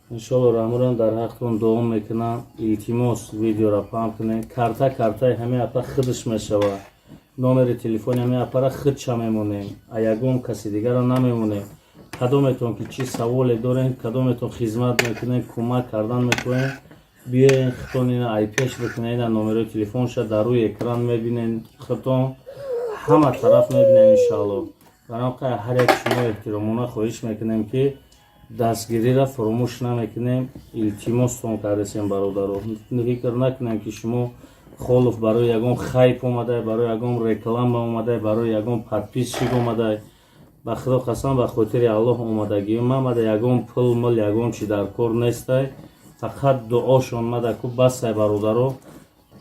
иншоалло раҳмурам дар ҳақтон дуом мекунам. илтимос видеоро паҳм кунем. картаи ҳамин апа хидш мешава. номери телефони ҳамин апара хидша мемонем. ягон каси дигарро намемонем. کدومتون که چی سوالی دارین کدومتون خدمت میکنین کمک کردن میکنین بیاین خطون اینا ای پیش بکنین نمره تلفن شد در روی اکران میبینین خطون همه طرف میبینین انشالله برام که هر یک شما احترامونه خواهش میکنیم که دستگیری را فراموش نمیکنیم التماستون کردیم برادرو فکر نکنیم که شما خلف برای یگان خیپ اومده برای یگان رکلام اومده برای یگان подписчик اومده به خدا قسم به خاطر الله اومدگی اومده یگان پول مل یگان چی در کار نیست فقط دعاشون اومده که بس برادرو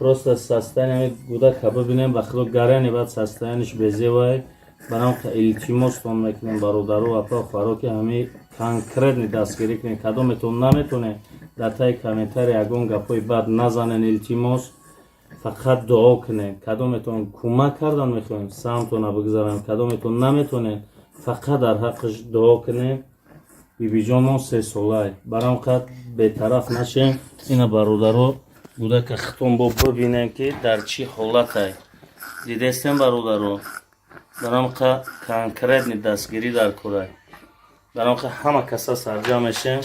просто состояние بوده که ببینیم به خدا گرانی بعد состояниش بزیوای برام که التماستون میکنیم برادرو اپا خورا که همه конкретно دستگیری کنین کدومتون نمیتونه در تای کامنتار یگان گپای بد نزنین التماس فقط دعا کنین کدومتون کمک کردن میخواین سمتون بگذارن کدومتون نمیتونین فقط در حقش دعا کنین بیبی جان ما 3 ساله برام قد بی‌طرف نشین اینا برادرو بوده که خطون با ببینن که در چی حالت دیدستین برادرو برام که کنکرتنی دستگیری در کوره برام که همه کسا سرجام میشیم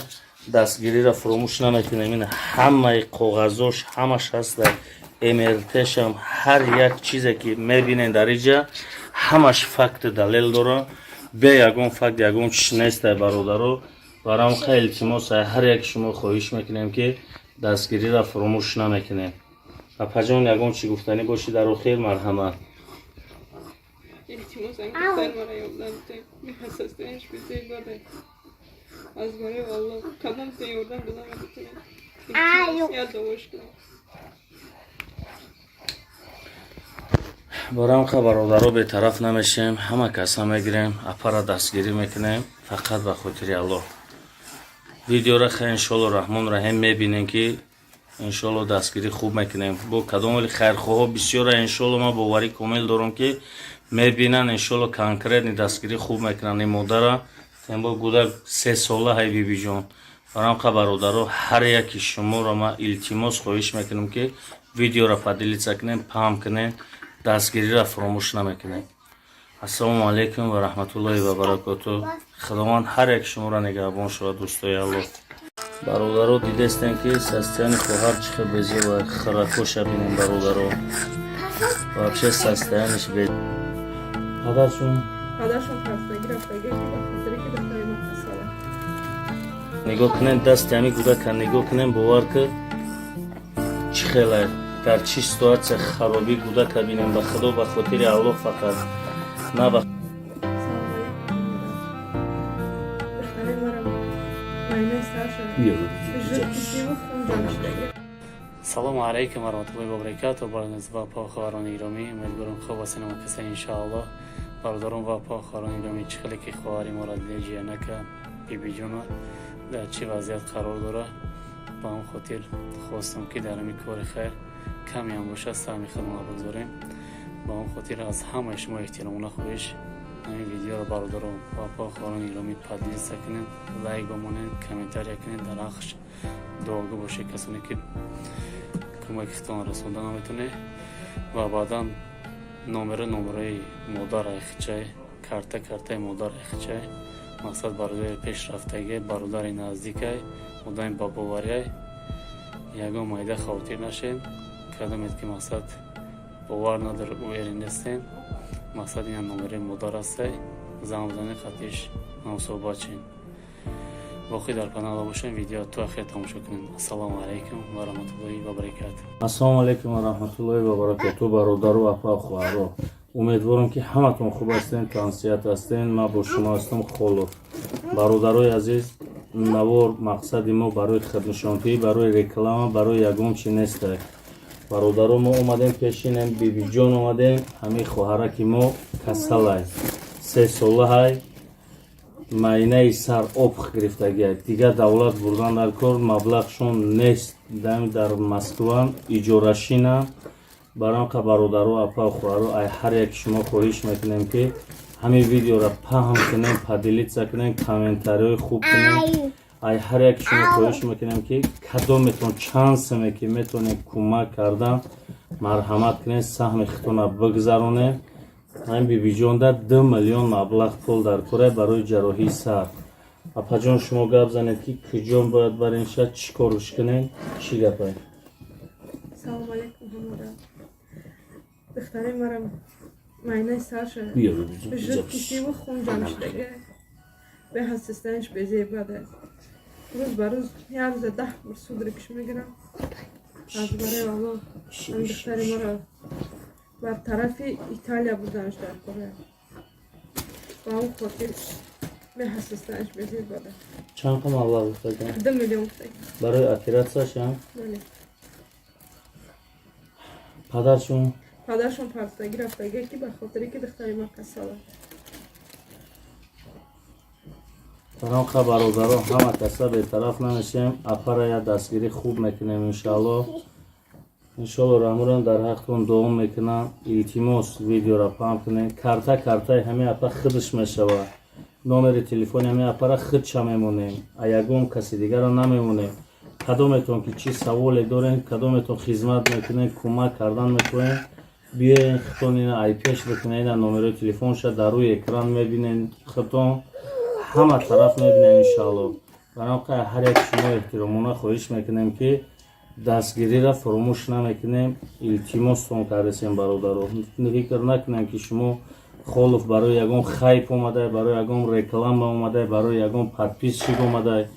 دستگیری را فراموش نمیکنیم این همه کاغذاش همش هست در امرتش هم هر یک چیزی که میبینین در اینجا همش فکت دلیل داره به یگون فکت یگون چیز نیست برادرو برام خیلی التماس هر یک شما خواهش میکنیم که دستگیری را فراموش نمیکنیم اپا جان یگون چی گفتنی باشی در آخر مرحمت التماس انگار مرا یادم می‌خواستنش بیزی بده از برای والله کدام تیوردن بدم میتونم یاد داشت کنم برام که برادرو به طرف نمیشیم همه کسا میگیریم اپا را دستگیری میکنیم فقط به خاطر الله ویدیو را خیلی انشالله رحمان رحیم میبینیم که انشالله دستگیری خوب میکنیم با کدام ولی خیرخواه بسیار انشالله ما باوری کامل دارم که میبینن انشالله کنکرتنی دستگیری خوب میکنن این مادر این با گودر 3 ساله های بیبی جان برام که برادرو هر یکی شما را ما التماس خواهش میکنم که ویدیو را پدیلیت کنیم پام کنیم دستگیری را فراموش نمیکنیم السلام علیکم و رحمت الله و برکاته خداوند هر یک شما را نگهبان شود دوستای الله برادرو دیدستین که سستیان خواهر چخه بزی و خرکوش بینیم برادرو вообще состояние بید پدرشون خستگی رفتگی که بخاطری که دختری ما خساله نگاه کنین دست همی گوده که نگاه کنین باور که چی خیلی در چی سитуация خرابی گوده که بینیم به خدا به خاطر الله فقط نه به салому алейкум ва rahmatullahi ва баракату барнез ва похварон иромӣ умедворам хуб ҳастин ва каса иншааллоҳ бародарон ва похварон иромӣ чӣ хеле ки хоҳари мора диҷиянака бибиҷона дар чӣ вазъият қарор дора ба он хотир хостам ки дар ҳамин кори хайр каме ҳам боша саҳми худмон бигзорем ба он хотир аз ҳамаи шумо эҳтиромона хоҳиш ҳамин видеоро бародарон ва похварон иромӣ падлиса кунед лайк бамонед комментария кунед дар ҳаққаш дуогӯ бошед касоне ки кӯмакитон расонда наметавонед ва баъдан номераи модар айхчай картаи модар айхчай мақсад бародари пешрафтагӣ бародари наздикай одами бабоварияй ягон майда хавотир нашед кадомед ки мақсад бовар надор уери нестен мақсад ина номераи модар ҳастай замзани қатиш намусобачен باقی در کانال باشین ویدیو تو آخر تماشا کنین السلام علیکم و رحمت الله و برکاته السلام علیکم و رحمت الله و برکاته برادر و اپا خواهر امیدوارم که همتون خوب هستین تانسیت هستین من با شما هستم خلوف برادرای عزیز نوار مقصد ما برای خدمتشانتی برای رکلام برای یگان چی نیست برادرای ما اومدیم پیشین بیبی جان اومدیم همین خواهر که ما کسل 3 ساله های майнаи сар об гирифтагӣ дигар давлат бурдан дар кор маблағшон нест дар москва иҷорашина барам ка бародару апа хӯаро ай ҳар як шумо хоҳиш мекунем ки ҳамин видеоро паҳм кунем падилитса кунем комментариҳои хуб кунем ай ҳар як шумо хоҳиш мекунем ки кадометон чанд саме ки метавонем кӯмак кардан марҳамат кунем саҳми хитона бигзаронем ҳамин бибиҷонда 2 миллион маблағ пул дар кора барои ҷарроҳии сар апаҷон шумо гап занед ки куҷон бояд барен шад чӣ корш кунем чӣ гапай? Салом алейкум ҳамода. Духтари марам майнаи Саша жидки сиву хун ҷамъ шудага. Беҳад системаш безебад аст. Рӯз ба рӯз як рӯза 10 бор судрикш мегирам. Аз барои Аллоҳ ин духтари маро бар тарафи Италия бурданаш дар кора. Ба он хотир беҳад системаш безебад аст. Чанд қа маблағ гуфтаган? 2 миллион гуфтаг. Барои оператсияшам? Бале. Падаршон? Падаршон партаги рафтага ки ба хотире ки духтари ма касала. Таноқа бародарон ҳама каса бетараф намешем. Апарая дастгирӣ хуб мекунем иншоалло. Иншоалло рамурам дар ҳақтон дуом мекунам. Илтимос видеора пам кунем. Картаи ҳамин апа худш мешавад. номери телефони ҳамин апара худша мемонем. А ягон каси дигарро намемонем. кадометон ки чӣ саволе дорем, кадометон хизмат мекунем, кӯмак кардан мекунем, биёен хитон ина айпеш бикунем. Ина номери телефонша дар рӯи экран мебинем. Хитон ҳама тараф мебинем иншоалло. Барои ҳар як шумо эҳтиромона хоҳиш мекунем ки дастгириро фуромӯш намекунем. Илтимостон кардесем бародаро. фикр накунем ки шумо холуф барои ягон хайп омадай, барои ягон реклама омадай, барои ягон подписчик омадай.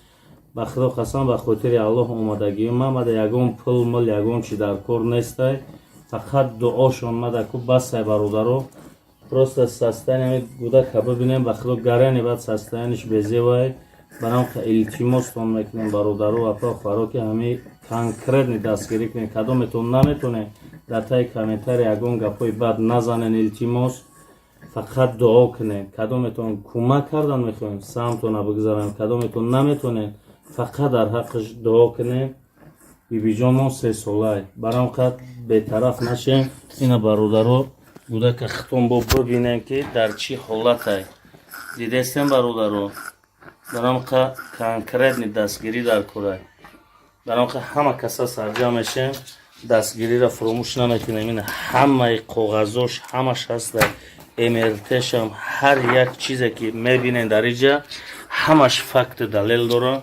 ба худо қасам ба хотири Аллоҳ омадагиём мамада ягон пул мул ягон чи дар кор нестай. Фақат дуошон мадаку басай бародаро. Просто состояние гудака бибинем ба худо гарани бад состояниш безевай. Барам илтимостон мекунем бародаро апа хваро ки ҳами конкретни дастгирӣ кунем. Кадометон наметонем дар таи комментарий ягон гапҳои бад назанен. Илтимос фақат дуо кунем. Кадометон кӯмак кардан мехоҳем самтона бигзарем. Кадометон наметонем фақат дар ҳаққиш дуо кунем. бибиҷонмон 3 солай. Барам қад бетараф нашем. Ина бародаро гудака хитон бо бибинем ки дар чӣ ҳолатай. Дидестем бародаро. Барам қад конкретни дастгирӣ дар корай. Барам қад ҳама каса сарҷам мешем. Дастгириро фуромӯш намекунем. Ина ҳамаи коғазош ҳамаш ҳаста. МРТшам ҳар як чизе ки мебинем дар иҷа ҳамаш факту далел дора.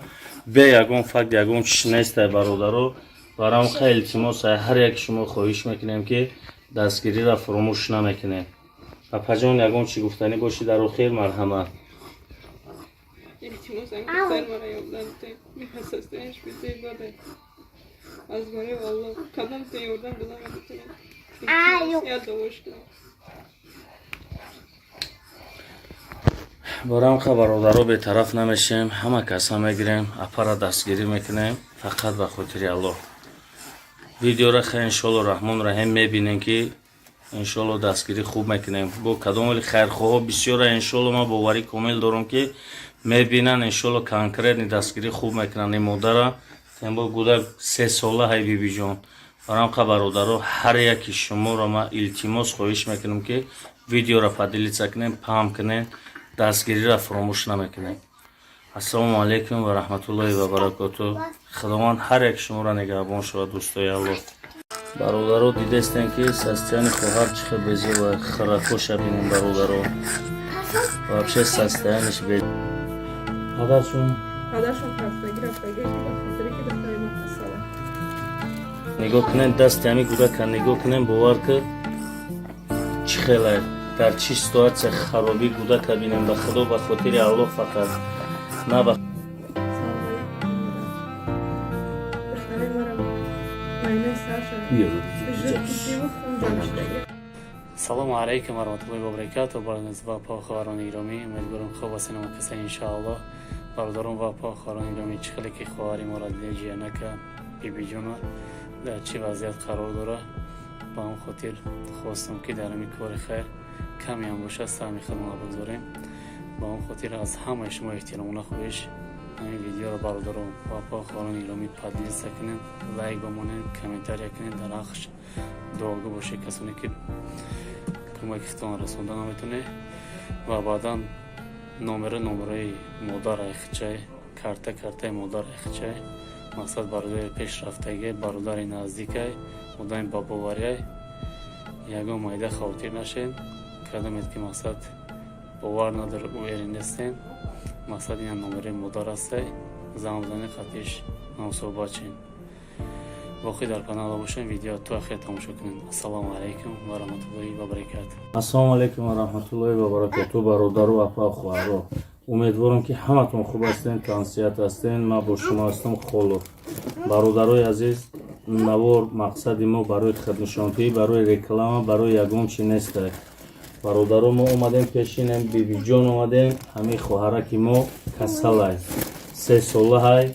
бе ягон факт ягон чиш нестай бародаро. Барам қа илтимосай ҳар як шумо хоҳиш мекунем ки дастгириро фуромӯш намекунем. апаҷон ягон чи гуфтанӣ боши дар охир марҳамат. Илтимосам духтар мара ёрдам кунед. Мехастастоянаш безебад аст. аз барои Аллоҳ кадомтон ёрдам додам метавонам. Илтимос я дуош кунам. барам қа бародаро бетараф намешем. ҳама каса мегирем. апара дастгирӣ мекунем. фақат ба хотири Аллоҳ. видеоро ха иншоалло раҳмон раҳим мебинем ки иншоалло дастгирӣ хуб мекунем. бо кадомали хайрхоҳо бисёра иншоалло ман боварӣ комил дорам ки мебинан иншоалло конкретни дастгирӣ хуб мекунан. ин модара тембо гудак 3 сола ҳай бибиҷон. барам қа бародаро ҳар яки шуморо ман илтимос хоҳиш мекунам ки видеоро падилица кунем, пам кунем. дастгириро фуромӯш намекунем. ассалому алайкум ва раҳматуллоҳи ва баракатуҳ. худованд ҳар як шуморо нигаҳбон шавад дӯстои Аллоҳ. бародаро дидестем ки состояни хоҳар чӣ хел безева харакоша бинем бародаро. вообще состояниш бе. падаршон партаги рафтага ки ба хотире ки духтари ма касала. нигоҳ кунем дасти ҳами гудака нигоҳ кунем бовар ки чӣ хелай дар чӣ ситуатсия харобӣ гудака бинем. ба худо ба хотири Аллоҳ фақат на ба духтари марам майнаи Саша жидки сиву хун ҷамъ шудага. салому алайкум варҳматуллоҳи ва баракатуҳ. ба похаварони гиромӣ умедворам хуб ҳастед каса иншоаллоҳ. бародарон ва похаварони гиромӣ чӣ хеле ки хоҳари моро ҷиянака бибиҷона дар чӣ вазъият қарор дора. ба он хотир хостам ки дар ҳамин кори хайр каме ҳам бошад саҳми худмон бигзорем. ба он хотир аз ҳамаи шумо эҳтиромона хоҳиш ҳамин видеоро бародарон ва похаварони гиромӣ падилиса кунед, лайк бамонед, комментария кунед. дар ҳаққш дуогӯ бошед касоне ки кӯмаки хитон расонда наметонед. ва баъдан номераи модараи хичай картаи модараи хичай мақсад бародари пешрафтаги бародари наздикай одами бабоварияй ягон майда хавотир нашед. кадомед ки мақсад бовар надор уери нестен. мақсади ин номери модар астай зам бизанед хатиш намсоҳбат чин боқӣ дар канала бошем видео то ахир тамошо кунем. Ассалому алайкум ва раҳматуллоҳи ва баракатуҳ. Ассалому алайкум ва раҳматуллоҳи ва баракатуҳ. бародару апа хоҳаро, умедворам ки ҳаматон хуб ҳастен, консият ҳастен. ман бо шумо ҳастам Холов. бародарои азиз, навор мақсади мо барои хиднишонтӣ, барои реклама, барои ягон чи нестай. бародаро, мо омадем пешинем, бибиҷон омадем. ҳамин хоҳараки мо касалай 3 солаҳай,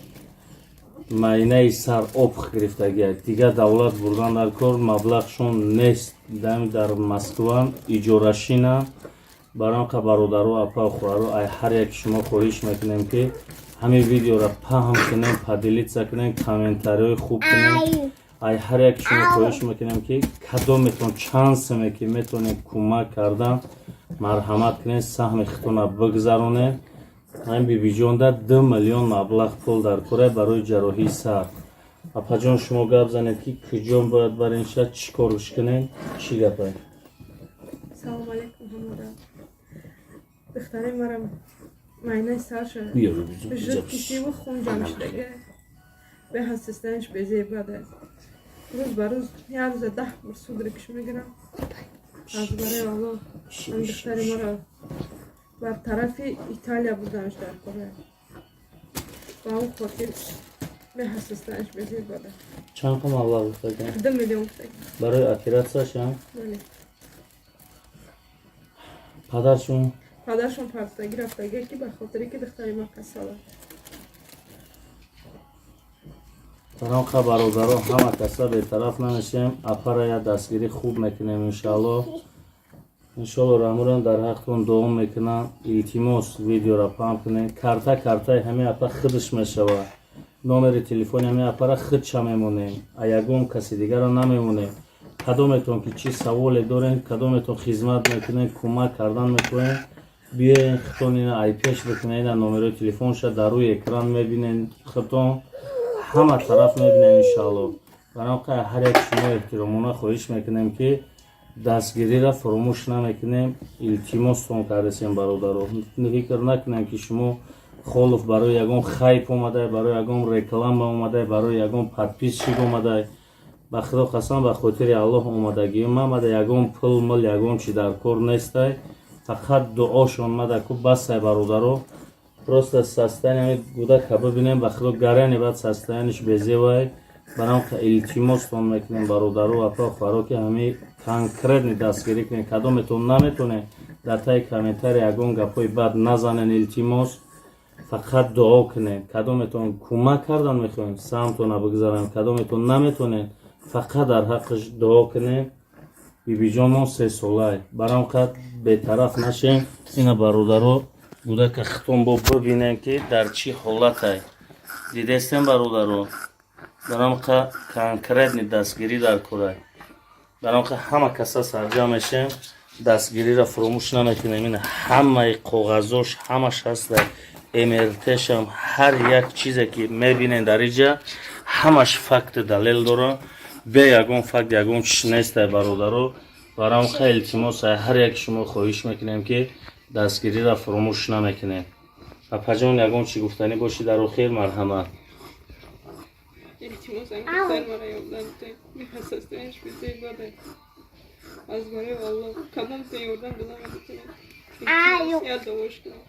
майнаи сар об гирифтагиай. Дигар давлат бурдан дар кор, маблағшон нест. дар Москван иҷорашина. баранқа бародаро апа хоҳаро, ай ҳар як шумо хоҳиш мекунем ки ҳамин видеоро паҳм кунем, падилитса кунем, комментариҳои хуб кунем. ай ҳар як шумо хоҳиш мекунем ки кадометон чансме ки метавонем кӯмак кардан, марҳамат кунем, саҳми худтона бигзаронем. ҳамин бибиҷонда 2 миллион маблағ пул дар кора барои ҷарроҳии сар. апаҷон, шумо гап занед ки куҷон бояд барем шад, чӣ корш кунем, чӣ гапай? Салом алейкум ҳамода. Духтари марам майнаи сарша жидки сиву хун ҷамъ шудага. Беҳастистанаш безебада. Рӯз ба рӯз як рӯза 10 бор судрикш мегирам. аз барои Аллоҳ ин духтари маро бар тарафи Италия бурданаш дар кора. Ба он хотир беҳастистанаш безебада. чанд қа маблағ гуфтаган? 2 миллион гуфтаган. барои оператсияшам? Бале. падаршон Падаршон партаги рафтага ки ба хотире ки духтари ма касала. баранқа бародаро, ҳама каса бетараф намешем. апара я дастгирӣ хуб мекунем иншааллоҳ. иншоаллоҳ рамурам дар ҳақтон дуом мекунам. илтимос видеоро паҳм кунем. картаи ҳамин апа худш мешавад. номери телефони ҳамин апара худша мемонем. а ягон каси дигарро намемонем. кадометон ки чӣ саволе дорем, кадометон хизмат мекунем, кӯмак кардан мекунем, биёен худтон ина ай пеш бикунем. ина номерои телефонша дар рӯи экран мебинем. худтон ҳама тараф мебинем иншааллоҳ. баранқа ҳар як шумо эҳтиромона хоҳиш мекунем ки дастгириро фуромӯш намекунем. илтимостон кардесем бародаро. фикр накунем ки шумо Холов барои ягон хайп омадай, барои ягон реклама омадай, барои ягон подписчик омадай. ба худо қасам, ба хотири Аллоҳ омадагиам мамада. ягон пул мул ягон чи дар кор нестай. фақат дуошон мадаку басай бародаро. просто состояние гудака бибинем, ба худо гарани баъд состояниш безевай. баранқа илтимостон мекунем бародаро апа хоҳаро ки ҳамин конкретни дастгирӣ кунем. кадометон наметонем дар таи комментари ягон гапҳои бад назанен. илтимос фақат дуо кунем. кадометон кӯмак кардан мехоҳем, самтона бигзарам. кадометон наметонем, фақат дар ҳаққиш дуо кунем. бибиҷонмон 3 солай. баранқа бетараф нашем. ина бародаро гудака хитон бо бибинем ки дар чӣ ҳолатай. дидестем бародаро. баранқа конкретни дастгирӣ дар корай. баранқа ҳама каса сарҷам мешем. дастгириро фуромӯш намекунем. ина ҳамаи коғазош ҳамаш ҳастай. мртшам ҳар як чизе ки мебинем дар иҷа ҳамаш факти далел дорам. бе ягон факт ягон чиш нестай бародаро. баранқа илтимосай ҳар як шумо хоҳиш мекунем ки дастгириро фуромӯш намекунем. апаҷон, ягон чи гуфтанӣ боши дар охир? марҳамат. İltimosum duktar mara yoldan bir hassaslanış bize ibadet. Az barı Allah kadın sen oradan bulamadık. Ya da hoş geldin.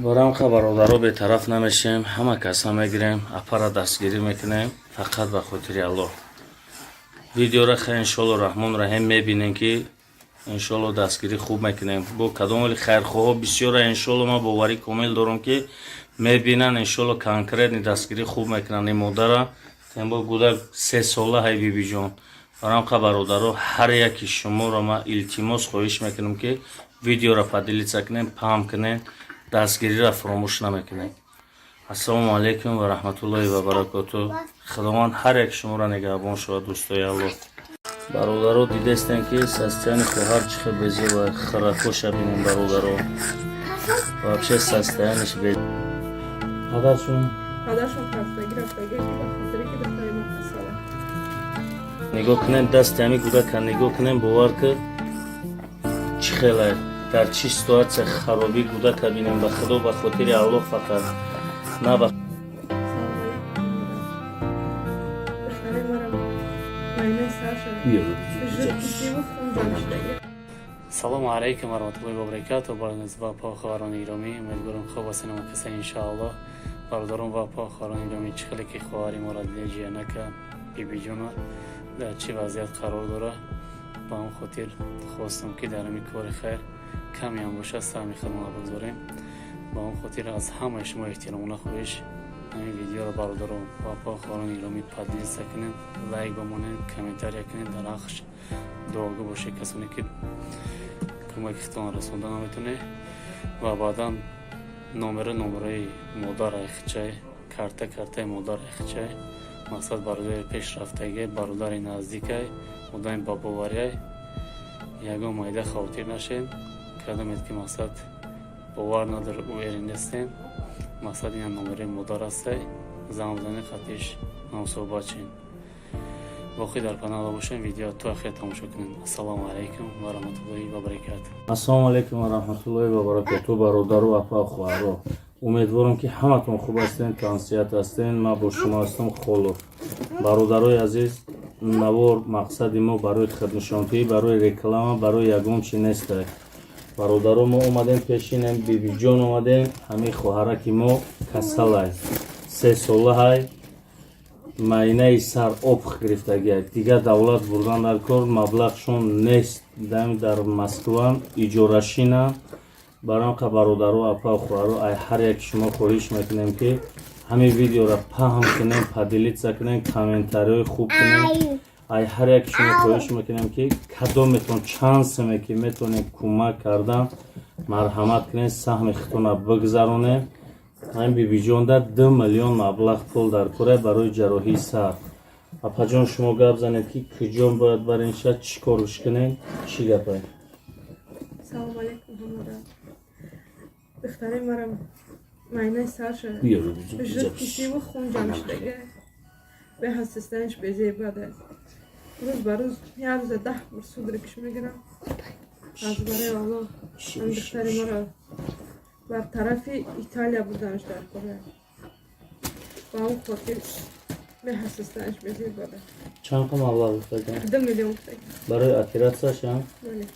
баранқа бародаро бетараф намешем. ҳама каса мегирем, апара дастгирӣ мекунем. фақат ба хотири Аллоҳ. видеоро хай иншоаллоҳ раҳмон раҳим мебинем ки иншоаллоҳ дастгирӣ хуб мекунем. бо кадомали хайрхоҳо бисёра иншоаллоҳ ман боварӣ комил дорам ки мебинан. иншоаллоҳ конкретни дастгирӣ хуб мекунан. ин модара тембо гудак 3 солаҳай бибиҷон. баранқа бародаро, ҳар яки шуморо ман илтимос хоҳиш мекунам ки видеоро падилитса кунем, паҳм кунем, дастгириро фуромӯш намекунем. ассалому алайкум ва раҳматуллоҳи ва баракатуҳ. худованд ҳар як шуморо нигаҳбон шавад. дӯстои Аллоҳ. бародаро, дидестем ки состояни хоҳар чӣ хел безева. харакоша бинем бародаро. вообще состояниш бе. падаршон партаги рафтага ки ба хотире ки духтари ма касала. нигоҳ кунем дасти ҳамин гудака нигоҳ кунем, бовар ки чӣ хелай. дар чӣ ситуатсия харобӣ кӯдака бинем ба худо ба хотири Аллоҳ фақат на ба салому алайкум ва раҳматуллоҳи ва баракатуҳ. Барназва похаварони гиромӣ, умедворам хуб ҳастин ва каса иншоаллоҳ. Бародарон ва похаварони гиромӣ, чӣ хеле ки хоҳари моро дида ҷиянака бибиҷона дар чӣ вазъият қарор дора, ба он хотир хостам ки дар ҳамин кори хайр каме ҳам бошад саҳми худмона бигзорем. Ба он хотир аз ҳамаи шумо эҳтиромона хоҳиш ҳамин видеоро бародарон ва похаварони гиромӣ падилиса кунед, лайк бамонед, комментария кунед, дар нақш дуогӯ бошед касоне ки кӯмакитон расонда наметавонед ва баъдан номераи модар айхчай, картаи модар айхчай, мақсад бародари пешрафтаги, бародари наздикай, одами бабоварияй ягон майда хавотир нашед. Кадомед ки мақсад бовар надор ӯ эринестен, мақсад ина номераи модар астай, замзани қатиш намсоҳбат шин. Воқеъ дар панала бошем, видео то ахир тамошо кунем. Ассалому алайкум ва раҳматуллоҳи ва баракатуҳ. Ассалому алайкум ва раҳматуллоҳи ва баракатуҳ. бародару апа хоҳаро, умедворам ки ҳаматон хуб ҳастен, тансият ҳастен. Ман бо шумо ҳастам Холов. Бародарои азиз, навор мақсади мо барои хиднишонтӣ, барои реклама, барои ягон чи нестай. Бародаро, мо омадем пешинем, бибиҷон омадем, ҳамин хоҳараки мо касалай 3 солаҳай, майнаи сар об гирифтагиай, дигар давлат бурдан дар кор, маблағшон нест, дар Москва иҷорашина. Баранқа бародаро апа хоҳаро, ай ҳар яки шумо хоҳиш мекунем ки ҳамин видеоро паҳм кунем, падилитса кунем, комментариҳои хуб кунем. ай ҳар яки шумо хоҳиш мекунем ки кадометон чансме ки метавонем кӯмак кардан, марҳамат кунем, саҳми худтона бигзаронем. ҳамин бибиҷонда 2 миллион маблағ пул дар кора барои ҷарроҳии сар. Апаҷон, шумо гап занед ки куҷон бояд барем, шад чӣ корш кунем, чӣ гапай? Салому алейкум ҳамода. Духтари марам майнаи сарша жидки сиву хун ҷамъ шудага беҳастистанаш безебада. Рӯз ба рӯз як рӯза 10 бор судра киш мегирам. Аз барои Аллоҳ ҳам духтари маро бар тарафи Италия бурданаш дар кора. Ба он хотир беҳастистанаш безебада. Чанд қа маблағ гуфтаган? 2 миллион гуфтаган. Барои оператсияшам? Бале.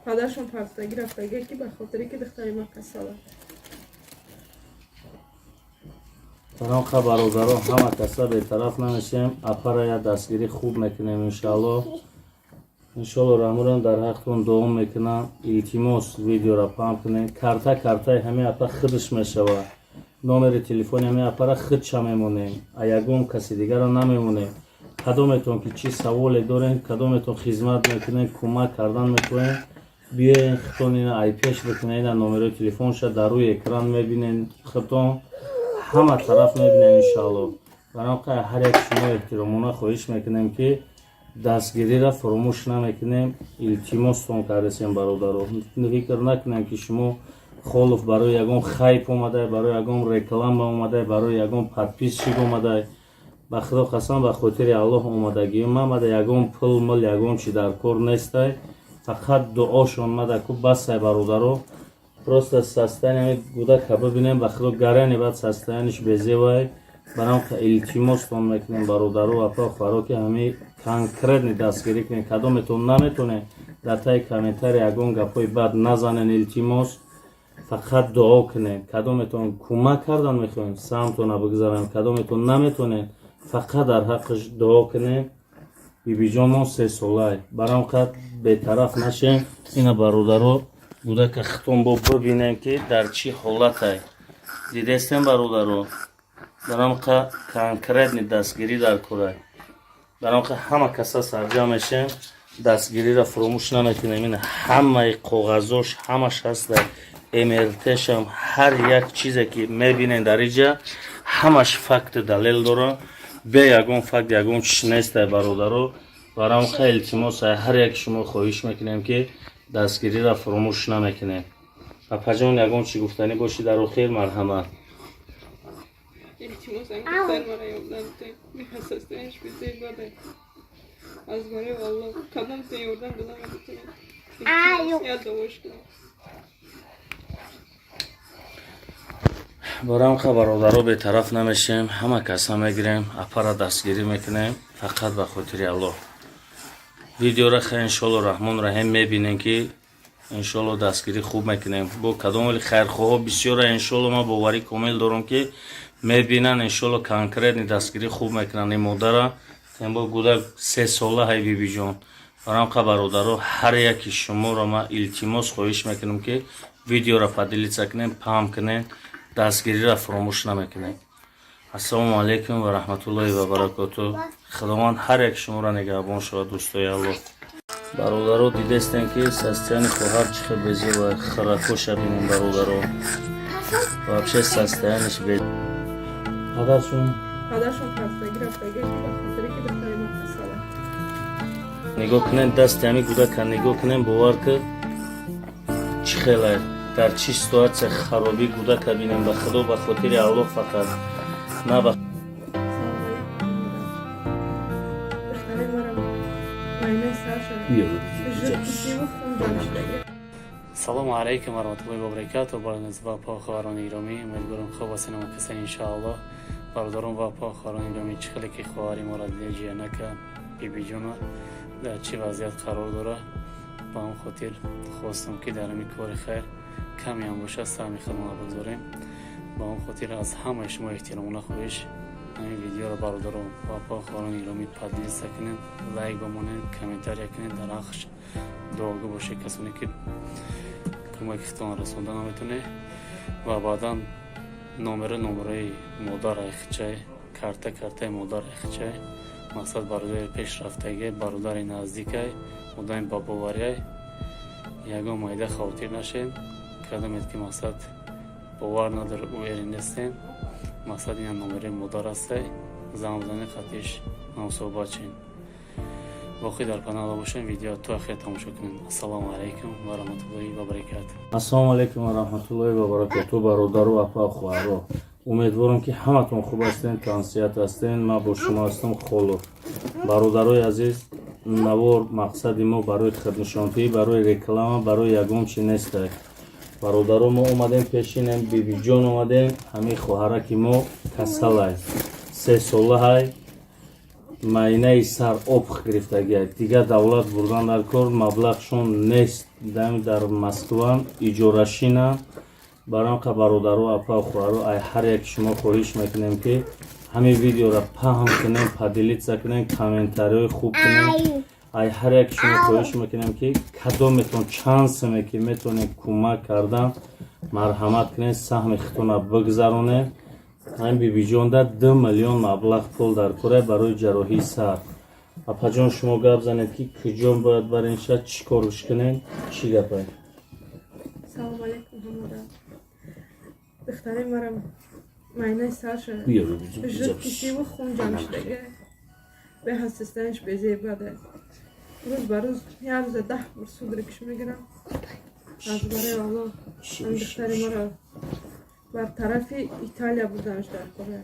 Падаршон партаги рафтага ки ба хотире ки духтари ма касала. Баранқа бародаро, ҳама каса бетараф намешем, апара я дастгирӣ хуб мекунем иншоаллоҳ. Иншоаллоҳ раҳмурам дар ҳақтон дуом мекунам. Илтимос видеоро паҳм кунем. Картаи ҳамин апа худаш мешава. Номери телефони ҳамин апара худша мемонем. А ягон каси дигарро намемонем. Кадометон ки чӣ саволе дорем, кадометон хизмат мекунем, кӯмак кардан мекунем, биёен худтон ина ай пеш бикунед. Ина номерои телефонша дар рӯи экран мебинен, худтон ҳама тараф мебинем иншоаллоҳ. Баранқа ҳар як шумо эҳтиромона хоҳиш мекунем ки дастгириро фуромӯш намекунем. илтимостон кардесем бародаро, фикр накунем ки шумо Холов барои ягон хайп омадай, барои ягон реклама омадай, барои ягон подписчик омадай. ба худо қасам, ба хотири Аллоҳ омадагиём мамада, ягон пул мул ягон чи дар кор нестай, фақат дуошон мада ку басай бародаро. Просто состояние гудака бибинем, ба худо гарани бад состояниш безевай. Баранқа илтимостон мекунем бародаро апа хоҳаро ки ҳамин конкретни дастгирӣ кунем. Кадометон наметонем дар таи комментари ягон гапҳои бад назанен, илтимос фақат дуо кунем. Кадометон кӯмак кардан мехоҳем, самтона бигзарем, кадометон наметонем фақат дар ҳаққиш дуо кунем. бибиҷонон 3 солай, баранқа бетараф нашем. ина бародаро гудака хитон бо бибинем ки дар чӣ ҳолатай. Дидестем бародаро, баранқа конкретни дастгирӣ дар кора. баранқа ҳама каса сарҷам мешем, дастгириро фуромӯш намекунем. ин ҳамаи коғазош ҳамаш ҳаст, эмертешам ҳар як чизе ки мебинен дар иҷа ҳамаш факту далел дора. бе ягон факт ягон чиш нестай бародаро. баранқа илтимос ҳар яки шумо хоҳиш мекунем ки дастгириро фуромӯш намекунем. апаҷон, ягон чи гуфтанӣ боши дар охир? марҳамат. İltimos en güzel var ayoldan. Bir hassasiyetmiş bize ibadet. از برای والله کدام پیوردن دلم yok. یاد دوش کنم برام برادرها به طرف نمیشیم، همه کسا میگیریم، اپا را دستگیری میکنیم فقط به خاطر الله. ویدیو را خیلی انشالله رحمان رحیم میبینیم که انشالله دستگیری خوب میکنیم. با کدام خیرخواه بسیار انشالله ما باوری کامل دارم که میبینن انشالله کنکرت دستگیری خوب میکنن. این مادر این با گودک 3 ساله های بیبی جان. برام برادرها هر یکی شما را ما التماس خواهش میکنم که ویدیو را پدیلیت کنیم، پام کنیم، دستگیری را فراموش نمیکنیم. السلام علیکم و رحمت الله و برکاته. خداوند هر یک شما را نگهبان شود دوستای الله. برادرها دیدستین که سستیان خواهر چخه بزی و خرکوش بینیم برادرها و ابشه سستیانش بید پدرشون پرستگی رفتگی که بخاطری که دختری مقصاله نگاه کنین دست همی گوده که نگاه کنین باور که چی خیلی در چی سитуация خرابی گوده که بینیم به خدا به خاطر الله فقط نه به دختری مرم معنی ساشا салому алайкум ва раҳматуллоҳи ва баракатуҳ. барназ ва похварони гиромӣ, умедворам хуб ҳастед ва касани иншоаллоҳ. бародарон ва похварони гиромӣ, чӣ хеле ки хоҳари моро дида ҷиянака бибиҷона дар чӣ вазъият қарор дора, ба он хотир хостам ки дар ҳамин кори хайр каме ҳам боша саҳми худмон бигзорем. ба он хотир аз ҳамаи шумо эҳтиромона хоҳиш ҳамин видеоро бародарон ва похварони гиромӣ падлиса кунед, лайк бамонед, комментария кунед, дар нақш дуогӯ бошед касоне ки кӯмакитон расонда наметавонед ва баъдан номераи модар айхчай, картаи модар айхчай, мақсад бародари пешрафтаги, бародари наздикай, одами бабоварияй ягон майда хавотир нашед. кадамед ки мақсад бовар надор уери нестен, мақсад ина номераи модар ҳастай, зам бизанед қатиш намусобачен. باقی در کانال باشین ویدیو تو آخر تماشا کنین. السلام علیکم و رحمت الله و برکاته. السلام علیکم و رحمت الله و برکاته برادر و اپا خواهرها. امیدوارم که همتون خوب هستین، تانسیت هستین. من با شما هستم خولو. برادرای عزیز، نوار مقصد ما برای خدمتشانتی، برای رکلام، برای یگم چی نیست. برادرها ما اومدیم پیشین بیبی جان اومدیم، همین خواهرها که ما کسل است. 3 ساله های майнаи сар об гирифтагия дигар давлат бурдан дар кор маблағшон нест дар Москва иҷорашина. барам ка бародару апа хӯаро ай ҳар як шумо хоҳиш мекунем ки ҳамин видеоро паҳм кунем, падилитса кунем, комментариҳои хуб кунем. ай ҳар як шумо хоҳиш мекунем ки кадометон чансме ки метавонем кӯмак кардан марҳамат кунем, саҳми хитона бигзаронем. ҳам бибиҷонда 2 миллион маблағ пул дар кора барои ҷарроҳии сар. апаҷон шумо гап занед ки куҷон бояд барен шад, чӣ корш кунем, чӣ гапай? салому алайкум ҳамода. духтари марам майнаи саша жидкишиву хун ҷамъ шудага беҳастистаниш безебада. рӯз ба рӯз як рӯза 10 бор суд рикш мегирам. аз барои аллоҳ ҳамин духтари маро бар тарафи Италия будамш дар кора.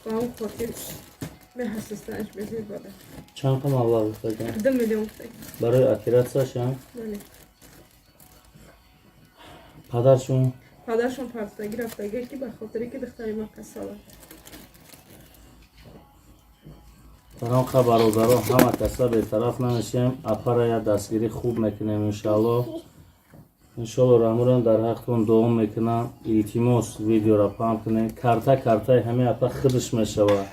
ба он хотир беҳастистаниш безебада. чанд қа маблағ гуфтаган? 2 миллион гуфтаган. барои оператсияшам? бале. падаршон пардостагӣ рафтага ки ба хотире ки духтари ма касала. барам қа бародаро ҳама каса бетараф намешем. апара я дастгирӣ хуб мекунем иншоаллоҳ. иншоаллоҳ рамурам дар ҳақтон дуом мекунам. илтимос видеоро пам кунем. картаи ҳамин апа худш мешавад.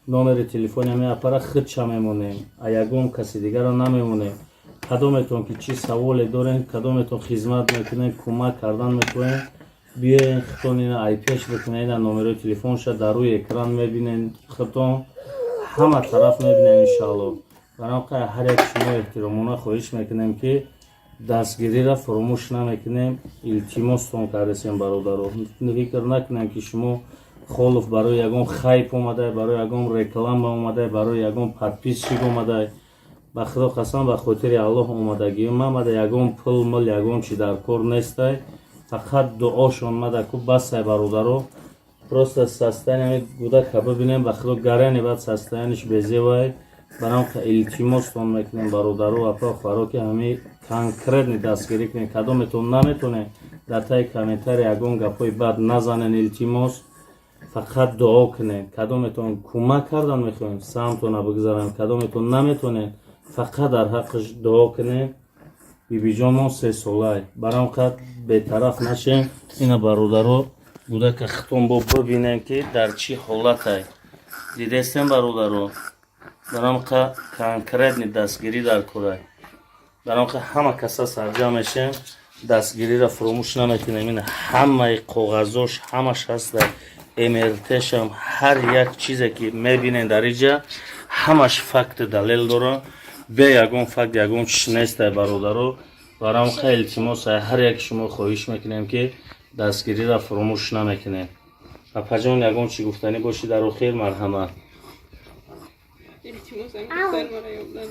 номери телефони ҳамин апара худша мемонем. а ягон каси дигарро намемонем. кадометон ки чӣ саволе дорем, кадометон хизмат мекунем, кӯмак кардан мекунем, биёен хитонина ай пеш бикунем. ина номерои телефонша дар рӯи экран мебинем. хитон ҳама тараф мебинем иншоаллоҳ. барам қа ҳар як шумо эҳтиромона хоҳиш мекунем ки дастгириро фаромӯш намекунем. илтимостон кардесем бародаро. фикр накунем ки шумо холов барои ягон хайп омадай, барои ягон реклама омадай, барои ягон подписчик омадай. ба худо қасам ба хотири аллоҳ омадагиём мамада ягон пул мул ягон чи дар кор нестай. фақат дуошон мада ку басай бародаро. просто состояние гуда ка бибинем ба худо гарани бад состояниш безевай. برام که التماس تون میکنیم برادر و اپا خواهرو که همه کنکرت دستگیری کنیم کدومتون نمیتونه در تای کامنتر یگون گپای بد نزنن التماس فقط دعا کنین کدومتون کمک کردن میخواین سمتون بگذارن کدومتون نمیتونین فقط در حقش دعا کنین بیبی جان ما 3 ساله برام که به طرف نشین اینا برادرو بوده که خطون با ببینن که در چی حالت های دیدستین برادرو برام که کنکرت دستگیری در کره برام که همه کسا سرجا میشن دستگیری را فراموش نمیکنیم این همه کاغذاش همش هست در امرتش هم هر یک چیزی که میبینین در اینجا همش فکت دلیل داره به یگون فکت یگون چیز نیست برادرو برام خیلی التماس هر یک شما خواهش میکنیم که دستگیری را فراموش نمیکنیم اپا جان یگون چی گفتنی باشی در آخر مرحمت التماس هم دختر مرا یادم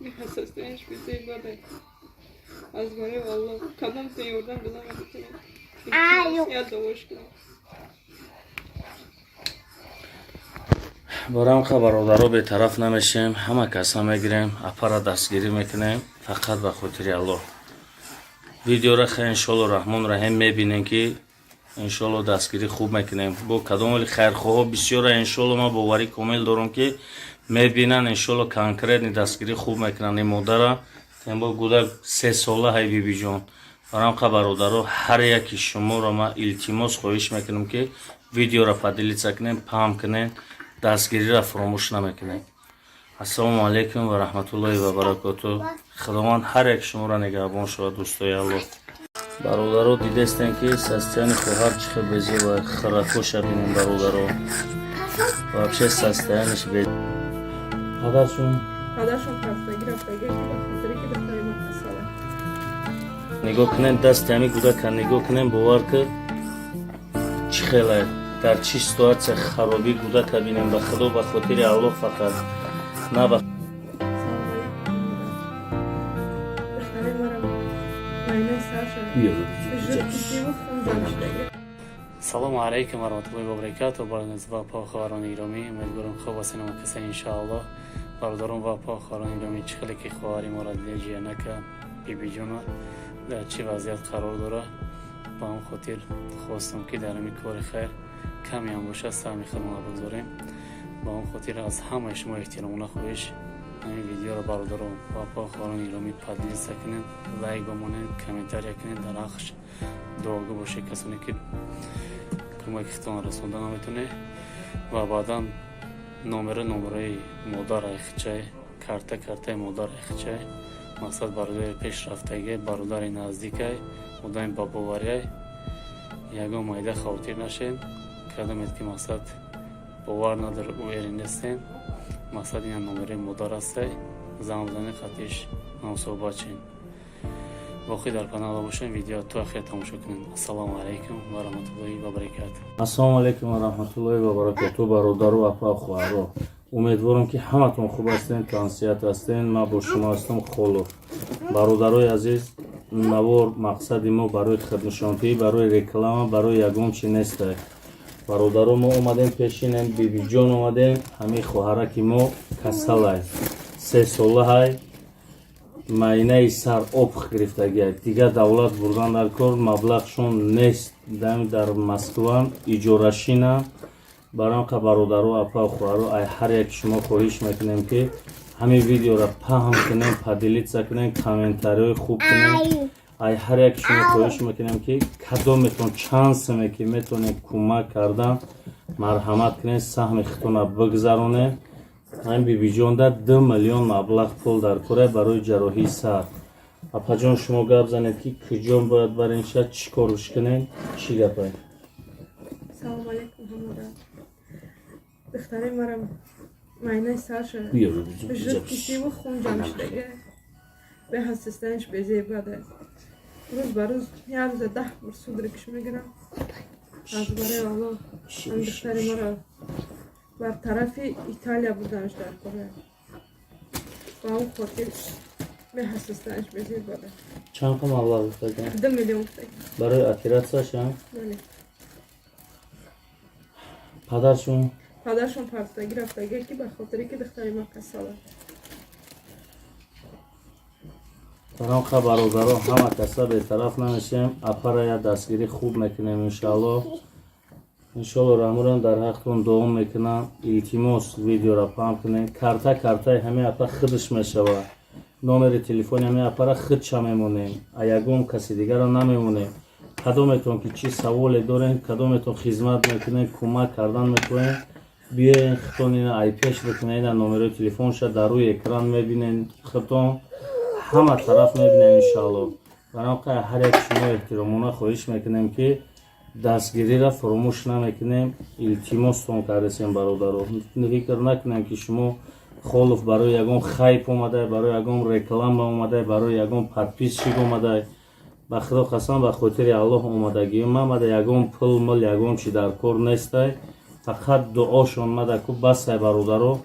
میخواستنش بزی باده از گره والله کدام تو یادم بدم میتونم یاد داشت کنم برام که برادرها به طرف نمیشیم همه کسا میگیریم اپا را دستگیری میکنیم فقط به خاطر الله ویدیو را خیلی انشالله رحمان رحیم میبینیم که انشالله دستگیری خوب میکنیم با کدام خیرخواه بسیار انشالله ما باوری کامل دارم که میبینن انشالله کنکرت دستگیری خوب میکنن این مادر تیم با گوده 3 ساله های بیبی جان برام که برادرها هر یکی شما را ما التماس خواهش میکنم که ویدیو را پدیلیت کنیم پام کنیم دستگیری را فراموش نمیکنیم السلام علیکم و رحمت الله و برکاته خداوند هر یک شما را نگهبان شود دوستای الله برادرها دیدستین که سستیان خواهر چخه بزی و خرکوش بینیم برادرها و بشه سستیانش بزی پدرشون رفتگی که بخاطری که دختری ما کساله نگاه کنین دست همی گوده که نگاه کنین باور که چی خیلی در چی سитуация خرابی گوده که بینیم به خدا به خاطر الله فقط نه به دختری مرا ماینای سر شده جد و خون جمشدگه салому алайкум ва раҳматуллоҳи ва баракатуҳ барои ва похаварони гиромӣ умедворам хуб ҳастин ва касани иншоаллоҳ бародарон ва похаварони гиромӣ чӣ хеле ки хоҳари моро ҷиянака бибиҷона дар чӣ вазъият қарор дора ба он хотир хостам ки дар ҳамин кори хайр каме ҳам бошад саҳми худмона бигзорем ба он хотир аз ҳамаи шумо эҳтиромона хоҳиш ҳамин видеоро бародарон ва похаварони гиромӣ падлиса кунед лайк бомонед комментария кунед дар ҳаққаш дуогӯ бошед касоне ки кӯмаки хитон расонда наметуне ва баъдан номераи модараи хичай картаи модараи хичай мақсад бародари пешрафтаги бародари наздикай одами бабоварияй ягон майда хавотир нашед кадомед ки мақсад бовар надор уери нестен мақсад ина номераи модар астай замзани қатиш намсобачен باقی در کانال باشین ویدیو تو آخر تماشا کنین السلام علیکم و رحمت الله و برکاته السلام علیکم و رحمت الله و برکاته برادر و اپا خواهر امیدوارم که همتون خوب هستین تانسیت هستین ما با شما هستم خلو برادرای عزیز نوار مقصد ما برای خدمتشانتی برای رکلام برای یگم چی نیست برادرای ما اومدیم پیشین بیبی جان اومدیم همه خواهر که ما کسل 3 ساله های майнаи сар об гирифтагия дигар давлат бурдан дар кор маблағшон нест дар москва иҷорашина барам ка бародару апа хӯҳару ай ҳар як шумо хоҳиш мекунем ки ҳамин видеоро паҳм кунем падилитса кунем комментариҳои хуб кунем ай ҳар як шумо хоҳиш мекунем ки кадометон чансме ки метонем кӯмак кардан марҳамат кунем саҳми хитона бигзаронем ҳамин бибиҷонда 2 миллион маблағ пул дар кора барои ҷарроҳии сар апаҷон шумо гап занед ки куҷон бояд барем шад чӣ корш кунем чӣ гапай салому алайкум ҳамода духтари мара майнаи сар шуда жуд кисиву хун ҷамшдаге беҳастистанаш безебаде рӯз ба рӯз як рӯза 10 бор судрикш мегирам аз барои алло ҳамин духтари мара бар тарафи италия буданаш дар кора ба он хотир беҳастистанаш безебаде чанд қа маблағ гуфтаган 2 миллион гуфтаган барои оператсияшам бале падаршон پدرشون پرستگی رفتگی که به خاطری که دختری ما کساله. برام برادران همه کسا به طرف نمیشیم. اپرا یا دستگیری خوب میکنیم انشالله. انشالله راموران در حقتون دوم میکنم. التماس ویدیو را پام کنین. کارتا همه اپا خودش میشوه. نمر تلفن همه اپا خودش میمونیم. ایگون کسی دیگر را نمیمونیم. کدومتون که چی سوال دارین، کدومتون خدمت میکنین، کمک کردن میکنین، بیاین خودتون این آی پیش بکنین. نمر تلفن شد در روی اکران میبینین. خودتون همه طرف میبینین انشالله. برام هر یک شما احترامونه خواهش میکنیم که دستگیری را فراموش نمیکنیم. التماستون کردیم برادران. فکر نکنیم که شما خالف برای یگان خیپ اومده، برای یگان رکلام اومده، برای یگان پادپیس شد اومده. به خدا قسم به خاطر الله اومدگی اومده. یگان پول مال یگان چی در کار نیسته. فقط دعاشون اومده که بس برادران.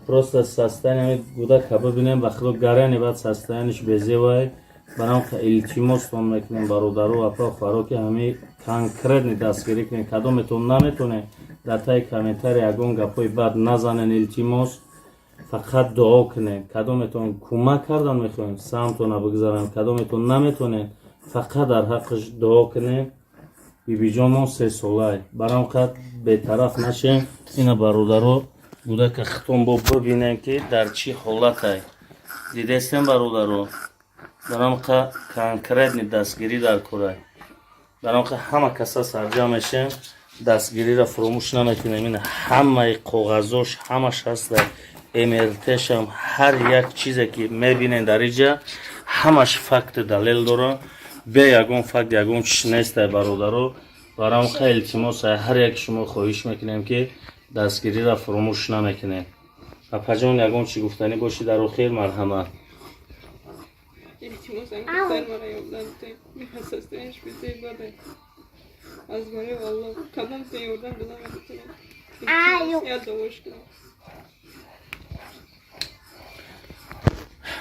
просто состояние буда каба бинем ба худо гарани бад состояниш безевай барам ка илтимостон мекунем бародару апа фаро ки ҳами конкретни дастгирӣ кунем кадометон наметоне дар таи комментари ягон гапҳои бад назанен илтимос фақат дуо кунем кадометон кӯмак кардан мехоҳем самтона бигзарам кадометон наметонем фақат дар ҳаққиш дуо кунем бибиҷонон 3 солай барам ка бетараф нашем ина бародару буда ка хитон бо бибинем ки дар чӣ ҳолатай дидестем бародаро барам ка конкретни дастгирӣ дар корай барам ка ҳама каса сарҷам мешем дастгириро фуромӯш намекунем ин ҳамаи коғазош ҳамаш ҳаста мртшам ҳар як чизе ки мебинем дар иҷа ҳамаш факти далел дора бе ягон факт ягон чиш нестай бародаро барам ка илтимоса ҳар яки шумо хоҳиш мекунем ки дастгириро фуромӯш намекунем. Апаҷон ягон чӣ гуфтанӣ боши дар охир марҳамат.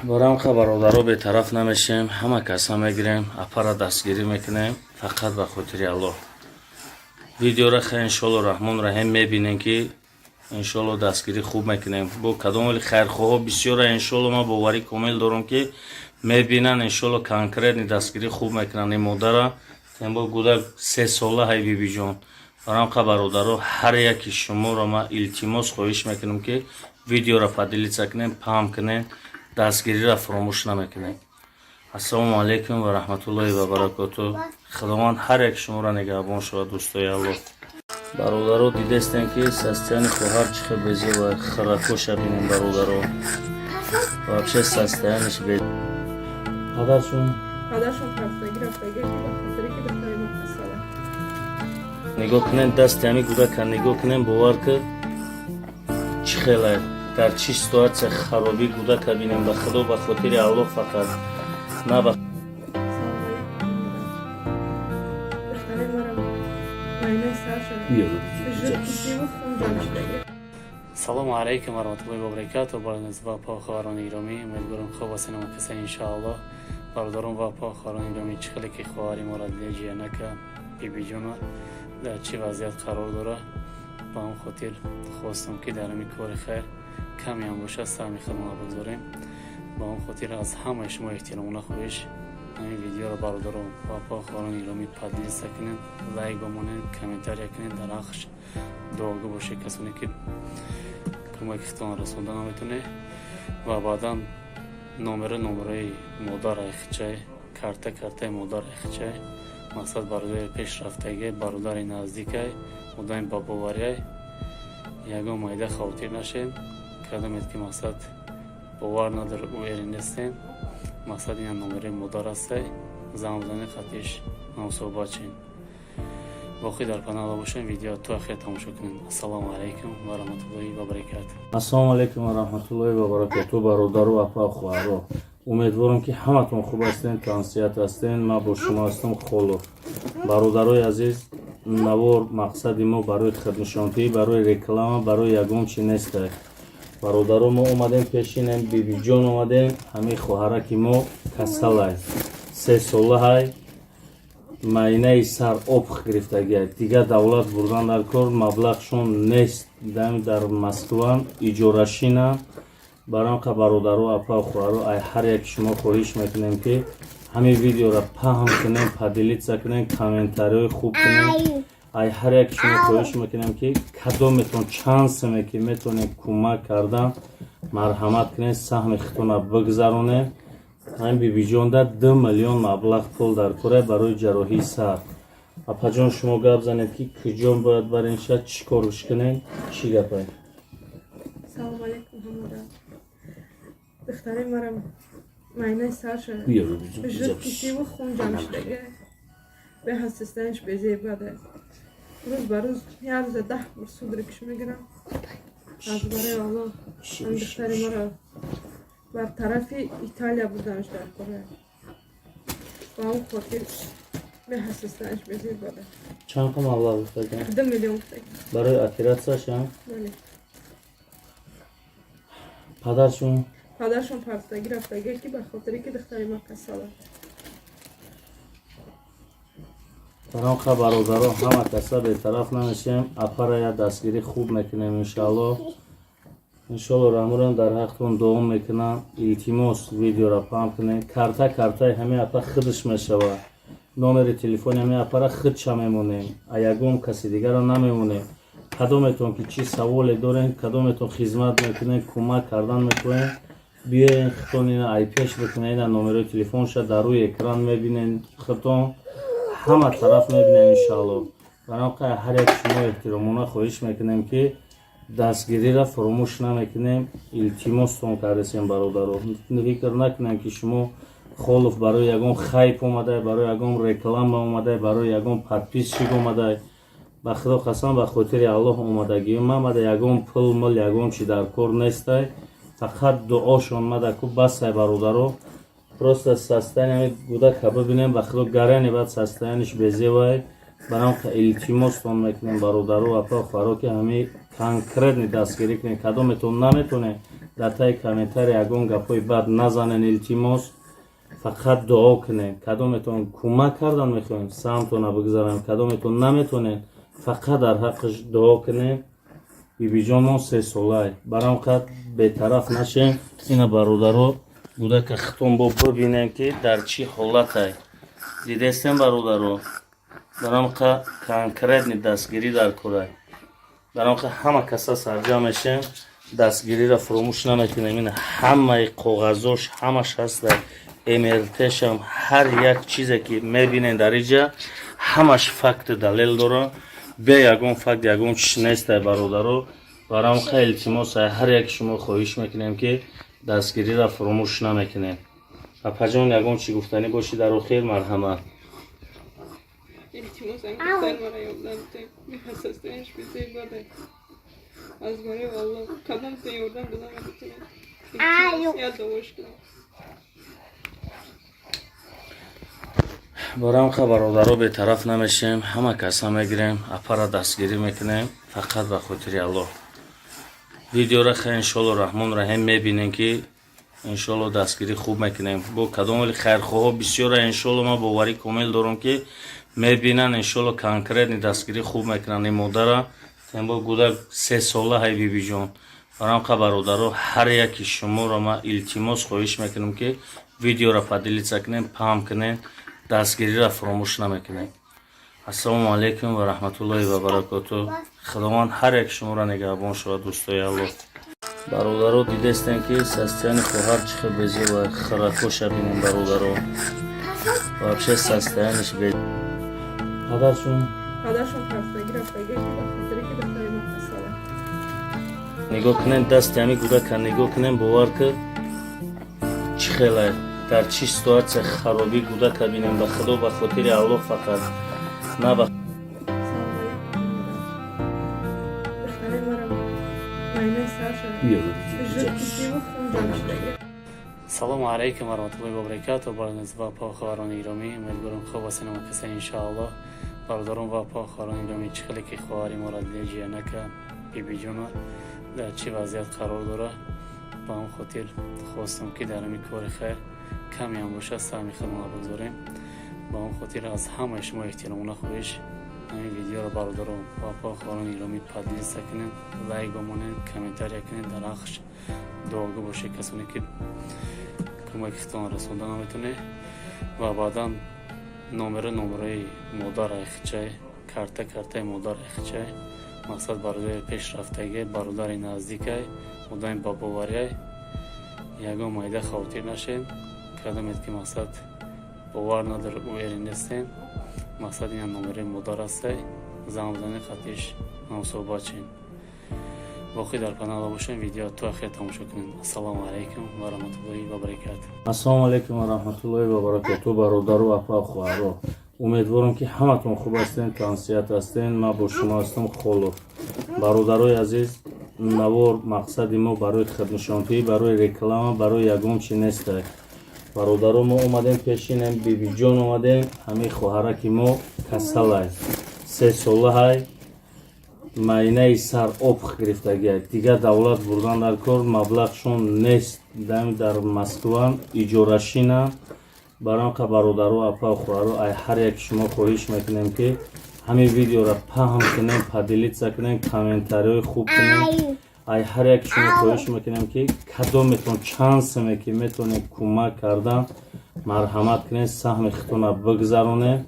барам ка бародаро бетараф намешем ҳама каса мегирем апара дастгирӣ мекунем фақат ба хотири аллоҳ. видеоро хеле иншолло раҳмон раҳим мебинем ки иншолло дастгирӣ хуб мекунем бо кадомали хайрхоҳо бисёра иншолло ман боварӣ комил дорам ки мебинан иншолло конкретни дастгирӣ хуб мекунан ин модара тембо гуда 3 сола ҳай бибиҷон барам ка бародаро ҳар яки шуморо ман илтимос хоҳиш мекунам ки видеоро падилица кунем паҳм кунем дастгириро фуромӯш намекунем. ассалому алайкум ва раҳматуллоҳи ва баракотуҳ. худованд ҳар яки шуморо нигаҳбон шавад дӯстои аллоҳ. бародаро дидестем ки состояни хоҳар чӣ хел безева харакоша бинем бародаро вообще состояниш бе падаршон پرستگی رفتگی که به خاطری که دختری ما کساله. нигоҳ кунем дасти ҳами гудака нигоҳ кунем бовар ки чӣ хеле дар чӣ ситуатсия харобӣ гудака бинем ба худо ба хотири аллоҳ фақат на ба салому алайкум ва раҳматуллоҳи ва баракатуҳ. барои ва похаварони гиромӣ умедворам хуб ҳастин ва касани иншоаллоҳ. бародарон ва похаварони гиромӣ чӣ хеле ки хоҳари моро ҷиянака бибиҷона дар чӣ вазъият қарор дора ба он хотир хостам ки дар ҳамин кори хайр каме ҳам бошад сами хидмат бигзорем. ба он хотир аз ҳамаи шумо эҳтиромона хоҳиш ҳамин видеоро бародарон ва похаварони гиромӣ падлиса кунед лайк бомонед комментария кунед дар ҳаққш дуогӯ бошед касоне ки кӯмакитон расонда наметоне ва баъдан номераи модар айхчай картаи модар айхчай мақсад бародари пешрафтаги бародари наздикай одаи бабоварияй ягон майда хавотир нашед кадомед ки мақсад бовар надор ӯ эринестен мақсад ина номераи модар астай замзани қатиш намусобачен боқӣ дар канала бошем видео то ахир тамошо кунем. ассалому алайкум ва раҳматуллоҳи ва баракатуҳ. ассалому алайкум ва раҳматуллоҳи ва баракатуҳ. бародару апа хоҳаро умедворам ки ҳаматон хуб ҳастен тансият ҳастен. ман бо шумо ҳастам холов. бародарои азиз навор мақсади мо барои хиднишонтӣ барои реклама барои ягон чи нестай. бародаро мо омадем пешинем бибиҷон омадем ҳамин хоҳараки мо касалай 3 сола ҳай майнаи сар об гирифтагия дигар давлат бурдан дар кор маблағшон нест дар Москва иҷорашина баранқа бародару апа хӯаро ай ҳар як шумо хоҳиш мекунем ки ҳамин видеоро паҳм кунем падилитса кунем комментариҳои хуб кунем ай ҳар як шумо хоҳиш мекунем ки кадометон чансаме ки метонем кӯмак кардан марҳамат кунем саҳми хитона бигзаронем ҳамин бибиҷонда 2 миллион маблағ пул дар кора барои ҷарроҳии сар апаҷон шумо гап занед ки куҷон бояд барем ша чӣ корш кунем чӣ гапай салом алейкум ҳамода духтари марам майнаи сарша жидкисиву хун ҷамъ шудага беҳастистанаш безебаде рӯз ба рӯз як рӯза 10 бор судрикиш мегирам аз барои алло ҳам духтари мара бар тарафи Италия будамаш дар кора ба он хотир беҳастистанаш безебаде чанд қа маблағ гуфтаган 2 миллион гуфтаг барои оператсияша бале падаршон партаги рафтага ки ба хотире ки духтари ма касала баранқа бародаро ҳама каса бетараф намешем апарая дастгирӣ хуб мекунем иншоалло раҳмурам дар ҳақтон дуом мекунам илтимос видеора паҳм кунем картаи ҳамин апа худаш мешавад номери телефони ҳамин апара худша мемонем а ягон каси дигара намемонем кадометон ки чӣ саволе дорем кадометон хизмат мекунем кӯмак кардан мекунем биёен хитонина ай пеш бикунед номерои телефонша дар рӯи экран мебинем хитон ҳама тараф мебинем иншоалло баранқа ҳар як шумо эҳтиромона хоҳиш мекунем ки дастгириро фуромӯш намекунем илтимостон кардесем бародаро фикр накунем ки шумо холов барои ягон хайп омадай барои ягон реклама омадай барои ягон подписчик омадай ба худо қасам ба хотири аллоҳ омадагиём мамада ягон пул мул ягон чи дар кор нестай фақат дуошон мадаку басай бародаро просто состояние гудака бибинем ба худо гарани бад состояниш безевай баранқа илтимостон мекунем бародаро апа хӯаро ки ҳамин конкретни дастгирӣ кунем кадометон наметонем дар таи комментари ягон гапҳои бад назанен илтимос фақат дуо кунем кадометон кӯмак кардан мехоҳем самтона бигзарем кадометон наметонем фақат дар ҳаққиш дуо кунем бибиҷон мон 3 солай баранқа бетараф нашем ина бародаро гудака хитон бо бибинем ки дар чӣ ҳолатай дидестем бародаро баранқа конкретни дастгирӣ дар корай баранқа ҳама каса сарҷам мешем дастгириро фуромӯш намекунем ин ҳамаи коғазош ҳамаш ҳаста мртшам ҳар як чизе ки мебинем дар иҷа ҳамаш факту далел дора бе ягон факт ягон чиш нестай бародаро баранқа илтимоса ҳар як шумо хоҳиш мекунем ки дастгириро фуромӯш намекунем апаҷон ягон чи гуфтанӣ боши дар охир марҳамат илтимос духтари мара ёрдам кунед беҳастистанаш безебаде аз барои алло кадомтон ёрдам додам метавонед я дуош кунед баранқа бародаро бетараф намешем ҳама каса мегирем апара дастгирӣ мекунем фақат ба хотири аллоҳ видеора хе иншоалло раҳмон раҳим мебинем ки иншоалло дастгирӣ хуб мекунем бо кадомали хайрхоҳо бисёра иншоалло ман боварӣ комил дорам ки мебинан иншоалло конкретни дастгирӣ хуб мекунанд ин модара тембо гудак 3 сола ҳай бибиҷон баранқа бародаро ҳар яки шуморо ман илтимос хоҳиш мекунам ки видеора падилитса кунем паҳм кунем дастгириро фуромӯш намекунем ассалому алайкум ва раҳматуллоҳи ва баракату худованд ҳар як шуморо нигаҳбон шавад дӯстои аллоҳ бародаро дидестем ки состояни хоҳар чӣ хел безева харакоша бинем бародаро вообще состояниш бе падаршон партаги рафтага ки ба хотире ки духтари ма касала нигоҳ кунем дасти ҳамин гудака нигоҳ кунем бовар ки чӣ хела дар чӣ ситуатсия харобӣ гудака бинем ба худо ба хотири аллоҳ фақат на ба духтари марам майнаи сарша жидкисиву хун ҷамъ шудага салому алейкум ва раҳматуллоҳи ва баракату барнез ва похӯарони гиромӣ умедворам хуб ҳастед каса иншоаллоҳ бародарон ва похӯарони гиромӣ чӣ хеле ки хоҳари моро диҷиянака бибиҷона дар чӣ вазъият қарор дора ба он хотир хостам ки дар ҳамин кори хайр каме ҳам бошад саҳми худмона бигзорем با اون خاطر از همه شما احترامونه خواهش همین ویدیو رو برادران و پا خواهران ایرامی پادلیست کنین، لایک بمونین، کامنتار کنین، در آخرش دعاگو باشه کسانی که کمکتان رسوندن میتونه و بعدا نمره مادر اخچه کارت مادر اخچه مقصد برادر پیشرفتگی برادر نزدیکی مدام با باوری یگان مایده خاطر نشین کدامید که مقصد باور نداره اویری نیستین مقصد این نمره مادر است زمان خطیش صحبت چین باقی در کانال باشین ویدیو تو اخیر تماشا کنین. السلام علیکم و رحمت الله و برکاته. السلام علیکم و رحمت الله و برکاته برادر و اپا خواهران. امیدوارم که همتون خوب هستین، تانسیت هستین. ما با شما هستم خلوف. برادرای عزیز، نوار مقصد ما برای خدمتشانتی، برای رکلام، برای یگم چی نیست. برادرای ما اومدیم پیشین بیبی جان اومدیم، همه خواهرا که ما کسل است. 3 ساله های майнаи сар об гирифтагия дигар давлат бурдан дар кор маблағшон нест дар Москва иҷорашина баранқа бародару апа хӯаро ай ҳар як шумо хоҳиш мекунем ки ҳамин видеоро паҳм кунем падилитса кунем комментариҳои хуб кунем ай ҳар як шумо хоҳиш мекунем ки кадометон чансме ки метавонем кӯмак кардан марҳамат кунем саҳми хитона бигзаронем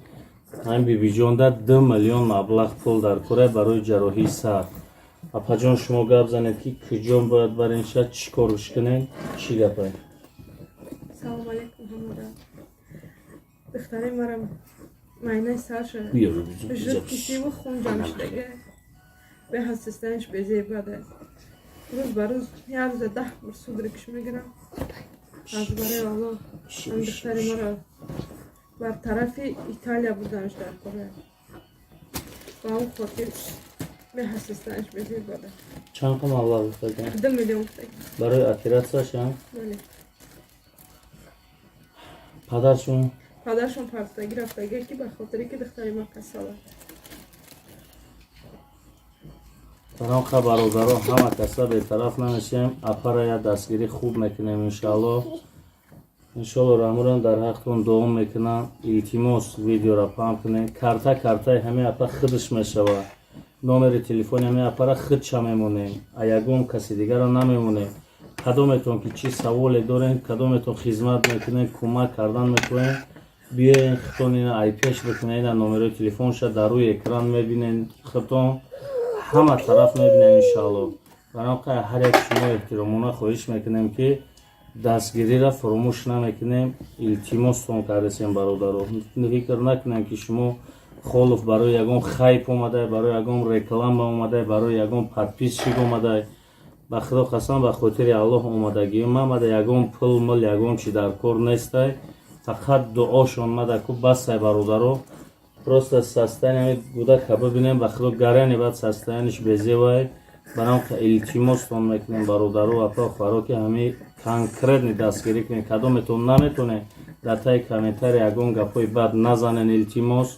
ҳамин бибиҷонда 2 миллион маблағ пул дар кора барои ҷарроҳии сар. Апаҷон шумо гап занед ки куҷон бояд барен шад чӣ корш кунен чӣ гапай? Салом алейкум ҳамода. Духтари марам майнаи сарша жуд кисиву хун ҷамшдаге беҳастистаниш безебаде рӯз ба рӯз як рӯза 10 бор суд рикш мегирам аз барои Аллоҳ ҳамин духтари мара бар тарафи Италия будамш дар кора ба он хотир беҳастистаниш безебаде чанд қа маблағ гуфтаган? 2 миллион гуфтаг барои оператсияшам? бале падаршон партагӣ рафтага ки ба хотире ки духтари ма касала баранқа бародарон ҳама каса бетараф намешем апара я дастгирӣ хуб мекунем иншоалло рамурам дар ҳақтон дуом мекунам илтимос видеора паҳм кунем картаи ҳамин апа худаш мешава номери телефони ҳамин апара худша мемонем а ягон каси дигарро намемонем кадометон ки чӣ саволе дорем кадометон хизмат мекунем кӯмак кардан мекунем биёен хитонина ай пеш бикунем ина номерои телефонша дар рӯи экран мебинем хитон ҳама тараф мебинем иншоалло баранқа ҳар як шумо эҳтиромона хоҳиш мекунем ки дастгириро фуромӯш намекунем илтимостон кардесем бародаро фикр накунем ки шумо холуф барои ягон хайп омадай барои ягон реклама омадай барои ягон подписчик омадай ба худо қасам ба хотири Аллоҳ омадагиём мамада ягон пул мул ягон чи дар кор нестай фақат дуошон мадаку басай бародаро просто состояние гудака бибинем ба худо гарани бад состояниш безевай баранқа илтимостон мекунем бародаро апа хӯаро ки ҳами конкретни дастгирӣ кунем кадометон наметонем дар таи комментари ягон гапҳои бад назанен илтимос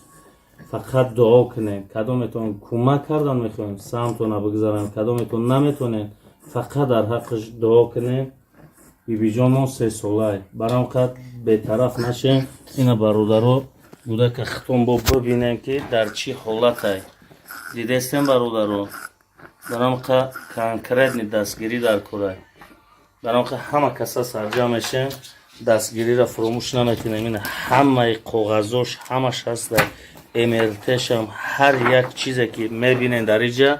фақат дуо кунем кадометон кӯмак кардан мехоҳем самтона бигзарем кадометон наметонем фақат дар ҳаққиш дуо кунем бибиҷонмон 3 солаи баранқа бетараф нашем ина бародаро гудака хитон бо бибинем ки дар чӣ ҳолатай дидестем бародаро баранқа конкретни дастгирӣ дар кора баранқа ҳама каса сарҷам мешем дастгириро фуромӯш наметонем ин ҳамаи коғазош ҳамаш ҳаста эмертешам ҳар як чизе ки мебинем дар иҷа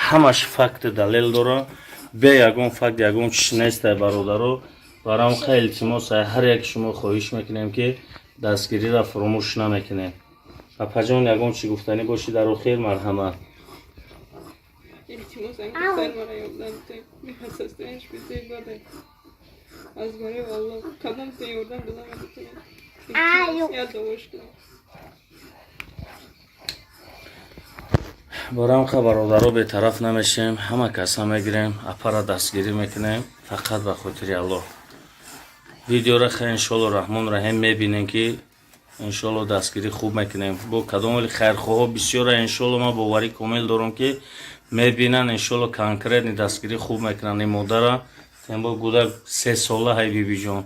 ҳамаш факту далел дора бе ягон факт ягон чиш нестай бародаро баранқа илтимоса ҳар як шумо хоҳиш мекунем ки дастгириро фуромӯш намекунем апаҷон ягон чӣ гуфтанӣ боши дар охир марҳамат илтимос ангустар мара ёрдам тем беҳастистаниш безебаде аз барои Аллоҳ кадомтон ёрдам додам метавонам я дуош кунам баранқа бародаро бетараф намешем ҳама каса мегирем апара дастгирӣ мекунем фақат ба хотири Аллоҳ видеоро хе иншоалло раҳмон раҳим мебинем ки иншоалло дастгирӣ хуб мекунем бо кадомали хайрхоҳо бисёра иншоалло ма боварӣ комил дорам ки мебинан иншоалло конкретни дастгирӣ хуб мекунанд ин модара тембо гудак 3 сола ҳай бибиҷон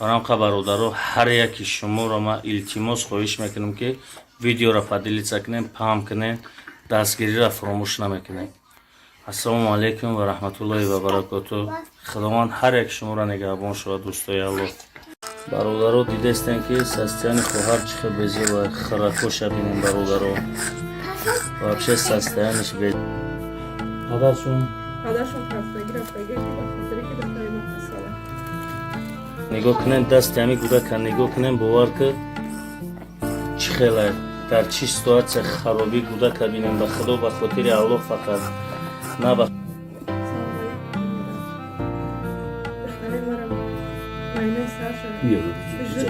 барамқа бародаро ҳар яки шуморо ман илтимос хоҳиш мекунам ки видеоро падилица кунем, паҳм кунем, дастгириро фуромӯш намекунем. ассалому алайкум ва раҳматуллоҳи ва баракатуҳ. худованд ҳар яки шуморо нигаҳбон шавад. дӯстои аллоҳ, бародаро дидестем ки состояни хоҳар чӣ хел безева, харакоша бинем бародаро, вообще состояниш бе. падаршон хастагӣ рафтагӣ ки ба хотири ки духтари ман касала. нигоҳ кунем, дасти ҳами кӯдака нигоҳ кунем, бовар ки чӣ хела дар чӣ ситуатсия харобӣ кӯдака бинем. ба худо ба хотири аллоҳ фақат на ба دختر مرا معاینه سر شد.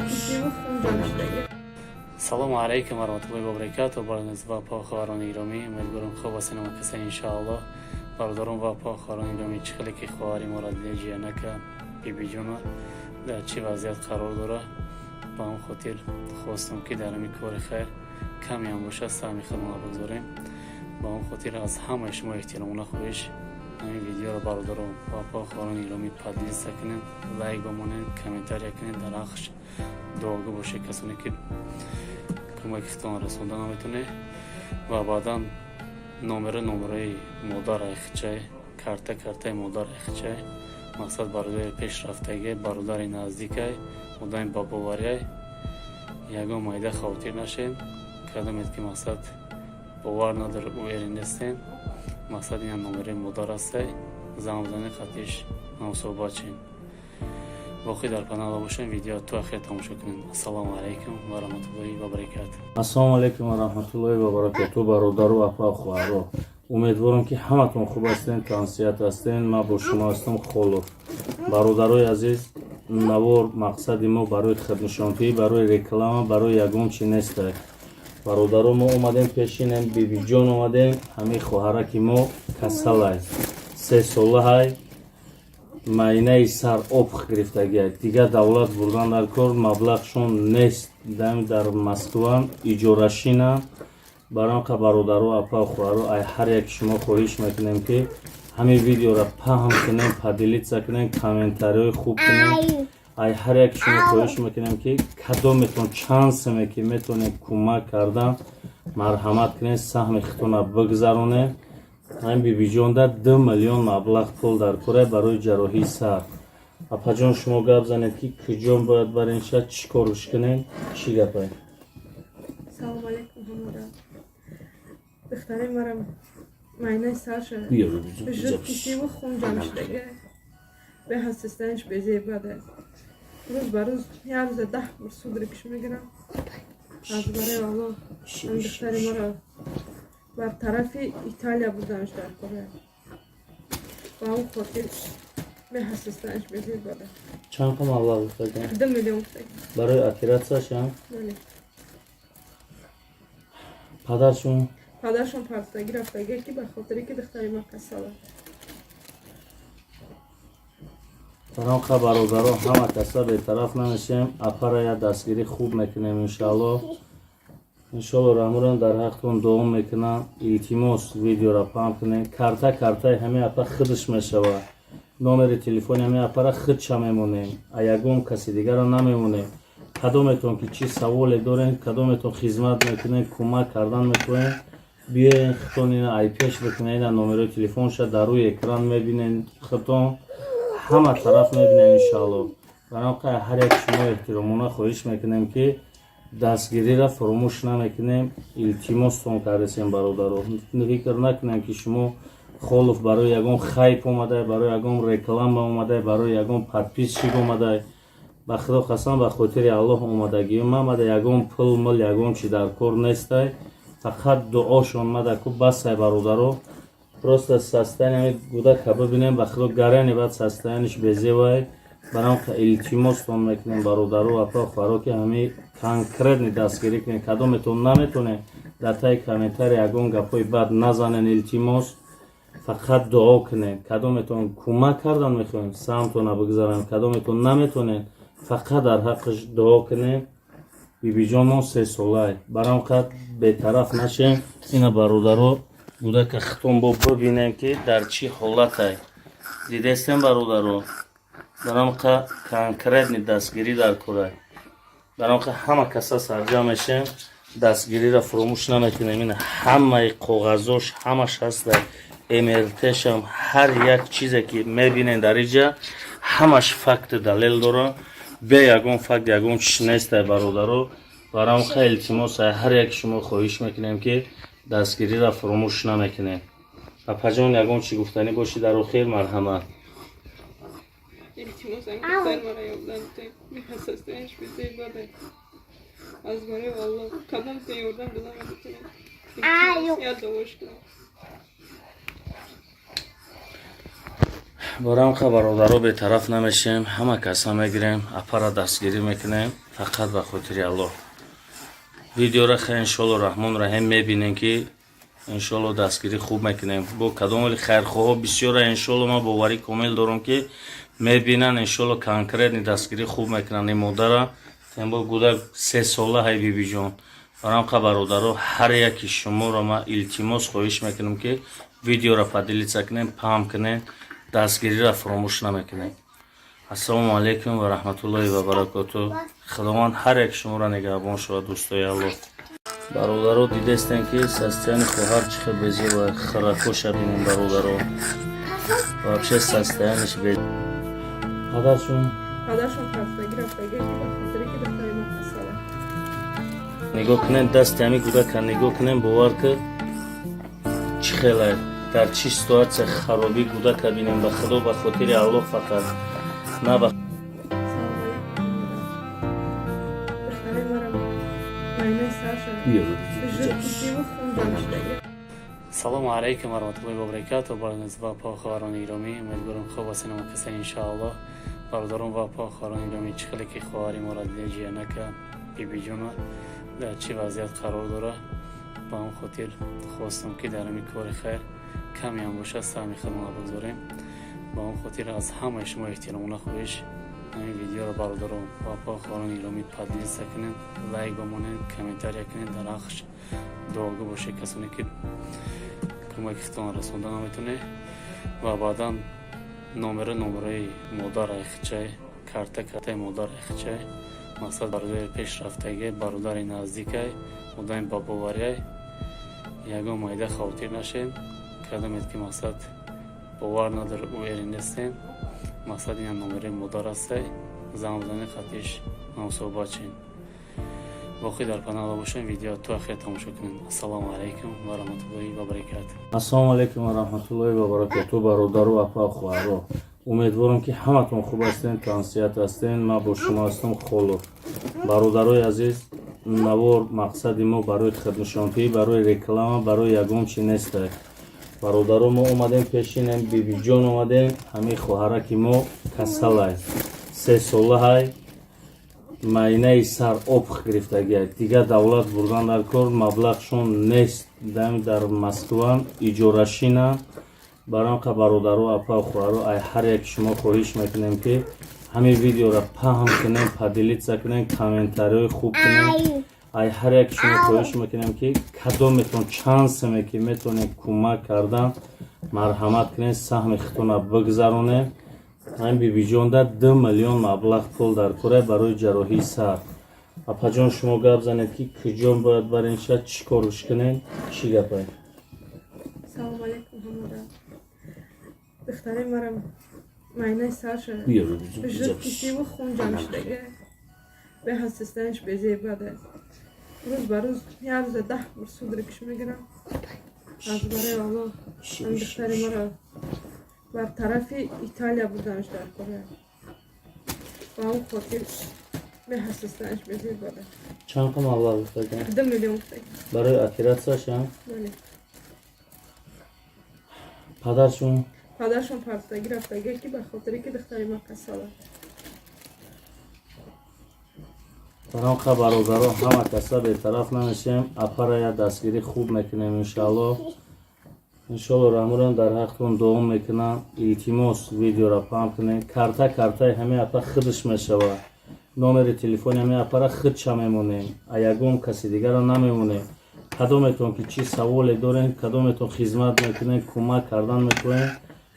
کشیدیم و خون جمعش دیگه. салому алайкум ва раҳматуллоҳи ва баракатуҳ. барои ва похаварони гиромӣ, умедворам хуб ҳастед ва касани иншоаллоҳ. бародарон ва похаварони гиромӣ, чӣ хеле ки хоҳари моро ҷиянака бибиҷона дар чӣ вазъият қарор дорад, ба он хотир хостам ки дар ҳамин кори хайр каме ҳам бошад саҳми худмон бигзорем. ба он хотир аз ҳамаи шумо эҳтиромона хоҳиш ҳамин видеоро бародарон ва похаварони гиромӣ поделиться кунед, лайк бомонед, комментария кунед, дар ҳаққаш дуогӯ бошед касоне ки кӯмаки худтон расонда наметавонед. ва баъдан номераи модари хичай, картаи модари хичай, мақсад бародари пешрафтаги, бародари наздикай, одами бабоварияй, ягон майда хавотир нашед. кадомед ки мақсад бовар надорад уверен нестен, мақсад ин номераи модар астай, замзани қатиш намусобачен. боқӣ дар канала бошем, видео то ахир тамошо кунем. ассалому алайкум ва раҳматуллоҳи ва баракатуҳ. ассалому алайкум ва раҳматуллоҳи ва баракатуҳ. бародару апа хоҳаро, умедворам ки ҳаматон хуб ҳастен, тансият ҳастен. ман бо шумо ҳастам Холов. бародарои азиз, навор мақсади мо барои хидматшонтӣ, барои реклама, барои ягон чи нестай. бародаро, мо омадем пешинем, бибиҷон омадем, ҳамин хоҳараки мо касалай, 3 солаҳай, майнаи сар обх гирифтагиай. дигар давлат бурдан дар кор, маблағшон нест, дар Москва иҷорашина. баранқа бародаро апа хоҳаро, ай ҳар яки шумо хоҳиш мекунем ки ҳамин видеоро паҳм кунем, поделиться кунем, комментариҳои хуб кунем. ай ҳар яки шумо хоҳиш мекунем ки кадометон чансаме ки метавонед кӯмак кардан, марҳамат кунед, саҳми худтона бигзаронед. ҳамин бибиҷонда 2 миллион маблағ пул дар кора барои ҷарроҳии сар. апаҷон, шумо гап занед ки куҷо бояд барем, шад чӣ корш кунем, чӣ гапай? салому алайкум ҳамора. духтари мара معاینه سر شد. وجود کشیدیم و خون جمعش دیگه. به حساسیتش بیزی بده. روز به روز یه روز 10 بار سودرکش میگیرم. از برای والله این دختری ما را بر طرف ایتالیا بودنش در کره. و اون خاطر به حساسیتش بیزی بده. چند کم مبلغ گفتگی؟ 2 میلیون گفتگی. برای اپراسیونش هم؟ بله. پدرشون پرستگی رفتگی که به خاطری که دختری ما کساله. бароқа бародаро, ҳама каса бетараф намешем. апара я дастгирӣ хуб мекунем иншоаллоҳ. иншоаллоҳ рамурам дар ҳақтон дуом мекунам. илтимос видеоро паҳм кунем. картаи ҳамин апа худш мешавад. номери телефони ҳамин апара худша мемонем. а ягон каси дигаро намемонем. кадометон ки чӣ саволе дорем, кадометон хизмат мекунем, кӯмак кардан мекунем, биёен худтон ина ай пеш бикунем. ина номерои телефонша дар рӯи экран мебинем, худтон ҳама тараф мебинем иншоаллоҳ. бароқа ҳар як шумо эҳтиромона хоҳиш мекунем ки дастгириро фуромӯш намекунем. илтимостон кардесем бародаро. фикр накунем ки шумо Холов барои ягон хайп омадай, барои ягон реклама омадай, барои ягон подписчик омадай. ба худо қасам, ба хотири аллоҳ омадагиём мамада, ягон пул мул ягон чи дар кор нестай. фақат дуошон мадаку басай бародаро. просто состояние кӯдака бибинем, ба худо гарани баъд состояниш безевай. бароқа илтимостон мекунем бародаро апа хоҳаро ки ҳамин конкретни дастгирӣ кунем. кадометон наметонем дар таи комментари ягон гапҳои бад назанен. илтимос фақат дуо кунем. кадометон кӯмак кардан мехоҳем, самтона бигзарем. кадометон наметонем, фақат дар ҳаққаш дуо кунем. бибиҷонон 3 солаи бароқа бетараф нашем. ина бародаро кӯдака худтон бо бибинем ки дар чӣ ҳолатай. дидестем бародаро, برام کنکرت دستگیری در کره برام همه کسا سرجا میشیم دستگیری را فراموش نمیکنیم. این همه کاغذاش همش هست در امرتش هم هر یک چیزی که میبینین در اینجا همش فکت دلیل داره. به یگون فکت یگون چیز نیست برادرو. برام خیلی التماس هر یک شما خواهش میکنیم که دستگیری را فراموش نمیکنیم. اپا جان یگون چی گفتنی باشی در خیر مرحمت. التماس این کسر مرا یادن توی میخواستنش بزیر باده از برای والله کدام توی یادن بزن بکنیم التماس یاد دواش کنم. برام برادرو به طرف نمیشیم همه کسا میگیریم اپا را دستگیری میکنیم فقط به خاطر الله. ویدیو را خیلی انشالله رحمان رحیم میبینین که انشالله دستگیری خوب میکنیم. با کدام خیرخواه بسیار انشالله ما باوری کامل دارم که میبینن انشالله کنکرت دستگیری خوب میکنن. این مادر تنبا گودک 3 ساله های بی بی جان. برام برادرو هر یکی شما را ما التماس خواهش میکنم که ویدیو را پدیلیت کنین پام کنین دستگیری را فراموش نمیکنین. السلام علیکم و رحمت الله و برکاته. خداوند هر یک شما را نگهبان شود دوستای الله. برادرو دیدستن که سستیان خواهر چخه بزی و خرکوش بینیم برادرو و بشه سستیانش بید پدرشون پرستگی رفتگی که بخاطری که دختری ما خساله نگاه کنین دست همی گوده که نگاه کنین باور که چی خیلی در چی سитуация خرابی گوده که بینیم به خدا به خاطر الله فقط نه به салому алайкум ва раҳматуллоҳи ва баракатуҳ. барои ва похаварони гиромӣ умедворам хуб ҳастин ва касе иншоаллоҳ. бародарон ва похаварони гиромӣ чӣ хеле ки хоҳари моро дида ҷиянака бибиҷона дар чӣ вазъият қарор дора ба он хотир хостам ки дар ҳамин кори хайр каме ҳам бошад саҳми худмона бигзорем. ба он хотир аз ҳамаи шумо эҳтиромона хоҳиш ҳамин видеоро бародарон ва похаварони гиромӣ падлиса кунед, лайк бомонед, комментария кунед, дар ақш дуогӯ бошед касоне ки кӯмакитон расонда наметоне ва баъдан номераи модар айхчай картаи модар айхчай мақсад бародари пешрафтаги бародари наздикай одами бабоварияй ягон майда хавотир нашед кадамед ки мақсад бовар надар уери нестен мақсад ина номераи модар астай замзани хатиш намусобачен باقی در کانال باشین ویدیو تو آخر تماشا کنین. السلام علیکم و رحمت الله و برکاته. السلام علیکم و رحمت الله و برکاته. برادر و اپا خواهر امیدوارم که همتون خوب هستین تانسیت هستین. ما با شما هستم خالق. برادرای عزیز نوار مقصد ما برای خدمتشانتی برای رکلام برای یگون چی نیست. برادرای ما اومدیم پیشین بیبی جان اومدیم همین خواهر که ما کسل 3 ساله های майнаи сар обх гирифтагия дигар давлат бурдан дар кор маблағшон нест дар Москва иҷорашина. барам ка бародару апа хӯраро ай ҳар як шумо хоҳиш мекунем ки ҳамин видеоро паҳм кунем падилитса кунем комментариҳои хуб кунем. ай ҳар як шумо хоҳиш мекунем ки кадометон чансаме ки метавонем кӯмак кардан марҳамат кунем саҳми хитона бигзаронем. ҳамин бибиҷонда 2 миллион маблағ пул дар кора барои ҷарроҳии сар. апаҷон шумо гап занед ки куҷон бояд барен шад чӣ корш кунем чӣ гапай? салому алайкум ҳамода духтари марам майнаи сарша жуд кисиву хун ҷамъ шудага беҳастистанаш безебада рӯз ба рӯз як рӯза 10 бор судрикш мегирам аз барои аллоҳ. ҳамин духтари мара бар тарафи Италия будамш дар кора ба он хотир беҳастистанаш безебада. чанд қа маблағ гуфтаган? 2 миллион гуфтаган барои оператсияшам? бале. падаршон парстагӣ рафтага ки ба хотире ки духтари ма касала. барам қа бародаро ҳама каса бетараф намешем апара я дастгирӣ хуб мекунем иншоалло. иншоалло рамурам дар ҳақтон дуом мекунам. илтимос видеоро паҳм кунем. картаи ҳамин апа худш мешавад. номери телефони ҳамин апара худша мемонем. а ягон каси дигарро намемонем. кадометон ки чӣ саволе дорем кадометон хизмат мекунем кӯмак кардан мекунем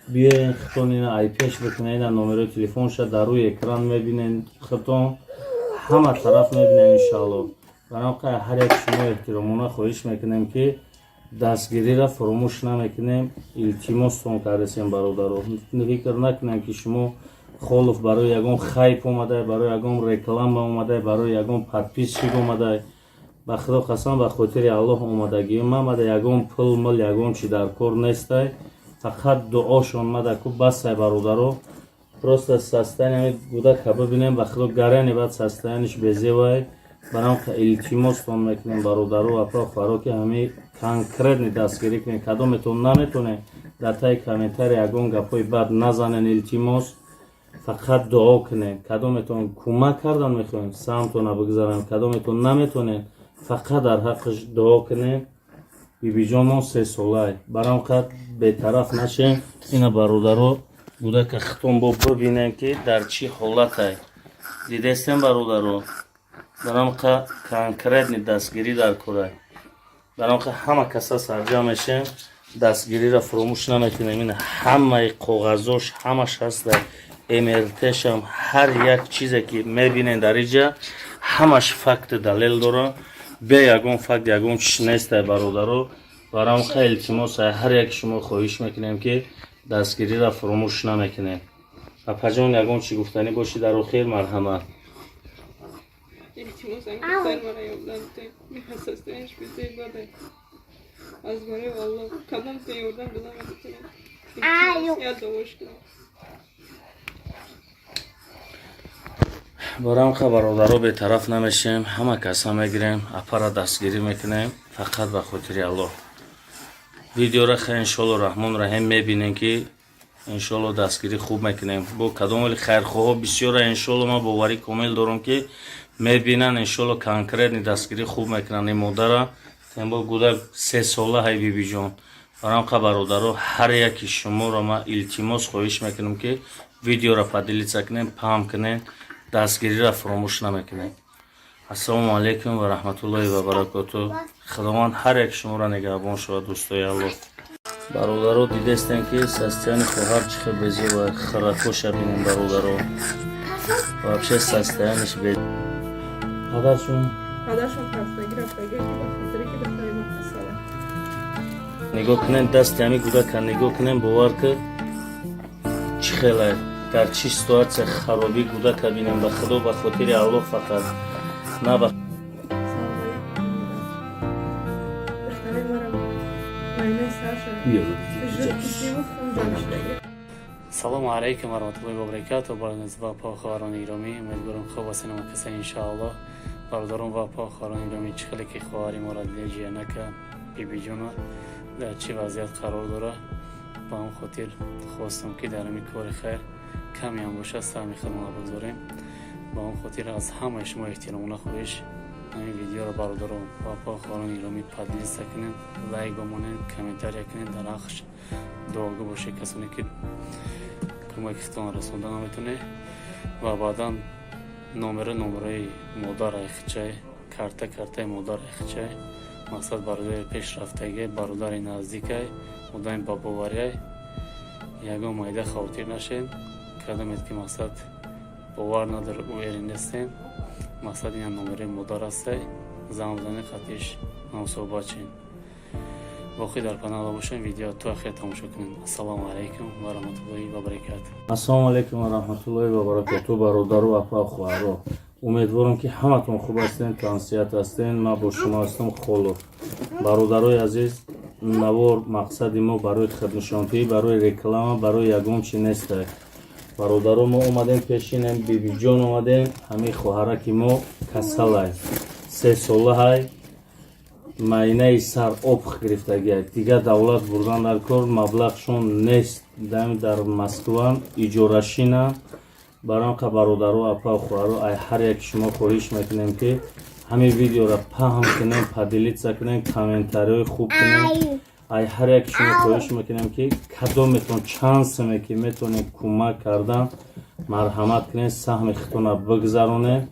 بیاین خطون اینا آی پیش بکنین اینا نمره تلفنش در روی اکران میبینین خطون همه طرف میبینین انشالله. برای هر یک شما احترامونه خواهش میکنیم که دستگیری را فراموش نمیکنیم. التماستون کردیم برادران، فکر نکنیم که شما خالف برای یگان خیپ اومده، برای یگان رکلام اومده، برای یگان پادپیسچی اومده. به خدا قسم به خاطر الله اومدگی اومده، یگان پول مل یگان چی در کار نیسته، فقط دعاشون اومده که بس برادران پروست سستانی بوده که ببینیم به خدا گرانی بعد سستانیش بزیوای. برام که التماستون میکنیم برادران اپرا خورا که همه کنکرت دستگیری کنیم. کدومتون نمیتونه در تای کامنتاری یگان گپای بد نزنین، التماس فقط دعا کنین. کدومتون کمک کردن میخواین سمتون بگذارن، کدومتون نمیتونین فقط در حقش دعا کنین. بیبی جان ما 3 ساله برام که به طرف نشین. اینا برادران بوده که خطون با ببینن که در چی حالت های دیدستین برادران. برام که کنکرت دستگیری در کره، برام که همه کسا سرجا میشن دستگیری را فراموش نمیکنیم. این همه کاغذاش همش هست، امرتش هم هر یک چیزی که میبینین در اینجا همش فکت دلیل داره. به یگون فکت یگون چیز نیست برادران. برام که التماس هر یک شما خواهش میکنیم که دستگیری را فراموش نمیکنیم. اپجان یگون چی گفتنی باشی در آخر مرحمت. التماس انگار مرا یادم میخواستنش بیزی بده از برای والله کدام یادم بدم میتونم یاد داشت کنم. برام که برادران به طرف نمیشیم، همه کسا میگیریم اپرا دستگیری میکنیم فقط به خاطر الله. ویدیو را خیلی انشالله رحمان رحیم میبینین که انشالله دستگیری خوب میکنیم. با کدام خیرخواه بسیار انشالله ما باوری کامل دارم که میبینن انشالله کنکرت دستگیری خوب میکنن. این مادر تنبا گوده 3 ساله های بیبی جان. برام که برادران هر یکی شما را ما التماس خواهش میکنم که ویدیو را پدیلیت کنین، پام کنین، دستگیری را فراموش نمیکنین. السلام علیکم و رحمت الله و برکاته. خداوند هر یک شما را نگهبان شود دوستای الله. برادران دیدستین که سستیان خواهر چخه بزی و خرکوش بینیم برادران و بشه سستیانش بید پدرشون خستگی رفتگی که بخاطری که بخوایی مخصاله نگاه کنین دست همی گوده که نگاه کنین باور که چی خیلی در چی سитуация خرابی گوده که بینیم. به خدا به خاطر الله فقط نه به سلام علیکم و رحمت الله و برکاته. برنامه پاک خواهران ایرامی، امیدوارم خوب هستین و کسی انشاءالله. برادران و پاک خواهران ایرامی چخلی که خواهری ما را دیجیه نکه بیبی جونا در چی وضعیت قرار داره، با اون خاطر خواستم که در همی کار خیر کمی هم باشه سهمی خدمه بگذاریم. با اون خاطر از همه شما احترامونه خواهش همین ویدیو را برادران و پاک خواهران ایرامی پدلیست کنین، لایک بمونین، کامنتاری کنین، در آخرش دعاگو باشه کسانی که کمک خطان رسونده نمیتونه و بعدا نمره مادر ایخچه کرته مادر ایخچه مقصد برادر پیش رفتگی برادر نزدیکه مدام با باوریه یگان مایده خاطر نشین. کدامید که مقصد باور نداره او نیستین، مقصد این نمره مادر هسته زمزنی خطیش نمصوبات چین باقی در کانال باشین. ویدیو تو آخر تماشا کنین. السلام علیکم و رحمت الله و برکاته. السلام علیکم و رحمت الله و برکاته. برادر و اپا خواهران امیدوارم که همتون خوب هستین، تانسیت هستین. ما با شما هستم خالو. برادرای عزیز نوار مقصد ما برای خدمتشانتی، برای رکلام، برای یگان چی نیسته. برادران ما اومدیم پیشین بیبی جان اومدیم همه خواهره که ما کسل های 3 ساله های майнаи сар об гирифтагия дигар давлат бурдан дар кор маблағшон нест дами дар Москва иҷорашина. барам ка бародару апа хӯрару ай ҳар як шумо хоҳиш мекунем ки ҳамин видеоро паҳм кунем, падилитса кунем, комментариҳои хуб кунем. ай ҳар як шумо хоҳиш мекунем ки кадометон чанд саме ки метавонед кӯмак кардан марҳамат кунед, саҳми худтона бигзаронед.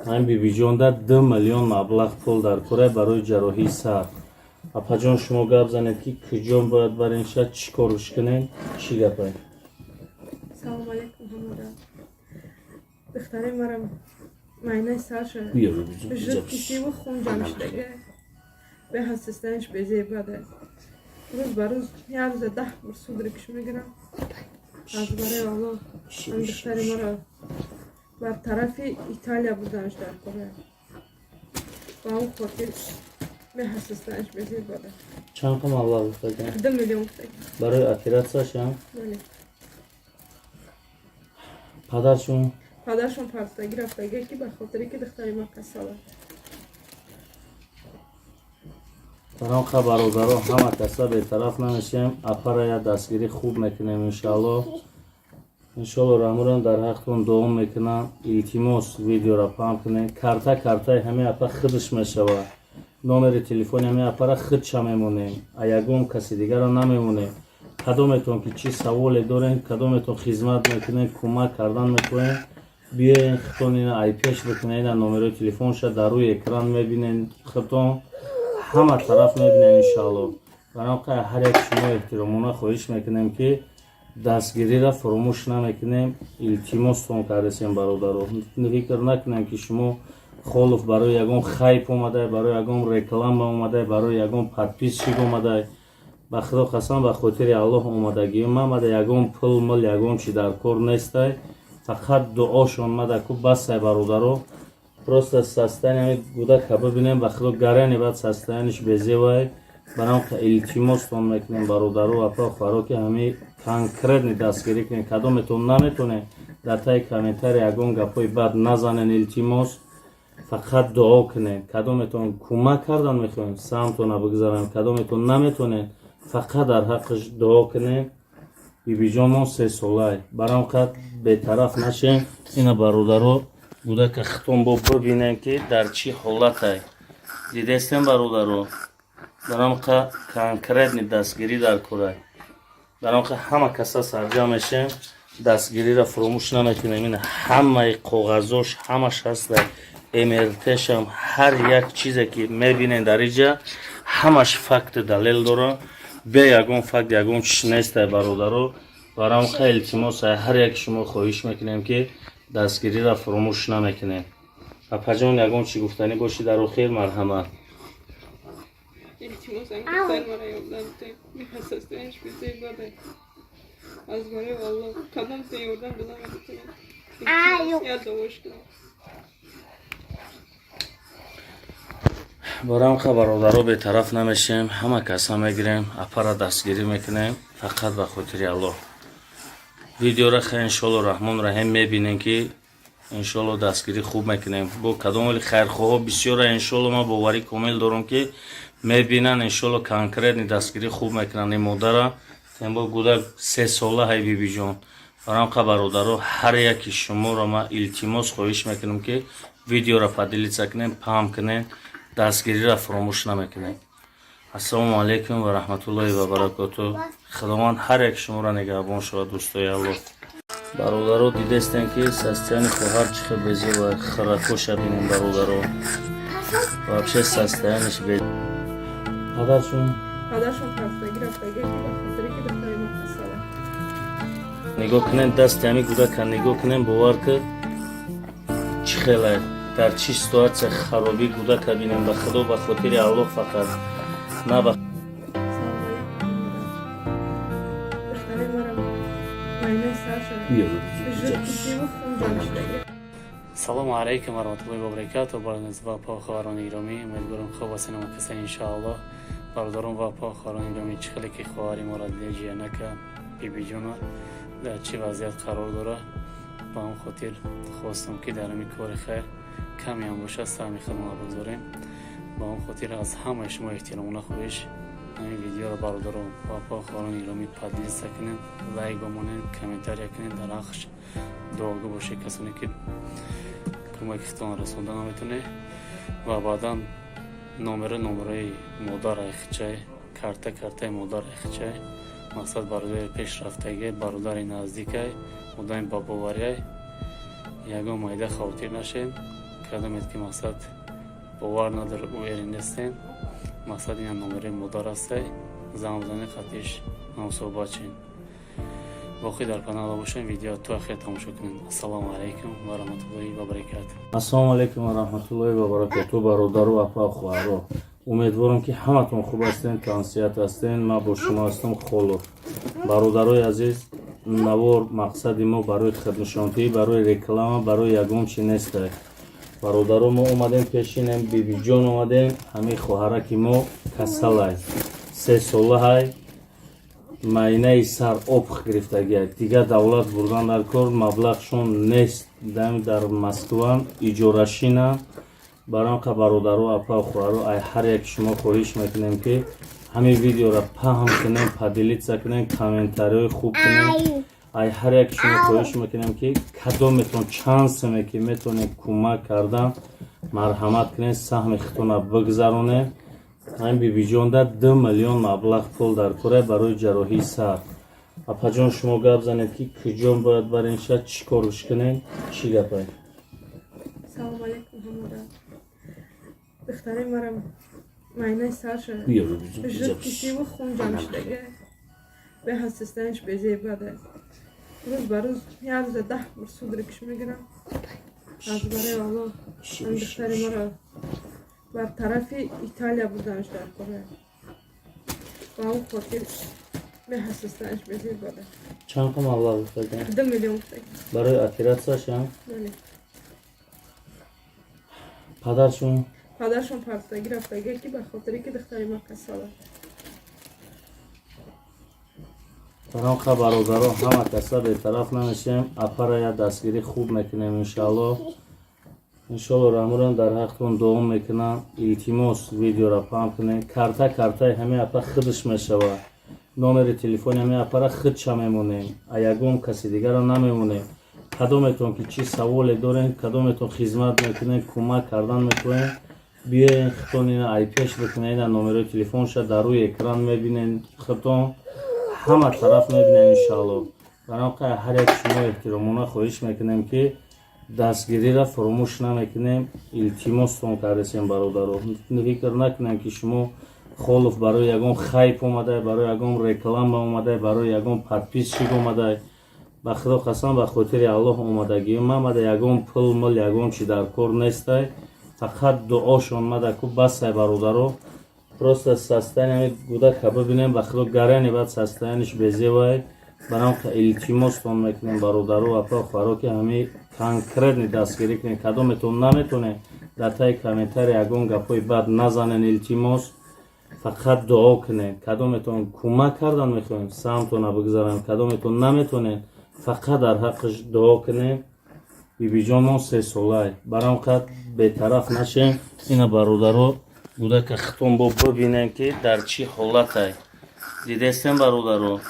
ҳамин бибиҷонда 2 миллион маблағ пул дар кора барои ҷарроҳии сар. апаҷон шумо гап занед ки куҷон бояд барен шад чӣ корш кунем чӣ гапай? Салом алейкум ҳамода. Духтари марам майнаи Саша жидки сиву хун ҷамъ шудага. Беҳад системаш безебаде. Рӯз ба рӯз як рӯза 10 бор суд рикш мегирам. Аз барои Аллоҳ ин духтари маро бар тарафи Италия бурдамаш дар Корея. Ба он хотир беҳад системаш безебаде. Чанд қа маблағ гуфтаган? 2 миллион гуфтаг. Барои оператсияшам? Бале. Падаршон? Падаршон партияги рафтага ки ба хотире ки духтари ма касала. Баром қа бародаро ҳама каса бетараф намешем. Апарая дастгирӣ хуб мекунем иншаллоҳ. Иншаллоҳ рамурам дар ҳақтон дуом мекунам. Илтимос видеора пам кунем. Карта ҳамаи апа худаш мешавад. номери телефони ҳамаи апара худша мемонем. А ягон каси дигарро намемонем. Кадометон ки чӣ саволе дорем, кадометон хизмат мекунем, кӯмак кардан мекунем, биёен хитон ина айпеш бикунем. Ина номерои телефонша дар рӯи экран мебинем. Хитон ҳама тараф мебинем иншаллоҳ. Баром қа ҳар як шумо эҳтиромона хоҳиш мекунем ки дастгириро фуромӯш намекунем. Илтимостон кардесем бародаро. Фикр накунем ки шумо холов барои ягон хайп омадай, барои ягон реклама омадай, барои ягон подписчик омадай. Ба худо қасам ба хотири Аллоҳ омадагиём мамада ягон пул мул ягон чи дар кор нестай. Фақат дуошон мадаку басай бародаро. Просто состояние гудака бибинем ба худо гарани баъд состояниш безевай. Барам қа илтимостон мекунем бародаро апа фаро ки ҳамаи конкретни дастгирӣ кунем. Кадометон наметонем дар таи комментари ягон гапҳои бад назанен. Илтимос фақат дуо кунем. Кадометон кӯмак кардан мехоҳем самтона бигзарам. Кадометон наметонем фақат дар ҳаққиш дуо кунем. бибиҷонон 3 солай. Барам қа бетараф нашем. Ина бародаро гудака хитон бо бибинем ки дар чӣ ҳолатай. Дидестем бародаро. Барам қа конкретни дастгирӣ дар корай. Барам қа ҳама каса сарҷам мешем. Дастгириро фуромӯш намекунем. Ина ҳамаи коғазош ҳамаш ҳаста. МРТшам ҳар як чизе ки мебинем дар иҷа ҳамаш факти далел дора. бе ягон факт ягон чиш нестай бародаро. Барам қа илтимосай ҳар як шумо хоҳиш мекунем ки дастгириро фуромӯш намекунем. апаҷон ягон чи гуфтанӣ боши дар охир марҳамат. İltimos engellermara yollandı. Bir hassaslanış bize ibadet. Az var ya Allah. Kadın seni oradan bulamadı. İltimos ya da hoş geldin. Барам қа бародаро бетараф намешем. Ҳама каса мегирем. Апара дастгирӣ мекунем. Фақат ба хотири Аллоҳ. Видеоро ха иншоллоҳ раҳмон раҳим мебинем ки иншоллоҳ дастгирӣ хуб мекунем. Бо кадомали хайрхоҳо бисёра иншоллоҳ ман боварӣ комил дорам ки мебинан иншоллоҳ конкретни дастгирӣ хуб мекунан. Ин модара тембо гудак 3 сола ҳай бибиҷон. Барам қа бародаро ҳар яки шуморо ман илтимос хоҳиш мекунам ки видеоро падилица кунем, пам кунем, дастгириро фуромӯш намекунем. ассалому алайкум ва раҳматуллоҳи ва баракатуҳ. худованд ҳар яки шуморо нигаҳбон шавад дӯстои Аллоҳ. бародаро дидестем ки состояни хоҳар чӣ хел безева харакоша бинем бародаро. вообще состояниш бе падаршон партияги рафтага ки ба хотире ки духтари ма касала. нигоҳ кунем дасти ҳами гудака нигоҳ кунем бовар ки чӣ хелай дар чӣ ситуатсия харобӣ гудака бинем. ба худо ба хотири Аллоҳ фақат на ба Духтари марам майнаи Саша жидки сиву хун ҷамъ шудага. салому алайкум варҳматуллоҳи ва баракатуҳ. барои ва похаварони гиромӣ умедворам хуб ҳастед ва касани иншоаллоҳ. бародарон ва похаварони гиромӣ чӣ хеле ки хоҳари моро ҷиянака бибиҷона дар чӣ вазъият қарор дора. ба он хотир хостам ки дар ҳамин кори хайр каме ҳам бошад саҳми худмона бигзорем. ба он хотир аз ҳамаи шумо эҳтиромона хоҳиш ҳамин видеоро бародарон ва похаварони гиромӣ падилиса кунед, лайк бомонед, комментария кунед, дар ҳаққш дуогӯ бошед касоне ки кӯмаки худтон расонда наметонед. ва баъдан номерои модар айхчай, картаи модар айхчай, мақсад бародари пешрафтаги, бародари наздикай, одами бабоварияй, ягон майда хавотир нашед. кадомед ки мақсад бовар надор уери нестен. мақсад ин номери модар астай зам бизанед хатиш ҳамсоҳбат чин. боқӣ дар канала бошем, видео то ахир тамошо кунем. Ассалому алайкум ва раҳматуллоҳи ва баракатуҳ. Ассалому алайкум ва раҳматуллоҳи ва баракатуҳ. бародару апа хоҳаро, умедворам ки ҳаматон хуб ҳастен, консият ҳастен. ман бо шумо ҳастам Холов. бародарои азиз, навор мақсади мо барои хидматшонтӣ, барои реклама, барои ягон чи нестай. бародаро, мо омадем пешинем, бибиҷон омадем, ҳамин хоҳараки мо касалай 3 солаҳай, майнаи сар об гирифтагиай, дигар давлат бурдан дар кор, маблағшон нест, дар Москва иҷорашина. баранқа бародаро, апа хоҳаро, ай ҳар як шумо хоҳиш мекунем ки ҳамин видеоро паҳм кунем, падилитса кунем, комментариҳои хуб кунем. ай ҳар як шумо хоҳиш мекунем ки кадометон чансаме ки метонем кӯмак кардан, марҳамат кунем, саҳми худтона бигзаронем. ҳамин бибиҷонда 2 миллион маблағ пул дар кора барои ҷарроҳии сар. апаҷон, шумо гап занед ки куҷон бояд барем, ша чӣ корш кунем, чӣ гапай? Салом алейкум ҳамода. Духтари марам майнаи сарша жидкишиву хун ҷамъ шудага. Беҳастистанаш безебада. Рӯз ба рӯз як рӯза 10 бор судрикиш мегирам. аз барои Аллоҳ ин духтари маро бар тарафи Италия бурданаш дар кора. ба он хотир беҳастистанаш безебада. чанд қа маблағ гуфтаган? 2 миллион гуфтаган. барои оператсияшам? Бале. падаршон? падаршон партаги рафтага ки ба хотире ки духтари ма касала. баранқа бародаро, ҳама каса бетараф намешем, апара я дастгирӣ хуб мекунем иншааллоҳ. иншоаллоҳ раҳмурам дар ҳақтон дуом мекунам. илтимос видеоро паҳм кунем. картаи ҳамин апа худш мешавад. номери телефони ҳамин апара худша мемонем, а ягон каси дигарро намемонем. кадометон ки чӣ саволе дорем, кадометон хизмат мекунем, кӯмак кардан мекунем, биёен худтон ина ай пеш бикунед. ина номерои телефонша дар рӯи экран мебинен, худтон ҳама тараф мебинем иншааллоҳ. баранқа ҳар як шумо эҳтиромона хоҳиш мекунем ки дастгириро фуромӯш намекунем. илтимостон кардесем бародаро, фикр накунем ки шумо Холов барои ягон хайп омадай, барои ягон реклама омадай, барои ягон подписчик омадай. ба худо қасам, ба хотири Аллоҳ омадагӣ мамада, ягон пул мул ягон чи дар кор нестай. фақат дуошон мадаку басай бародаро. просто состояние гудака бибинем, ба худо гарани бад состояниш безевай. баранқа илтимостон мекунем бародаро, апа хоҳаро ки ҳамин конкретни дастгирӣ кунем. кадометон наметонем дар таи комментари ягон гапҳои бад назанен. илтимос фақат дуо кунем. кадометон кӯмак кардан мехоҳем, самтона бигзарем. кадометон наметонем, фақат дар ҳаққиш дуо кунем. бибиҷонмон 3 солай, баранқа бетараф нашем. ина бародаро гудака хитон бо бибинем ки дар чӣ ҳолатай. дидестем бародаро,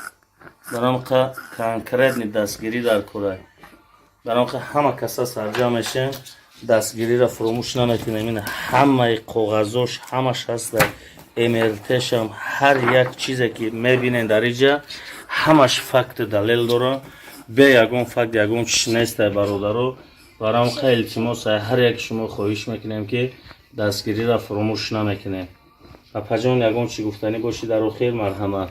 баранқа конкретни дастгирӣ дар корай. баранқа ҳама каса сарҷам мешем, дастгириро фуромӯш наметонем. ина ҳамаи коғазош ҳамаш ҳаста, эмертешам, ҳар як чизе ки мебинен дар иҷа ҳамаш факти далел дора. бе ягон факт ягон чиш нестай бародаро. баранқа илтимос ҳар як шумо хоҳиш мекунем ки дастгириро фуромӯш намекунем. апаҷон, ягон чи гуфтанӣ боши дар охир? марҳамат.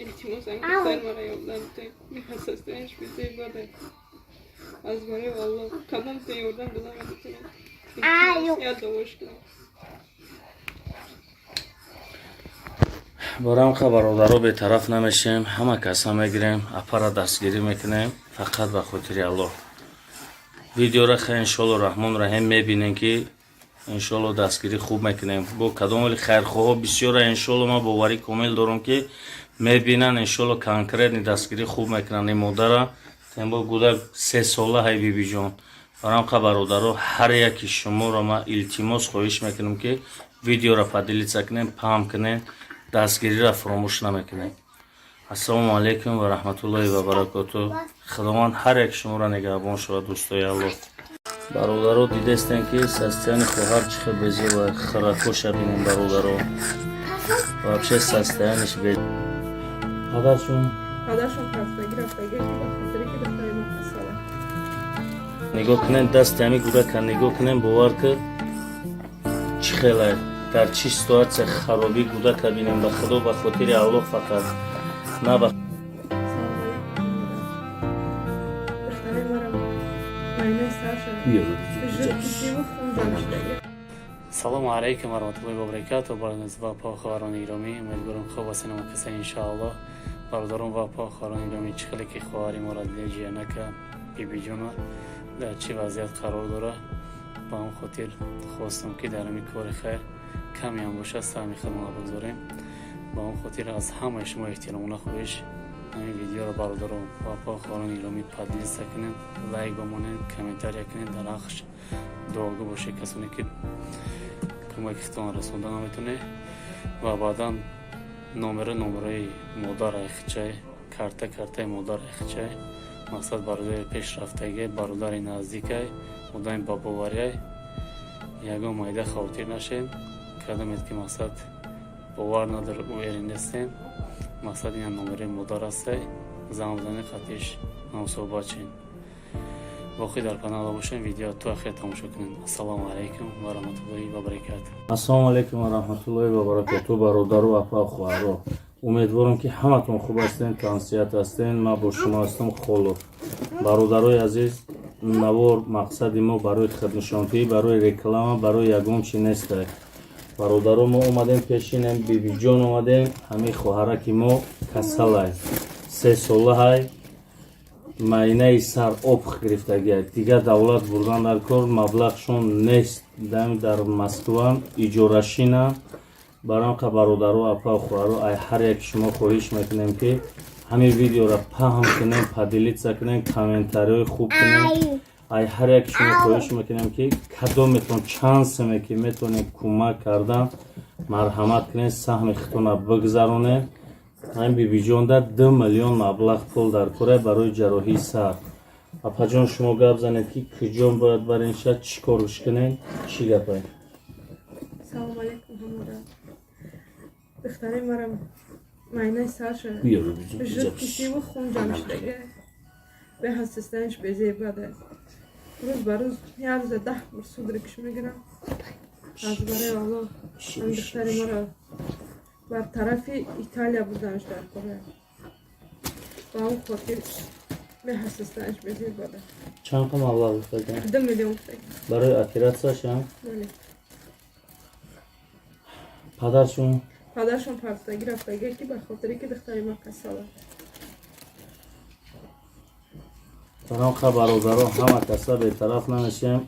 илтимос ин духтари маро ёрдам кунед. беҳастистанаш безебада. аз барои Аллоҳ кадомтон ёрдам додам метавонед. илтимос я дуош кунед. баранқа бародаро бетараф намешем, ҳама каса мегирем, апара дастгирӣ мекунем, фақат ба хотири Аллоҳ. видеоро хай иншоаллоҳ раҳмон раҳим мебинем ки иншоаллоҳ дастгирӣ хуб мекунем. бо кадомали хайрхоҳо бисёра иншоаллоҳ ман боварӣ комил дорам ки мебинан иншоаллоҳ конкретни дастгирӣ хуб мекунанд. ин модара тембо гудак 3 солаҳай бибиҷон. баранқа бародаро, ҳар яки шуморо ман илтимос хоҳиш мекунам ки видеоро падилитса кунем, паҳм кунем, дастгириро фуромӯш намекунем. ассалому алайкум ва раҳматуллоҳи ва баракатуҳ. худованд ҳар як шуморо нигаҳбон шавад. дӯстои Аллоҳ. бародаро, дидестем ки состояни хоҳар чӣ хел безева, харакоша бинем бародаро. вообще состояниш бе. падаршон партаги рафтага ки ба хотире ки духтари ма касала. нигоҳ кунем, дасти ҳамин гудака нигоҳ кунем, бовар ки чӣ хелай дар чӣ ситуатсия харобӣ гӯдака бинем ба худо ба хотири Аллоҳ фақат на ба салому алайкум ва раҳматуллоҳи ва баракатуҳ. Барназва ва похаварони гиромӣ, умедворам хуб ҳастед ва каса иншоаллоҳ. Бародарон ва похаварони гиромӣ, чӣ хеле ки хоҳари моро ҷиянака бибиҷона дар чӣ вазъият қарор дорад, ба он хотир хостам ки дар ҳамин кори хайр каме ҳам бошад саҳми худмон бигзорем. Ба он хотир аз ҳамаи шумо эҳтиромона хоҳиш ҳамин видеоро бародарон ва похаварони гиромӣ поделиться кунед, лайк бамонед, комментария кунед, дар нақш дуогӯ бошед касоне ки кӯмаки худтон расонда наметонед ва баъдан номераи модар айхчай, картаи модар айхчай, мақсад бародари пешрафтагӣ, бародари наздикай, одаи бабоварияй ягон майда хавотир нашед. Кадамед ки мақсад бовар надор уери нестем, мақсад ин номераи модар астай, зам бузани қатиш намусобачен. боқӣ дар канала бошем, видео то ахир тамошо кунем. Ассалому алайкум ва раҳматуллоҳи ва баракатуҳ. ассалому алайкум ва раҳматуллоҳи ва баракатуҳ. бародару апа хоҳаро, умедворам ки ҳаматон хуб ҳастен, тансият ҳастен. ман бо шумо ҳастам Холов. бародарои азиз, навор мақсади мо барои хиднишонтӣ, барои реклама, барои ягон чи нестай. бародаро, мо омадем пешинем, бибиҷон омадем, ҳамин хоҳараки мо касалай 3 солаҳай, майнаи сар об гирифтагиай, дигар давлат бурдан дар кор, маблағшон нест, дар Москва иҷорашина. баранқа бародаро апа хоҳаро, ай ҳар як шумо хоҳиш мекунем ки ҳамин видеоро паҳм кунем, поделиться кунем, комментариҳои хуб кунем. ай ҳар як шумо хоҳиш мекунем ки кадометон чансаме ки метонем кӯмак кардан, марҳамат кунем, саҳми худтона бигзаронем. ҳамин бибиҷонда 2 миллион маблағ пул дар кора барои ҷарроҳии сар. апаҷон, шумо гап занед ки куҷон бояд барем шад, чӣ корш кунем, чӣ гапай? Салому алейкум ҳамода. Духтари марам майнаи сарша жидкисиву хун ҷамъ шудага. Беҳастистанаш безебада. Рӯз ба рӯз як рӯза 10 бор судрикш мегирам. Аз барои Аллоҳ ҳамин духтари маро бар тарафи Италия буданаш дар кора. Ба он хотир беҳастистанаш безебада. чанд қа маблағ гуфтаган? 2 миллион гуфтаг. барои оператсияшам? Бале. падаршон партаги рафтага ки ба хотире ки духтари ма касала. баранқа бародаро, ҳама каса бетараф намешем.